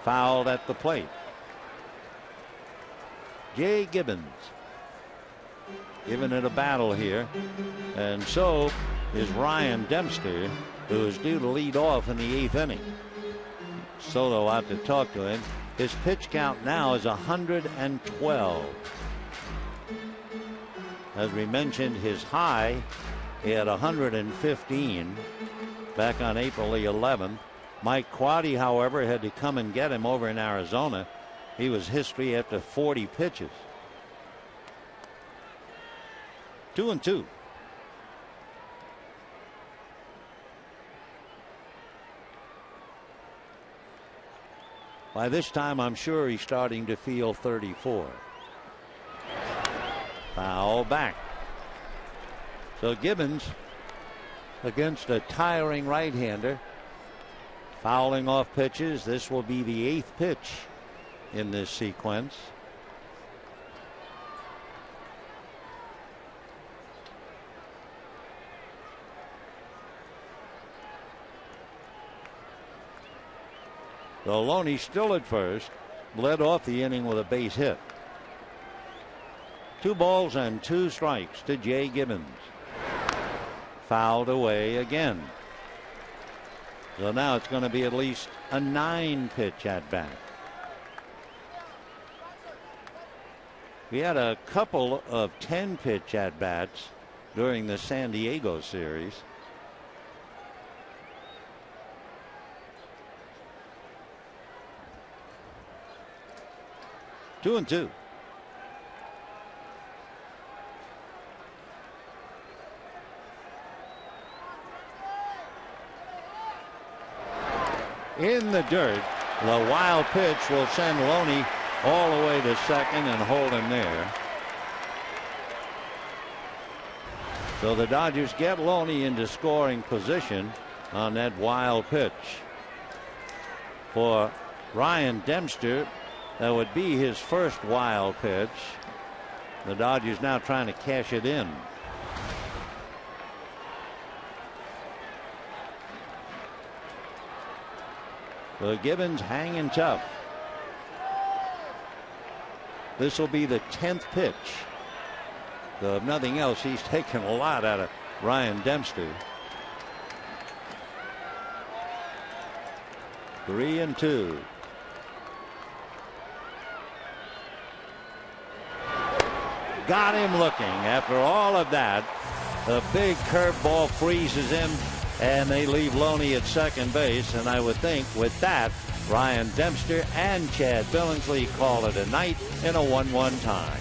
Fouled at the plate. Jay Gibbons giving it a battle here. And so is Ryan Dempster, who is due to lead off in the 8th inning. Soto out to talk to him. His pitch count now is 112. As we mentioned, his high, he had 115 back on April the 11th. Mike Quaddy, however, had to come and get him over in Arizona. He was history after 40 pitches. 2-2. By this time, I'm sure he's starting to feel 34. Foul back. So Gibbons against a tiring right-hander, fouling off pitches. This will be the 8th pitch in this sequence. So Loney still at first, led off the inning with a base hit. 2 balls and 2 strikes to Jay Gibbons. Fouled away again. So now it's going to be at least a 9-pitch at bat. We had a couple of 10-pitch at bats during the San Diego series. Two and two. In the dirt, the wild pitch will send Loney all the way to second and hold him there. So the Dodgers get Loney into scoring position on that wild pitch. For Ryan Dempster, that would be his first wild pitch. The Dodgers now trying to cash it in. So Gibbons hanging tough. This will be the 10th pitch. So if nothing else, he's taken a lot out of Ryan Dempster. 3-2. Got him looking. After all of that, the big curveball freezes him, and they leave Loney at second base. And I would think with that, Ryan Dempster and Chad Billingsley call it a night in a 1-1 tie.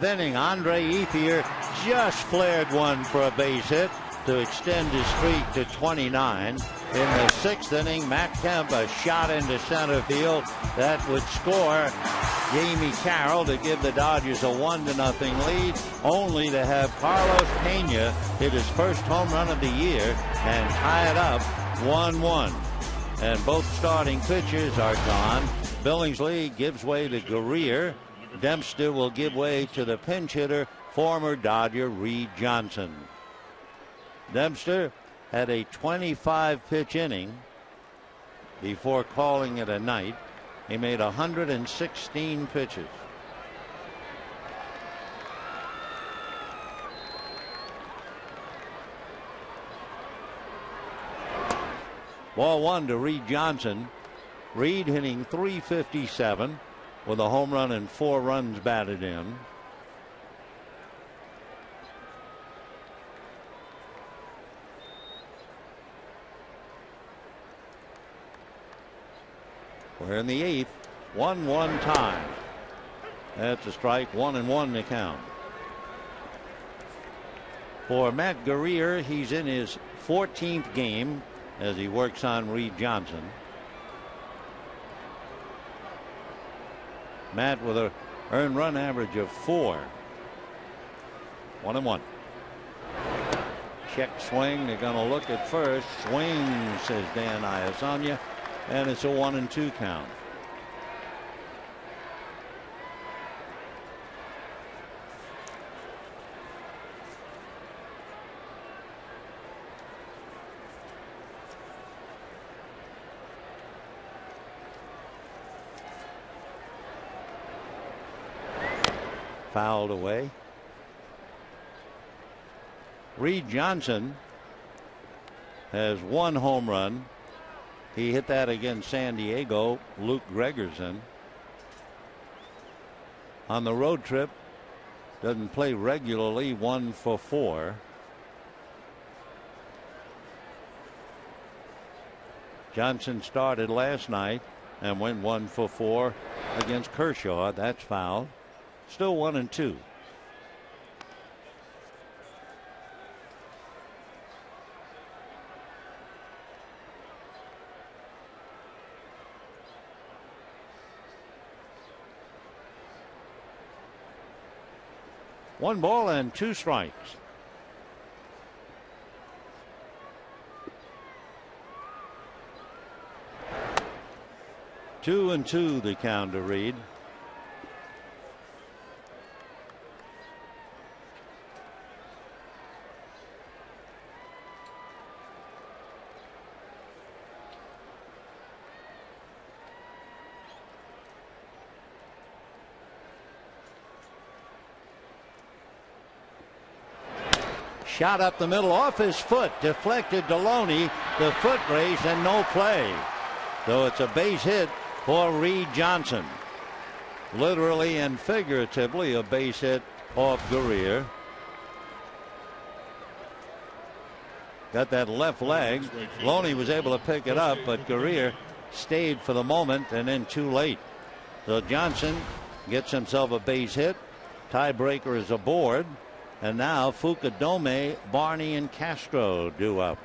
Inning, Andre Ethier just flared one for a base hit to extend his streak to 29. In the 6th inning, Matt Kemp a shot into center field that would score Jamie Carroll to give the Dodgers a 1-0 lead, only to have Carlos Pena hit his first home run of the year and tie it up 1-1. And both starting pitchers are gone. Billingsley gives way to Guerrier. Dempster will give way to the pinch hitter, former Dodger Reed Johnson. Dempster had a 25-pitch inning before calling it a night. He made 116 pitches. Ball 1 to Reed Johnson. Reed hitting .357 with a home run and 4 runs batted in. We're in the 8th, 1-1 tie. That's a strike, 1-1 to count. For Matt Guerrier, he's in his 14th game as he works on Reed Johnson. Matt with a earned run average of 4. 1-1. Check swing. They're going to look at first. Swing, says Dan Iasanya, and it's a 1-2 count. Fouled away. Reed Johnson has 1 home run. He hit that against San Diego, Luke Gregerson. On the road trip, doesn't play regularly, 1 for 4. Johnson started last night and went 1 for 4 against Kershaw. That's fouled. Still 1-2. One ball and 2 strikes. Two and 2 the count to Reed. Shot up the middle off his foot, deflected Deloney, the foot race, and no play. So it's a base hit for Reed Johnson. Literally and figuratively a base hit off Guerrier. Got that left leg. Deloney was able to pick it up, but Guerrier stayed for the moment and then too late. So Johnson gets himself a base hit. Tiebreaker is aboard. And now Fukudome, Barney, and Castro due up.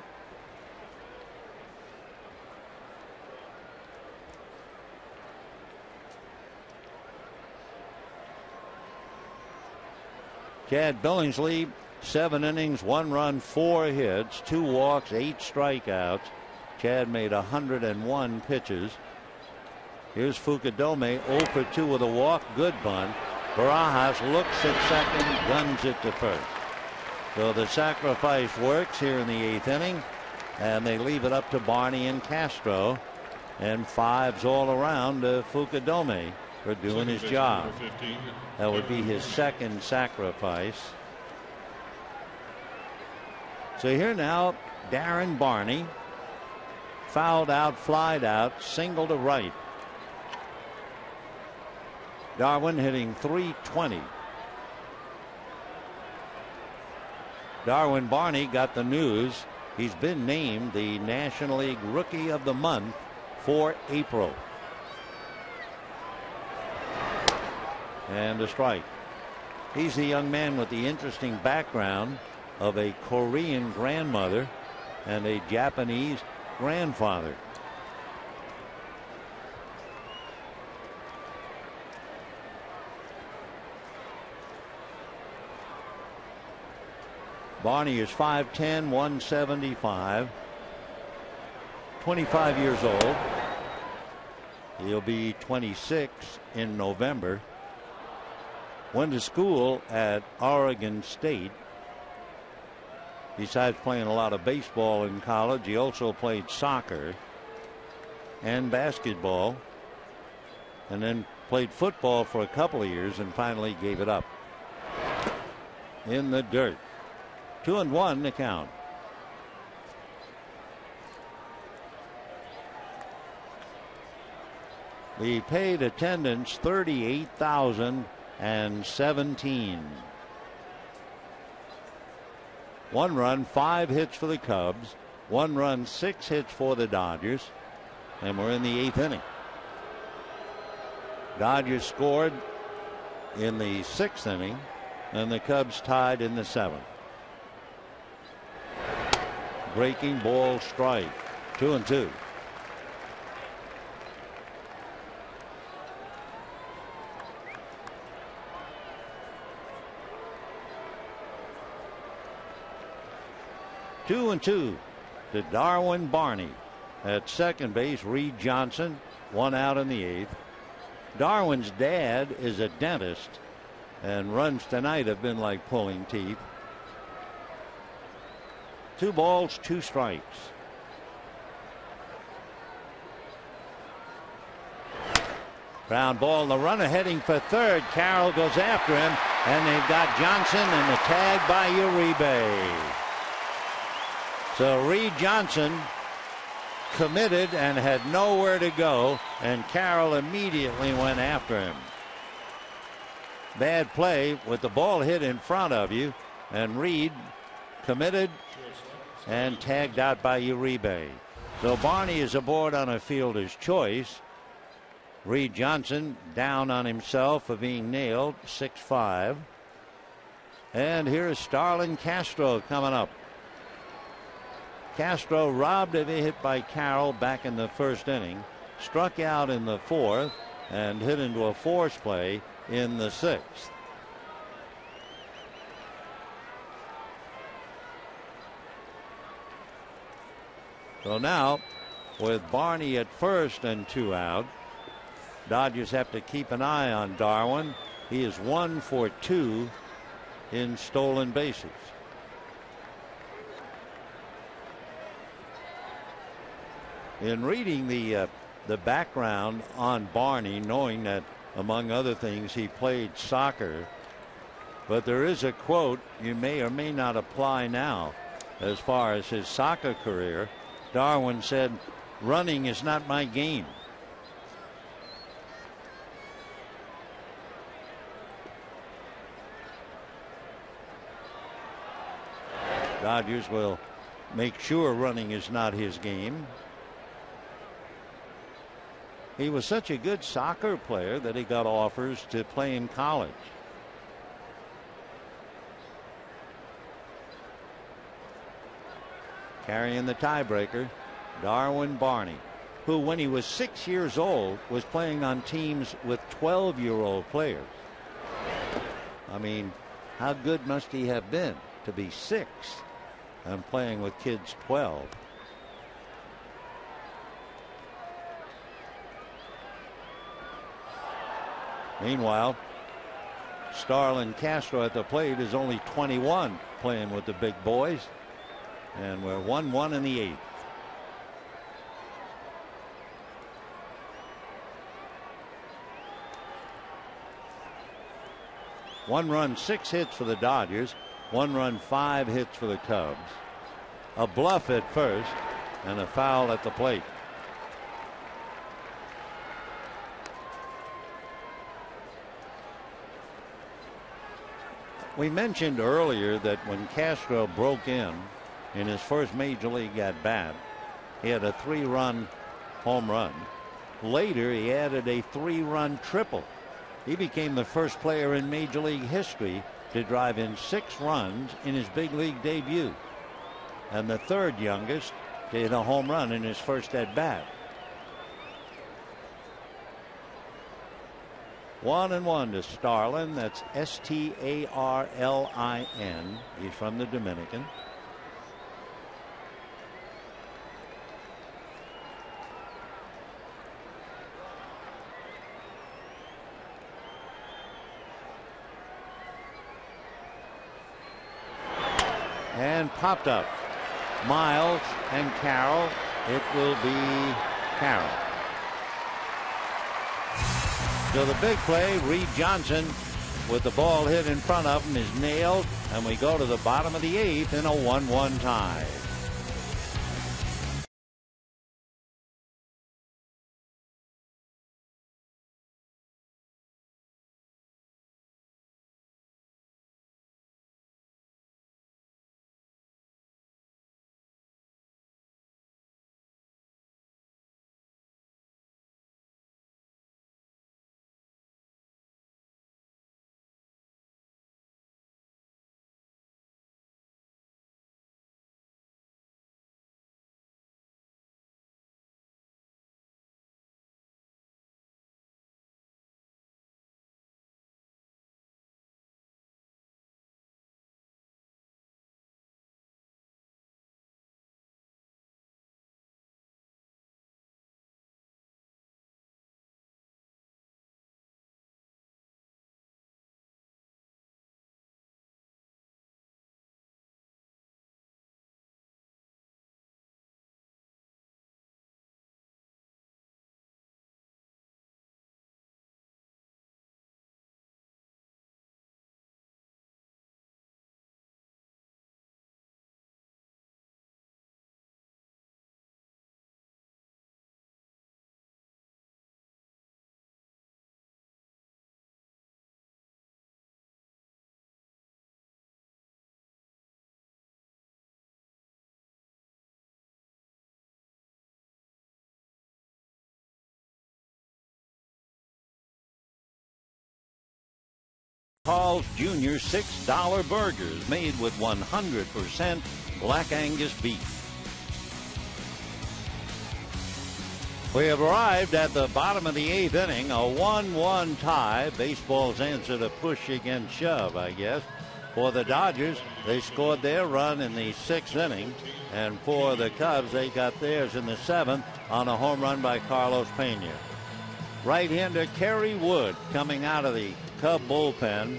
Chad Billingsley, 7 innings, 1 run, 4 hits, 2 walks, 8 strikeouts. Chad made 101 pitches. Here's Fukudome, 0 for 2 with a walk, good bunt. Barajas looks at second, guns it to first. So the sacrifice works here in the 8th inning, and they leave it up to Barney and Castro, and 5s all around Fukudome for doing his job. That would be his 2nd sacrifice. So here now, Darren Barney, fouled out, flied out, single to right. Darwin hitting .320. Darwin Barney got the news. He's been named the National League Rookie of the Month for April. And a strike. He's the young man with the interesting background of a Korean grandmother and a Japanese grandfather. Barney is 5'10", 175, 25 years old. He'll be 26 in November. Went to school at Oregon State. Besides playing a lot of baseball in college, he also played soccer and basketball, and then played football for a couple of years and finally gave it up. In the dirt. 2-1 the count. The paid attendance 38,017. 1 run, 5 hits for the Cubs. 1 run, 6 hits for the Dodgers. And we're in the 8th inning. Dodgers scored in the 6th inning, and the Cubs tied in the 7th. Breaking ball strike. 2-2. Two and two to Darwin Barney. At second base, Reed Johnson, 1 out in the 8th. Darwin's dad is a dentist, and runs tonight have been like pulling teeth. 2 balls, 2 strikes. Ground ball. The runner heading for third. Carroll goes after him, and they've got Johnson and the tag by Uribe. So Reed Johnson committed and had nowhere to go, and Carroll immediately went after him. Bad play with the ball hit in front of you, and Reed committed and tagged out by Uribe. So Barney is aboard on a fielder's choice. Reed Johnson down on himself for being nailed, 6-5. And here's Starlin Castro coming up. Castro robbed of a hit by Carroll back in the 1st inning, struck out in the 4th, and hit into a force play in the 6th. So now, with Barney at first and 2 out, Dodgers have to keep an eye on Darwin. He is 1 for 2 in stolen bases. In reading the background on Barney, knowing that among other things he played soccer, but there is a quote you may or may not apply now as far as his soccer career. Darwin said, "Running is not my game." Dodgers will make sure running is not his game. He was such a good soccer player that he got offers to play in college. Carrying the tiebreaker, Darwin Barney, who when he was 6 years old was playing on teams with 12-year-old players. I mean, how good must he have been to be 6 and playing with kids 12? Meanwhile, Starlin Castro at the plate is only 21, playing with the big boys. And we're 1-1 in the 8th. One run, 6 hits for the Dodgers. 1 run, 5 hits for the Cubs. A bluff at first and a foul at the plate. We mentioned earlier that when Castro broke in his first major league at bat, he had a 3-run home run. Later, he added a 3-run triple He became the first player in Major League history to drive in 6 runs in his big league debut, and the 3rd youngest to hit a home run in his first at bat. 1-1 to Starlin. That's Starlin. He's from the Dominican. And popped up. Miles and Carroll. It will be Carroll. So the big play, Reed Johnson with the ball hit in front of him is nailed, and we go to the bottom of the 8th in a 1-1 tie. Paul's Jr. $6 burgers made with 100% Black Angus beef. We have arrived at the bottom of the 8th inning, a 1-1 tie. Baseball's answer to push against shove, I guess. For the Dodgers, they scored their run in the 6th inning, and for the Cubs, they got theirs in the 7th on a home run by Carlos Pena. Right-hander Kerry Wood coming out of the Cub bullpen.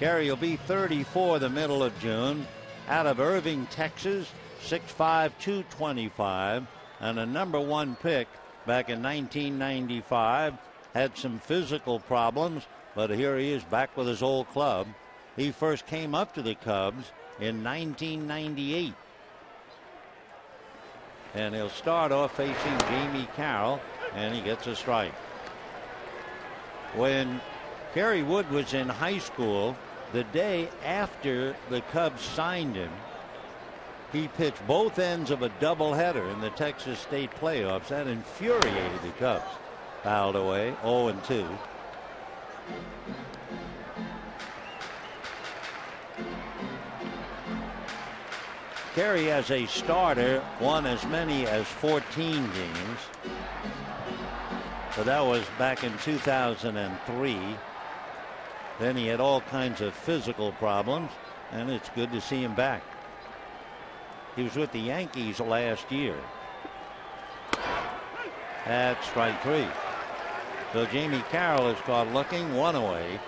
Kerry will be 34 the middle of June. Out of Irving, Texas, 6'5", 225, and a #1 pick back in 1995. Had some physical problems, but here he is back with his old club. He first came up to the Cubs in 1998. And he'll start off facing Jamie Carroll, and he gets a strike. When Kerry Wood was in high school, the day after the Cubs signed him, he pitched both ends of a doubleheader in the Texas State playoffs. That infuriated the Cubs. Fouled away, 0-2. Kerry, as a starter, won as many as 14 games. So that was back in 2003. Then he had all kinds of physical problems, and it's good to see him back. He was with the Yankees last year. That's strike 3. So Jamie Carroll is caught looking, 1 away.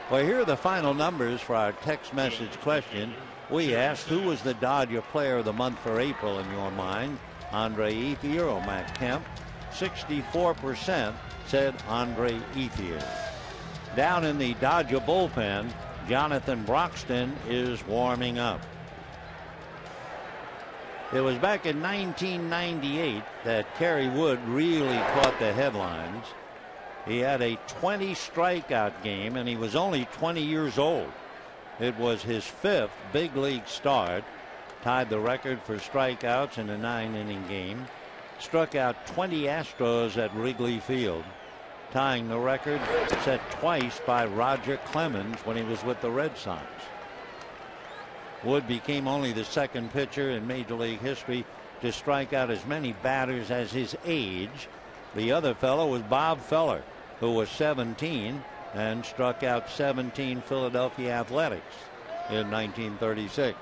Well, here are the final numbers for our text message question. We asked, who was the Dodger player of the month for April in your mind? Andre Ethier or Matt Kemp? 64% said Andre Ethier. Down in the Dodger bullpen, Jonathan Broxton is warming up. It was back in 1998 that Kerry Wood really caught the headlines. He had a 20 strikeout game, and he was only 20 years old. It was his 5th big league start. Tied the record for strikeouts in a 9-inning game. Struck out 20 Astros at Wrigley Field. tying the record set twice by Roger Clemens when he was with the Red Sox. Wood became only the second pitcher in Major League history to strike out as many batters as his age. The other fellow was Bob Feller, who was 17 and struck out 17 Philadelphia Athletics in 1936.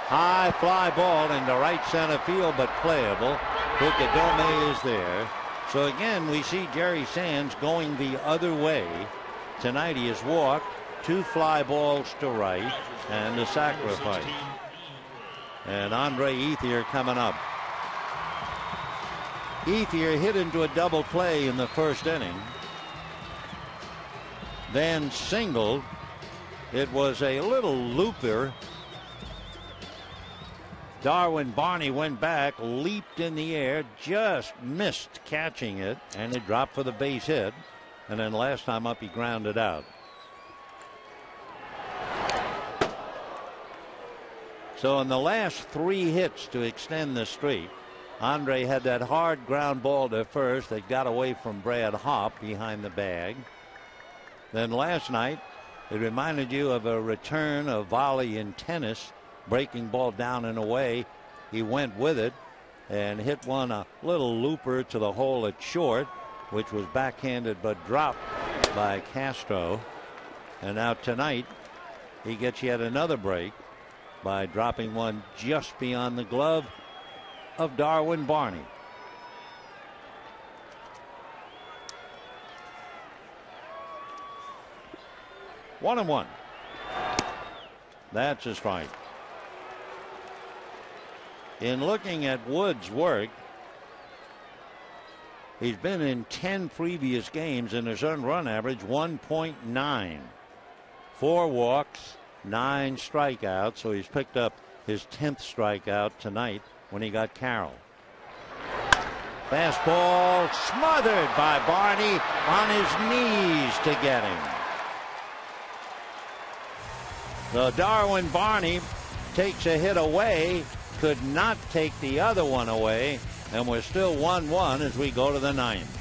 High fly ball into right center field, but playable. Pucadome is there. So again, we see Jerry Sands going the other way. Tonight he has walked, 2 fly balls to right, and a sacrifice. And Andre Ethier coming up. Ethier hit into a double play in the first inning, then singled. It was a little looper. Darwin Barney went back, leaped in the air, just missed catching it, and it dropped for the base hit. And then last time up, he grounded out. So in the last 3 hits to extend the streak, Andre had that hard ground ball to first that got away from Brad Hopp behind the bag. Then last night, it reminded you of a return, a volley in tennis, breaking ball down and away. He went with it and hit one, a little looper to the hole at short, which was backhanded but dropped by Castro. And now tonight, he gets yet another break by dropping one just beyond the glove of Darwin Barney. One and one. That's a strike. In looking at Wood's work, he's been in 10 previous games and his earned run average 1.9. 4 walks, 9 strikeouts, so he's picked up his 10th strikeout tonight when he got Carroll. Fastball smothered by Barney on his knees to get him. So Darwin Barney takes a hit away, could not take the other one away, and we're still 1-1 as we go to the 9th.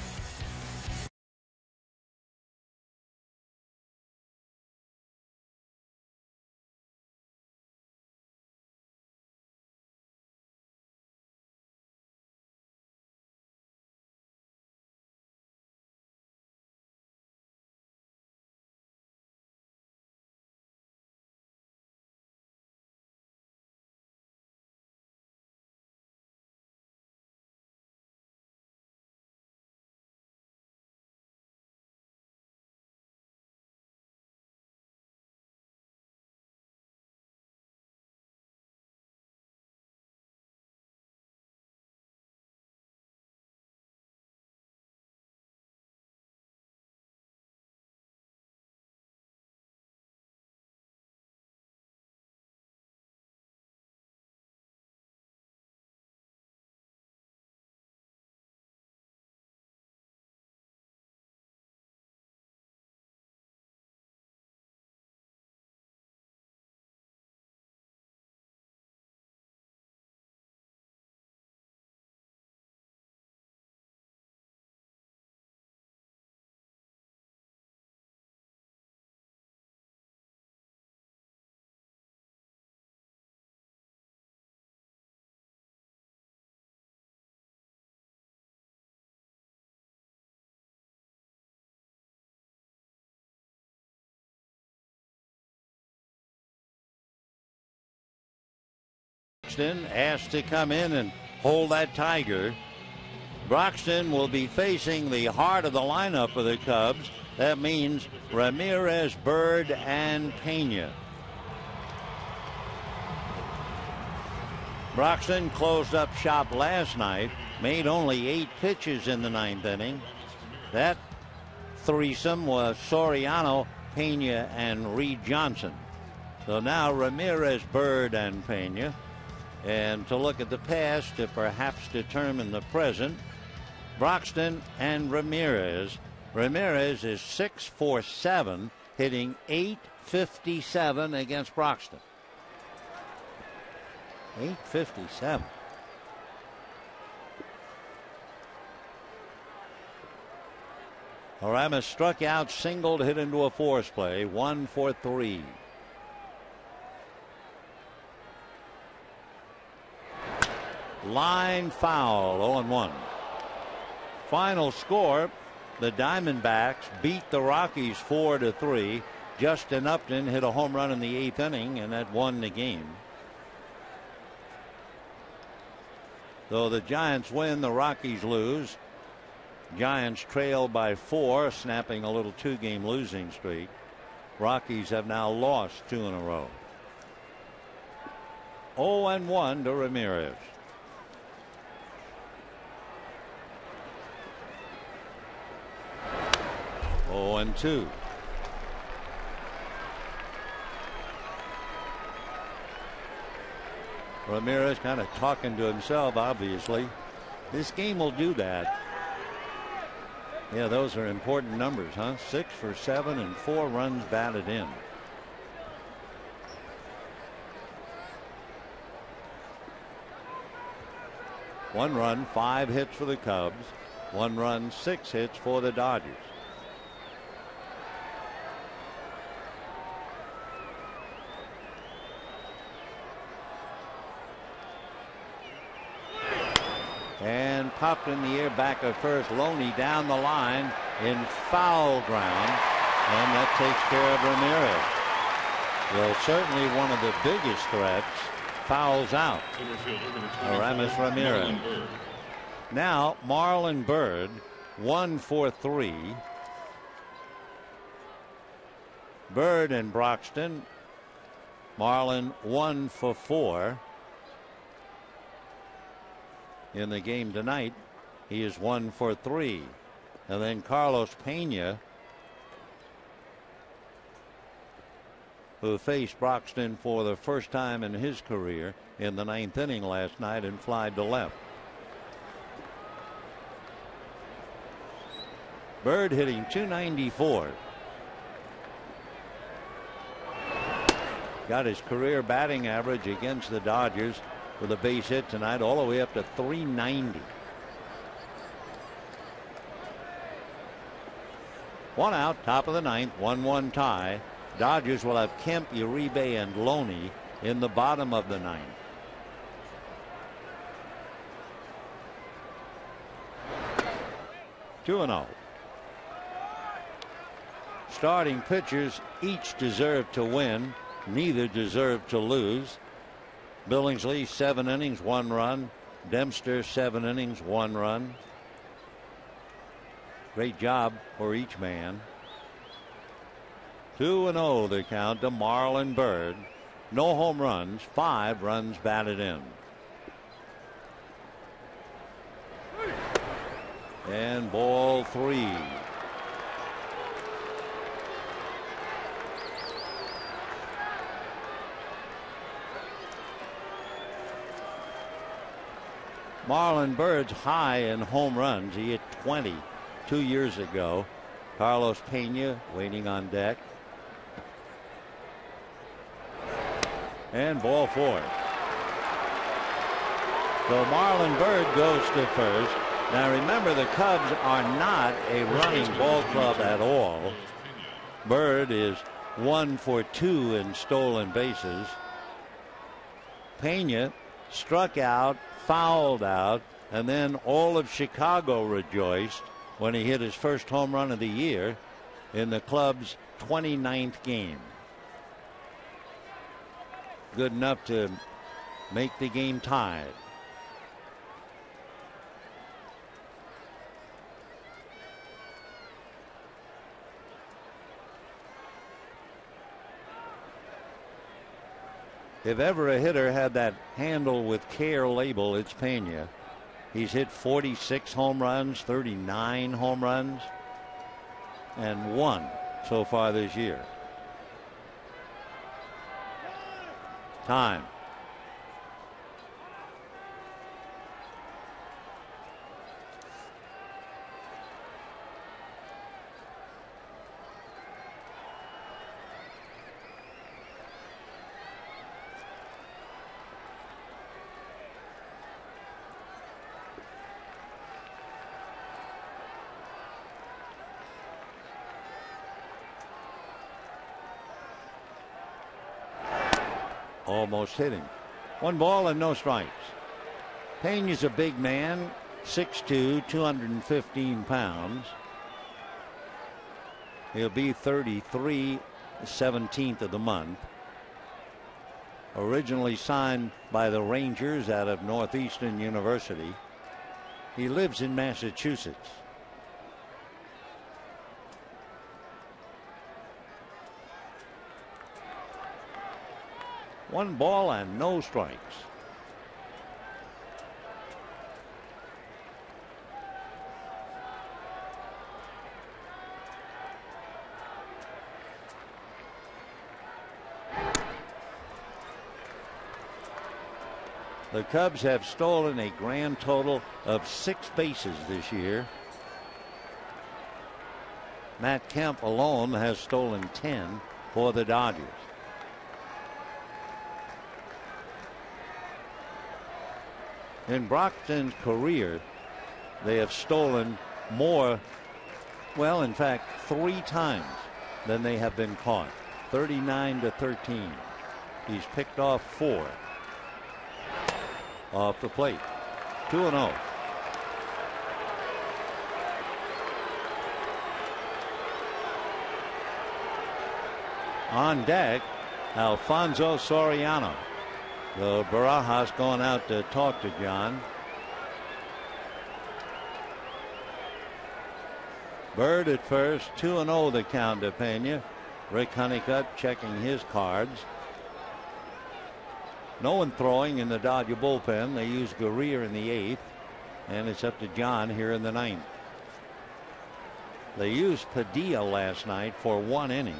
Asked to come in and hold that Tiger. Broxton will be facing the heart of the lineup for the Cubs. That means Ramirez, Bird, and Pena. Broxton closed up shop last night, made only 8 pitches in the 9th inning. That threesome was Soriano, Pena, and Reed Johnson. So now Ramirez, Bird, and Pena. And to look at the past to perhaps determine the present, Broxton and Ramirez. Ramirez is 6-for-7, hitting .857 against Broxton. .857. Aramis struck out, singled, hit into a force play. 1 for 3. Line foul, 0-1. Final score, the Diamondbacks beat the Rockies 4-3. Justin Upton hit a home run in the 8th inning, and that won the game. Though the Giants win, the Rockies lose. Giants trail by 4, snapping a little 2-game losing streak. Rockies have now lost 2 in a row. 0-1 to Ramirez. Oh, and 2. Ramirez kind of talking to himself, obviously. This game will do that. Yeah, those are important numbers, huh? 6 for 7 and 4 runs batted in. One run, 5 hits for the Cubs. 1 run, 6 hits for the Dodgers. And popped in the air back at first. Loney down the line in foul ground. And that takes care of Ramirez. Well, certainly one of the biggest threats. Fouls out. Aramis Ramirez. Now Marlon Byrd 1 for 3. Byrd and Broxton. Marlon 1 for 4. In the game tonight, he is 1 for 3. And then Carlos Pena, who faced Broxton for the first time in his career in the 9th inning last night and flied to left. Byrd hitting .294. Got his career batting average against the Dodgers with a base hit tonight all the way up to .390. 1 out, top of the 9th, 1-1 tie. Dodgers will have Kemp, Uribe, and Loney in the bottom of the 9th. Two and 0. Starting pitchers each deserve to win, neither deserve to lose. Billingsley 7 innings, 1 run. Dempster 7 innings, 1 run. Great job for each man. 2-0 the count to Marlon Byrd. No home runs, 5 runs batted in. And ball 3. Marlon Byrd's high in home runs. He hit 20 2 years ago. Carlos Pena waiting on deck. And ball 4. So Marlon Byrd goes to first. Now remember, the Cubs are not a running ball club at all. Byrd is 1 for 2 in stolen bases. Pena struck out, fouled out, and then all of Chicago rejoiced when he hit his first home run of the year in the club's 29th game. Good enough to make the game tied. If ever a hitter had that handle with care label, it's Pena. He's hit 46 home runs, 39 home runs, and 1 so far this year. Time. almost hit him. 1 ball and no strikes. Pena's a big man, 6'2", 215 pounds. He'll be 33, 17th of the month. Originally signed by the Rangers out of Northeastern University. He lives in Massachusetts. One ball and no strikes. The Cubs have stolen a grand total of 6 bases this year. Matt Kemp alone has stolen 10 for the Dodgers. In Broxton's career, they have stolen more, well, in fact, 3 times than they have been caught. 39-13. He's picked off 4 off the plate. 2-0. On deck, Alfonso Soriano. The Barajas going out to talk to John. Bird at first, 2-0 the count to Pena. Rick Honeycutt checking his cards. No one throwing in the Dodger bullpen. They use Guerrier in the 8th, and it's up to John here in the 9th. They used Padilla last night for 1 inning.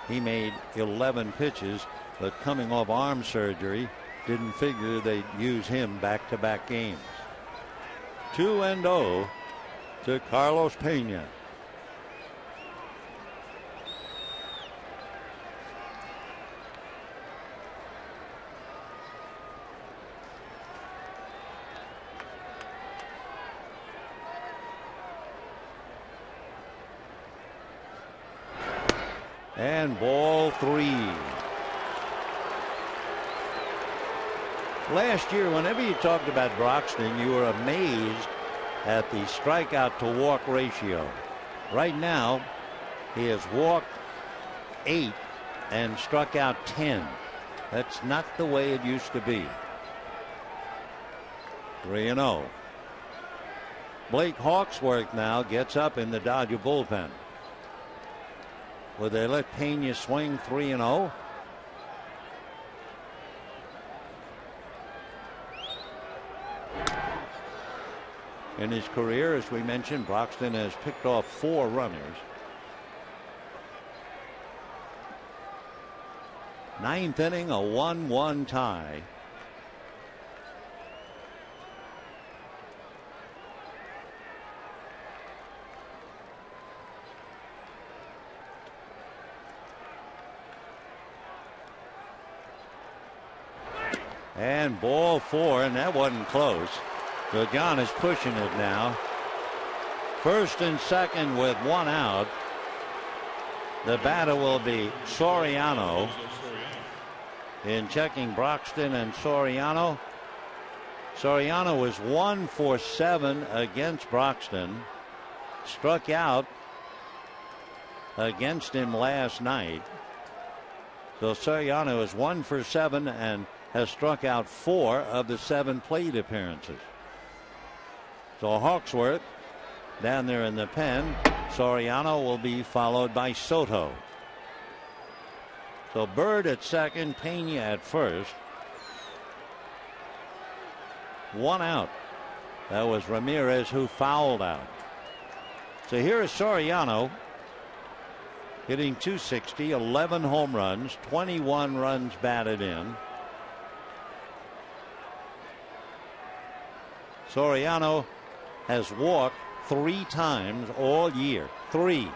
He made 11 pitches, but coming off arm surgery, didn't figure they'd use him back-to-back games. 2-0 to Carlos Pena. And ball 3. Last year, whenever you talked about Broxton, you were amazed at the strikeout to walk ratio. Right now, he has walked 8 and struck out 10. That's not the way it used to be. 3-0. Blake Hawksworth now gets up in the Dodger bullpen. Will they let Pena swing 3-0? In his career, as we mentioned, Broxton has picked off 4 runners. 9th inning, a 1-1 tie. And ball 4, and that wasn't close. So John is pushing it now. First and second with 1 out. The batter will be Soriano. In checking Broxton and Soriano. Soriano was 1 for 7 against Broxton. Struck out against him last night. So Soriano is 1 for 7 and has struck out 4 of the 7 plate appearances. So Hawksworth down there in the pen. Soriano will be followed by Soto. So Bird at second, Pena at first. 1 out. That was Ramirez who fouled out. So here is Soriano hitting .260, 11 home runs, 21 runs batted in. Soriano has walked 3 times all year. 3.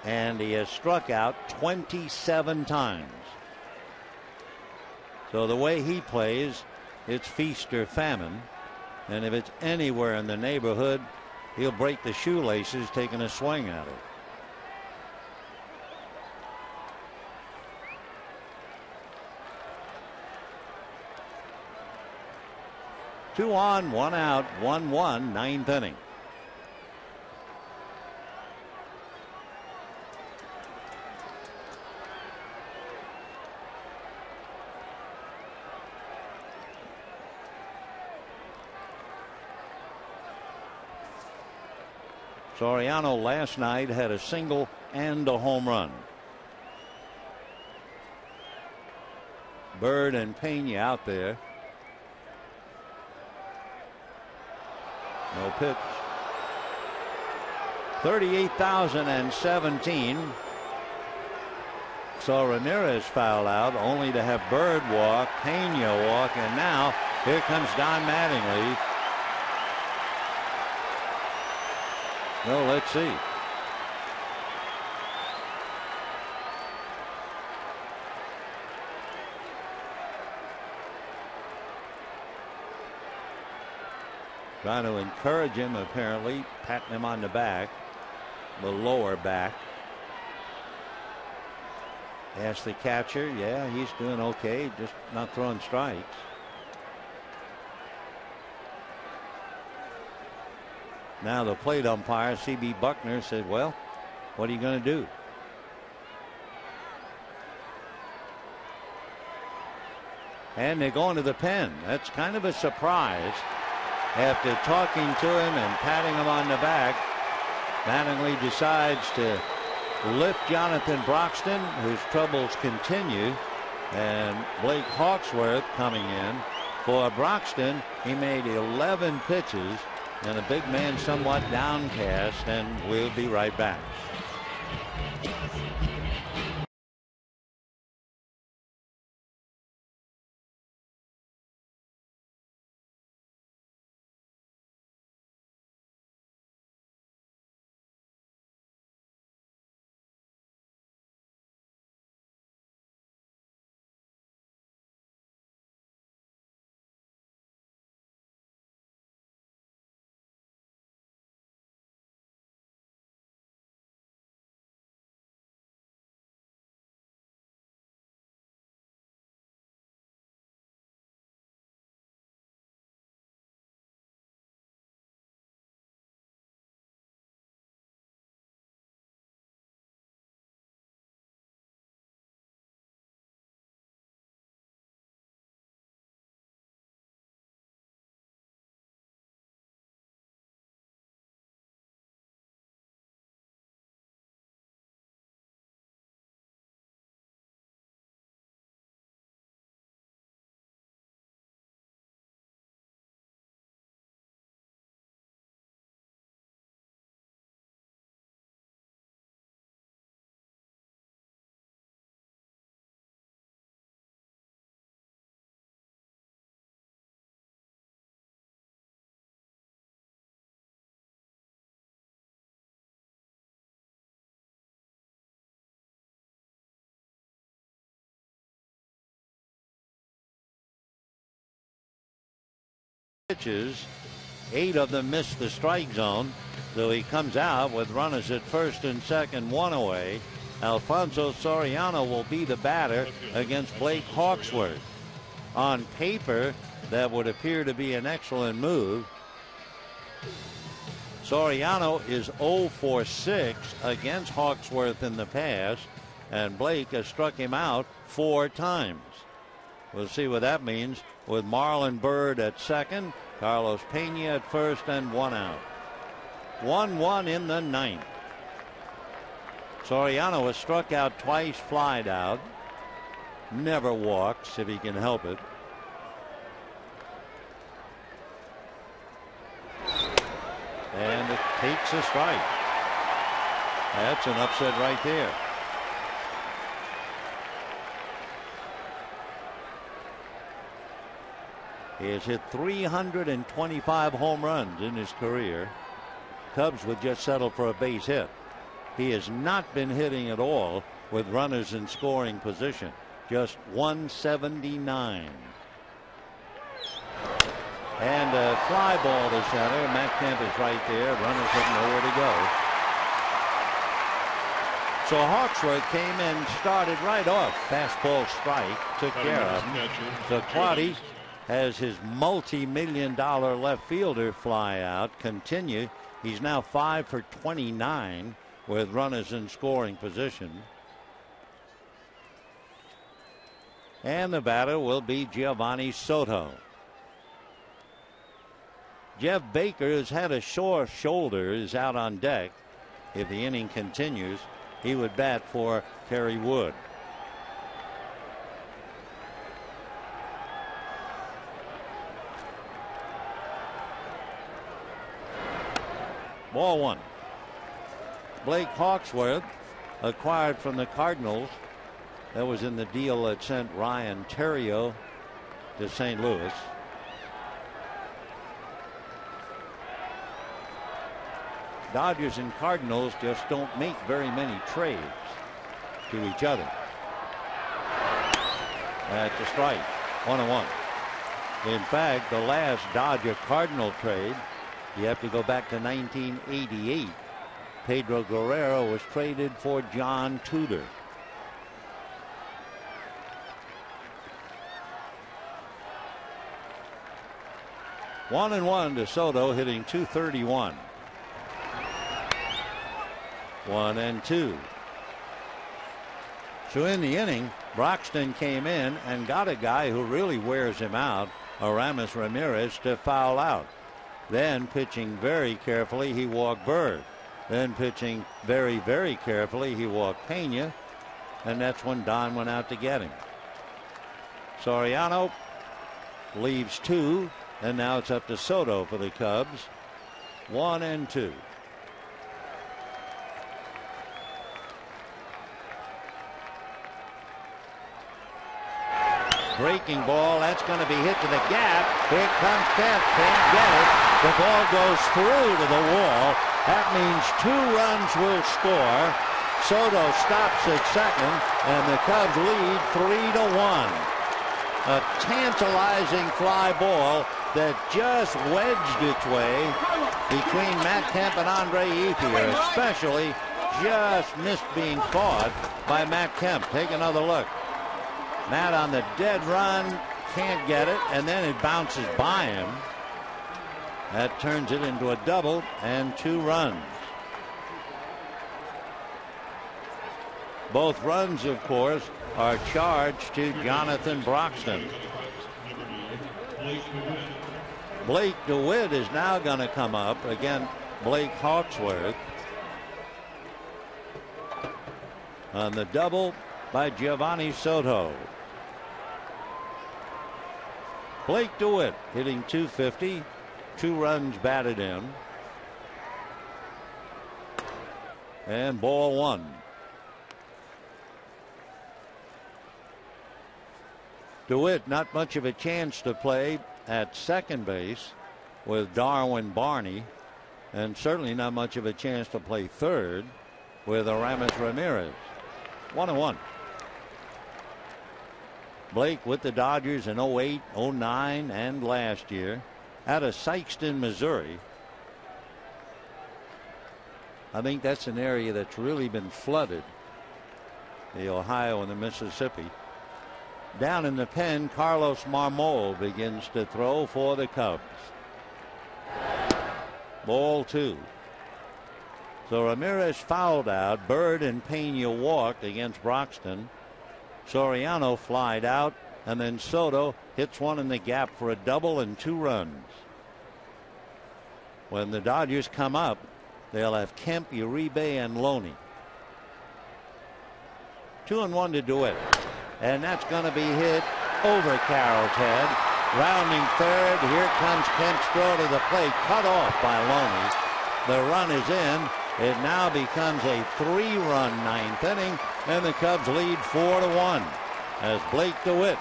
And he has struck out 27 times. So the way he plays, it's feast or famine. And if it's anywhere in the neighborhood, he'll break the shoelaces taking a swing at it. 2 on, 1 out, 1-1, ninth inning. Soriano last night had a single and a home run. Bird and Pena out there. No pitch. 38,017. So Ramirez foul out, only to have Bird walk, Pena walk, and now here comes Don Mattingly. Well, let's see. Trying to encourage him, apparently, patting him on the back, the lower back. Ask the catcher, yeah, he's doing okay, just not throwing strikes. Now the plate umpire, C.B. Buckner, said, well, what are you going to do? And they're going to the pen. That's kind of a surprise. After talking to him and patting him on the back, Mattingly decides to lift Jonathan Broxton, whose troubles continue, and Blake Hawksworth coming in. For Broxton, he made 11 pitches, and the big man somewhat downcast, and we'll be right back. Pitches, 8 of them missed the strike zone, so he comes out with runners at first and second, 1 away. Alfonso Soriano will be the batter against Blake Hawksworth. On paper, that would appear to be an excellent move. Soriano is 0 for 6 against Hawksworth in the past, and Blake has struck him out 4 times. We'll see what that means with Marlon Byrd at second, Carlos Pena at first, and 1 out. 1-1 in the ninth. Soriano has struck out twice, flied out. Never walks if he can help it. And it takes a strike. That's an upset right there. He has hit 325 home runs in his career. Cubs would just settle for a base hit. He has not been hitting at all with runners in scoring position. Just 179. And a fly ball to center. Matt Kemp is right there. Runners have nowhere to go. So Hawksworth came and started right off. Fastball strike. Took care of him. So Claudy has his multi-million-dollar left fielder fly out continue. He's now 5 for 29 with runners in scoring position. And the batter will be Giovanni Soto. Jeff Baker has had a sore shoulder, is out on deck. If the inning continues, he would bat for Kerry Wood. Ball one. Blake Hawksworth, acquired from the Cardinals. That was in the deal that sent Ryan Theriot to St. Louis. Dodgers and Cardinals just don't make very many trades to each other. That's a strike. 1-1. In fact, the last Dodger Cardinal trade, you have to go back to 1988. Pedro Guerrero was traded for John Tudor. One and one to Soto, hitting .231. 1-2. So in the inning, Broxton came in and got a guy who really wears him out, Aramis Ramirez, to foul out. Then pitching very carefully, he walked Bird. Then pitching very, very carefully, he walked Pena. And that's when Don went out to get him. Soriano leaves 2. And now it's up to Soto for the Cubs. 1-2. Breaking ball. That's going to be hit to the gap. Here comes Kemp. Can't get it. The ball goes through to the wall. That means 2 runs will score. Soto stops at second, and the Cubs lead 3-1. A tantalizing fly ball that just wedged its way between Matt Kemp and Andre Ethier, especially just missed being caught by Matt Kemp. Take another look. Matt on the dead run, can't get it, and then it bounces by him. That turns it into a double and 2 runs. Both runs, of course, are charged to Jonathan Broxton. Blake DeWitt is now going to come up. Again, Blake Hawksworth on the double by Giovanni Soto. Blake DeWitt hitting .250, 2 runs batted in. And ball 1. DeWitt not much of a chance to play at second base with Darwin Barney, and certainly not much of a chance to play third with Aramis Ramirez. 1-1. Blake with the Dodgers in 08, 09, and last year out of Sikeston, Missouri. I think that's an area that's really been flooded, the Ohio and the Mississippi. Down in the pen, Carlos Marmol begins to throw for the Cubs. Ball 2. So Ramirez fouled out. Bird and Pena walked against Broxton. Soriano flied out, and then Soto hits one in the gap for a double and 2 runs. When the Dodgers come up, they'll have Kemp, Uribe, and Loney. 2-1 to DeWitt. And that's going to be hit over Carroll's head. Rounding third. Here comes Kemp's throw to the plate. Cut off by Loney. The run is in. It now becomes a 3-run 9th inning. And the Cubs lead 4-1 as Blake DeWitt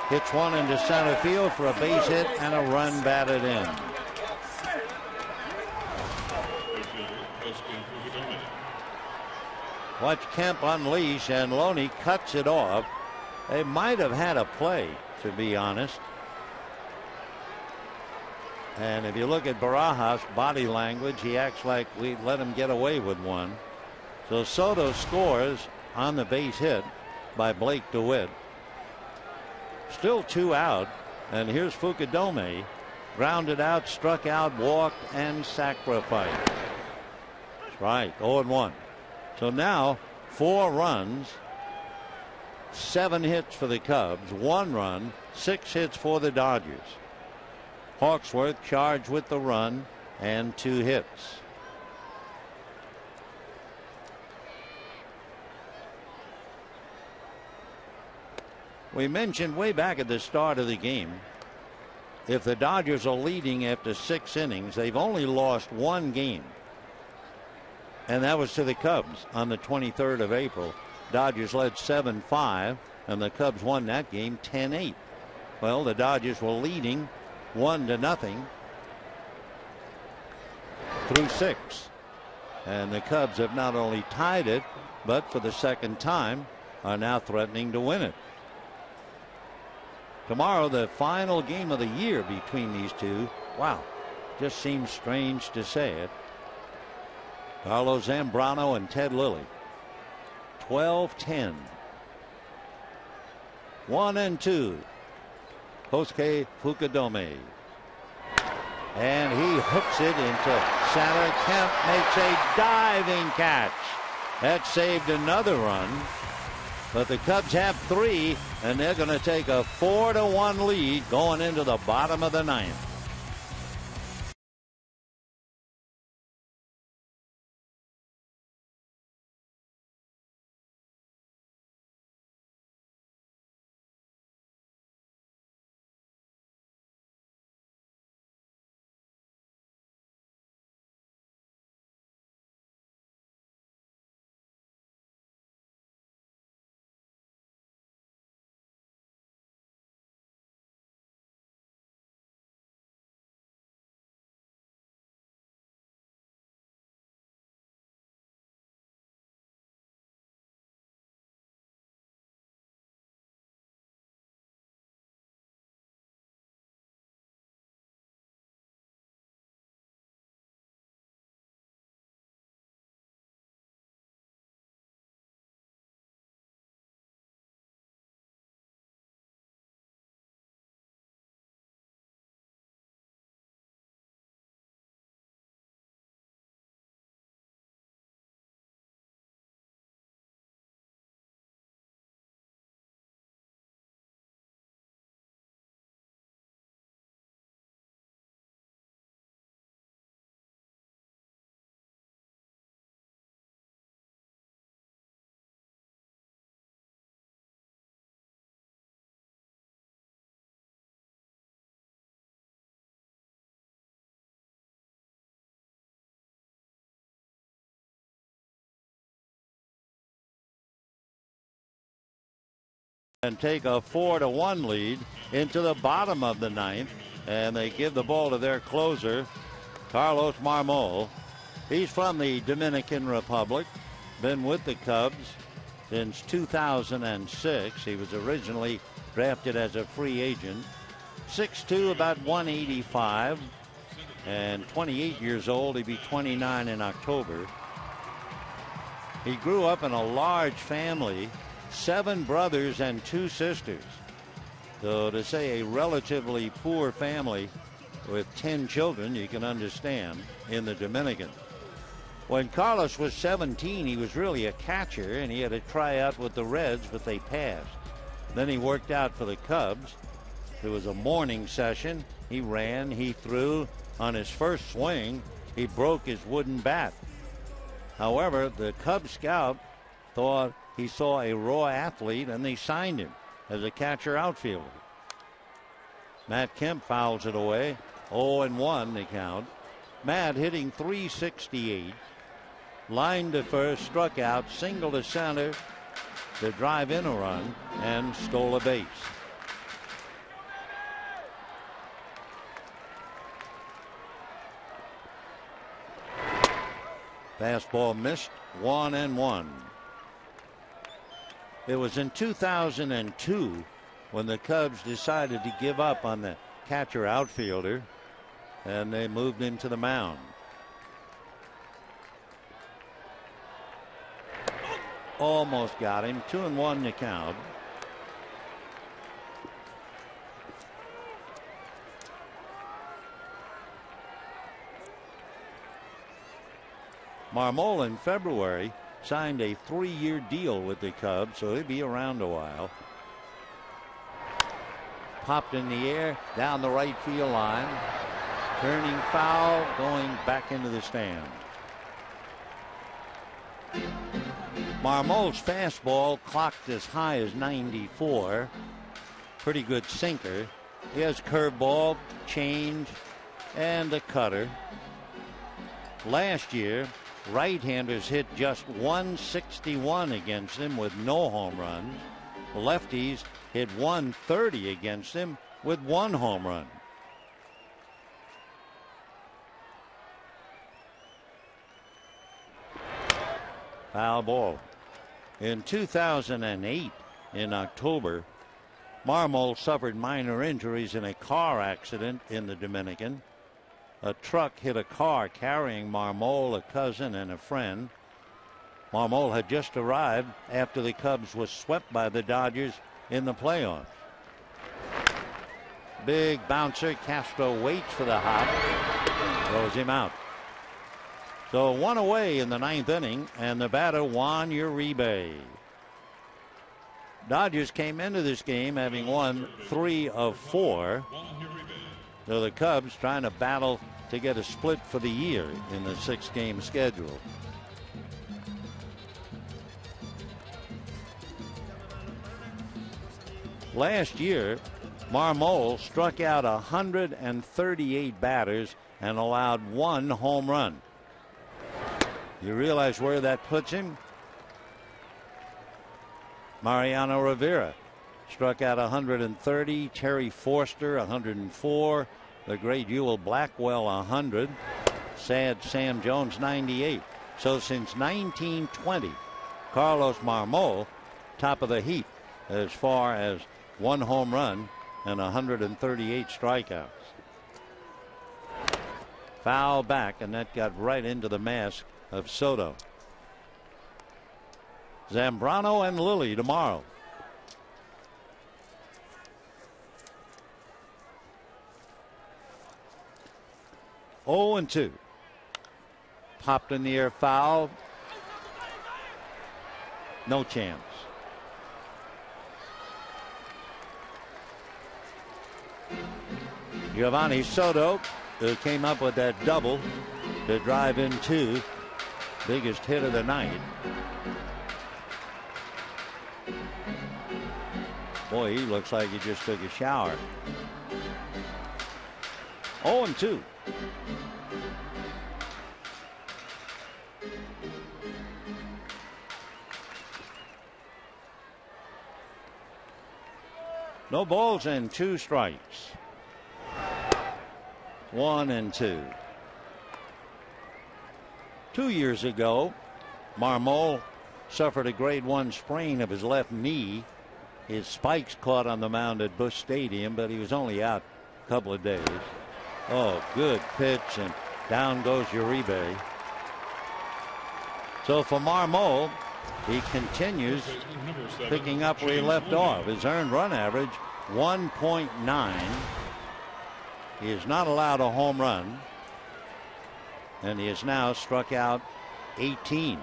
hits one into center field for a base hit and a run batted in. Watch Kemp unleash, and Loney cuts it off. They might have had a play, to be honest. And if you look at Barajas' body language, he acts like we let him get away with one. So Soto scores on the base hit by Blake DeWitt. Still 2 out. And here's Fukudome. Grounded out, struck out, walked, and sacrificed. That's right, 0-1. So now 4 runs, 7 hits for the Cubs, 1 run, 6 hits for the Dodgers. Hawksworth charged with the run and 2 hits. We mentioned way back at the start of the game, if the Dodgers are leading after 6 innings, they've only lost 1 game. And that was to the Cubs on the 23rd of April. Dodgers led 7-5, and the Cubs won that game 10-8. Well, the Dodgers were leading 1-0 through 6. And the Cubs have not only tied it, but for the second time are now threatening to win it. Tomorrow, the final game of the year between these two. Wow, just seems strange to say it. Carlos Zambrano and Ted Lilly. 12-10. 1-2. Kosuke Fukudome. And he hooks it into center. Kemp makes a diving catch. That saved another run. But the Cubs have 3, and they're going to take a 4-1 lead going into the bottom of the 9th. And take a 4-1 lead into the bottom of the 9th, and they give the ball to their closer, Carlos Marmol. He's from the Dominican Republic, been with the Cubs since 2006. He was originally drafted as a free agent. 6'2", about 185, and 28 years old. He'll be 29 in October. He grew up in a large family, 7 brothers and 2 sisters. So to say a relatively poor family with 10 children, you can understand, in the Dominican. When Carlos was 17, he was really a catcher, and he had to try out with the Reds, but they passed. Then he worked out for the Cubs. There was a morning session. He ran, he threw. On his first swing, he broke his wooden bat. However, the Cub scout thought he saw a raw athlete, and they signed him as a catcher outfielder. Matt Kemp fouls it away. 0-1 the count. Matt hitting .368. Line to first, struck out, single to center to drive in a run, and stole a base. Fastball missed. 1-1. It was in 2002 when the Cubs decided to give up on the catcher outfielder, and they moved him to the mound. Almost got him. 2-1 the count. Marmol in February signed a 3-year deal with the Cubs, so he'll be around a while. Popped in the air down the right field line. Turning foul, going back into the stand. Marmol's fastball clocked as high as 94. Pretty good sinker. He has curveball, change, and a cutter. Last year, right-handers hit just 161 against him with no home runs. Lefties hit 130 against him with 1 home run. Foul ball. In 2008, in October, Marmol suffered minor injuries in a car accident in the Dominican. A truck hit a car carrying Marmol, a cousin, and a friend. Marmol had just arrived after the Cubs was swept by the Dodgers in the playoffs. Big bouncer. Castro waits for the hop. Throws him out. So 1 away in the 9th inning, and the batter Juan Uribe. Dodgers came into this game having won 3 of 4. So the Cubs trying to battle to get a split for the year in the 6-game schedule. Last year, Marmol struck out 138 batters and allowed 1 home run. You realize where that puts him? Mariano Rivera struck out 130. Terry Forster 104. The great Ewell Blackwell 100. Sad Sam Jones 98. So since 1920, Carlos Marmol top of the heap as far as 1 home run and 138 strikeouts. Foul back, and that got right into the mask of Soto. Zambrano and Lilly tomorrow. Oh and 2. Popped in the air, foul. No chance. Giovanni Soto, who came up with that double to drive in 2. Biggest hit of the night. Boy, he looks like he just took a shower. 0 and 2. No balls and 2 strikes. 1 and 2. 2 years ago, Marmol suffered a grade 1 sprain of his left knee. His spikes caught on the mound at Busch Stadium, but he was only out a couple of days. Oh, good pitch, and down goes Uribe. So for Marmol, he continues picking up where he left off. His earned run average 1.9. He is not allowed a home run, and he has now struck out 18.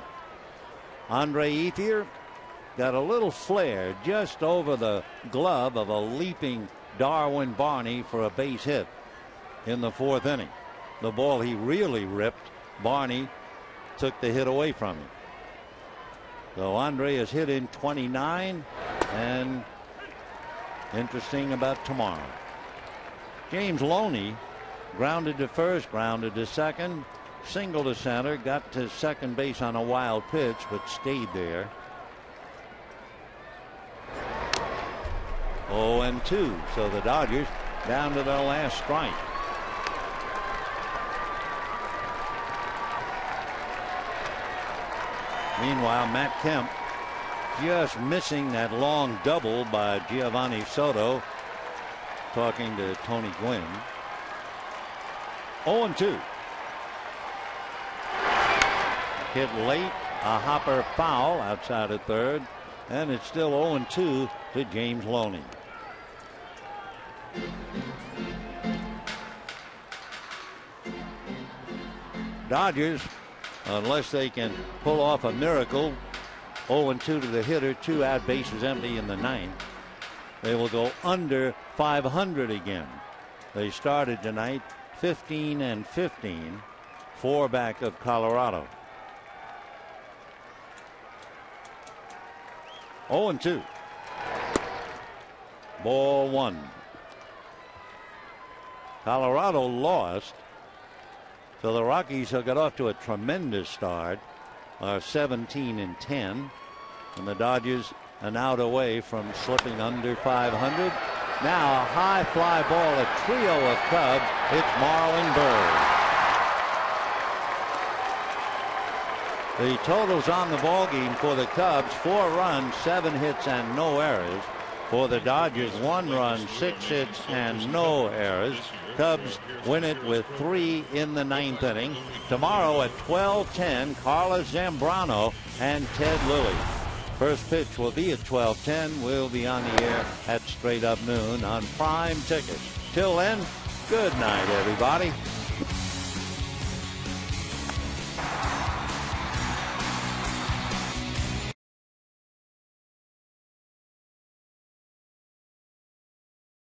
Andre Ethier got a little flare just over the glove of a leaping Darwin Barney for a base hit in the 4th inning. The ball he really ripped, Barney took the hit away from him. So Andre has hit in 29, and interesting about tomorrow. James Loney grounded to first, grounded to second, single to center, got to second base on a wild pitch, but stayed there. 0 and 2. So the Dodgers down to their last strike. Meanwhile, Matt Kemp just missing that long double by Giovanni Soto. Talking to Tony Gwynn. 0 and 2. Hit late, a hopper foul outside of third, and it's still 0 and 2 to James Loney. Dodgers unless they can pull off a miracle. 0-2 to the hitter, 2 out, bases empty in the ninth. They will go under 500 again. They started tonight 15-15, 4 back of Colorado. 0-2. Ball 1. Colorado lost, so the Rockies have got off to a tremendous start, are 17-10, and the Dodgers an out away from slipping under 500. Now a high fly ball, a trio of Cubs. It's Marlon Byrd. The totals on the ball game for the Cubs: 4 runs, 7 hits, and no errors. For the Dodgers, 1 run, 6 hits, and no errors. Cubs win it with 3 in the 9th inning. Tomorrow at 12:10, Carlos Zambrano and Ted Lilly. First pitch will be at 12:10. We'll be on the air at straight up noon on Prime Tickets. Till then, good night, everybody.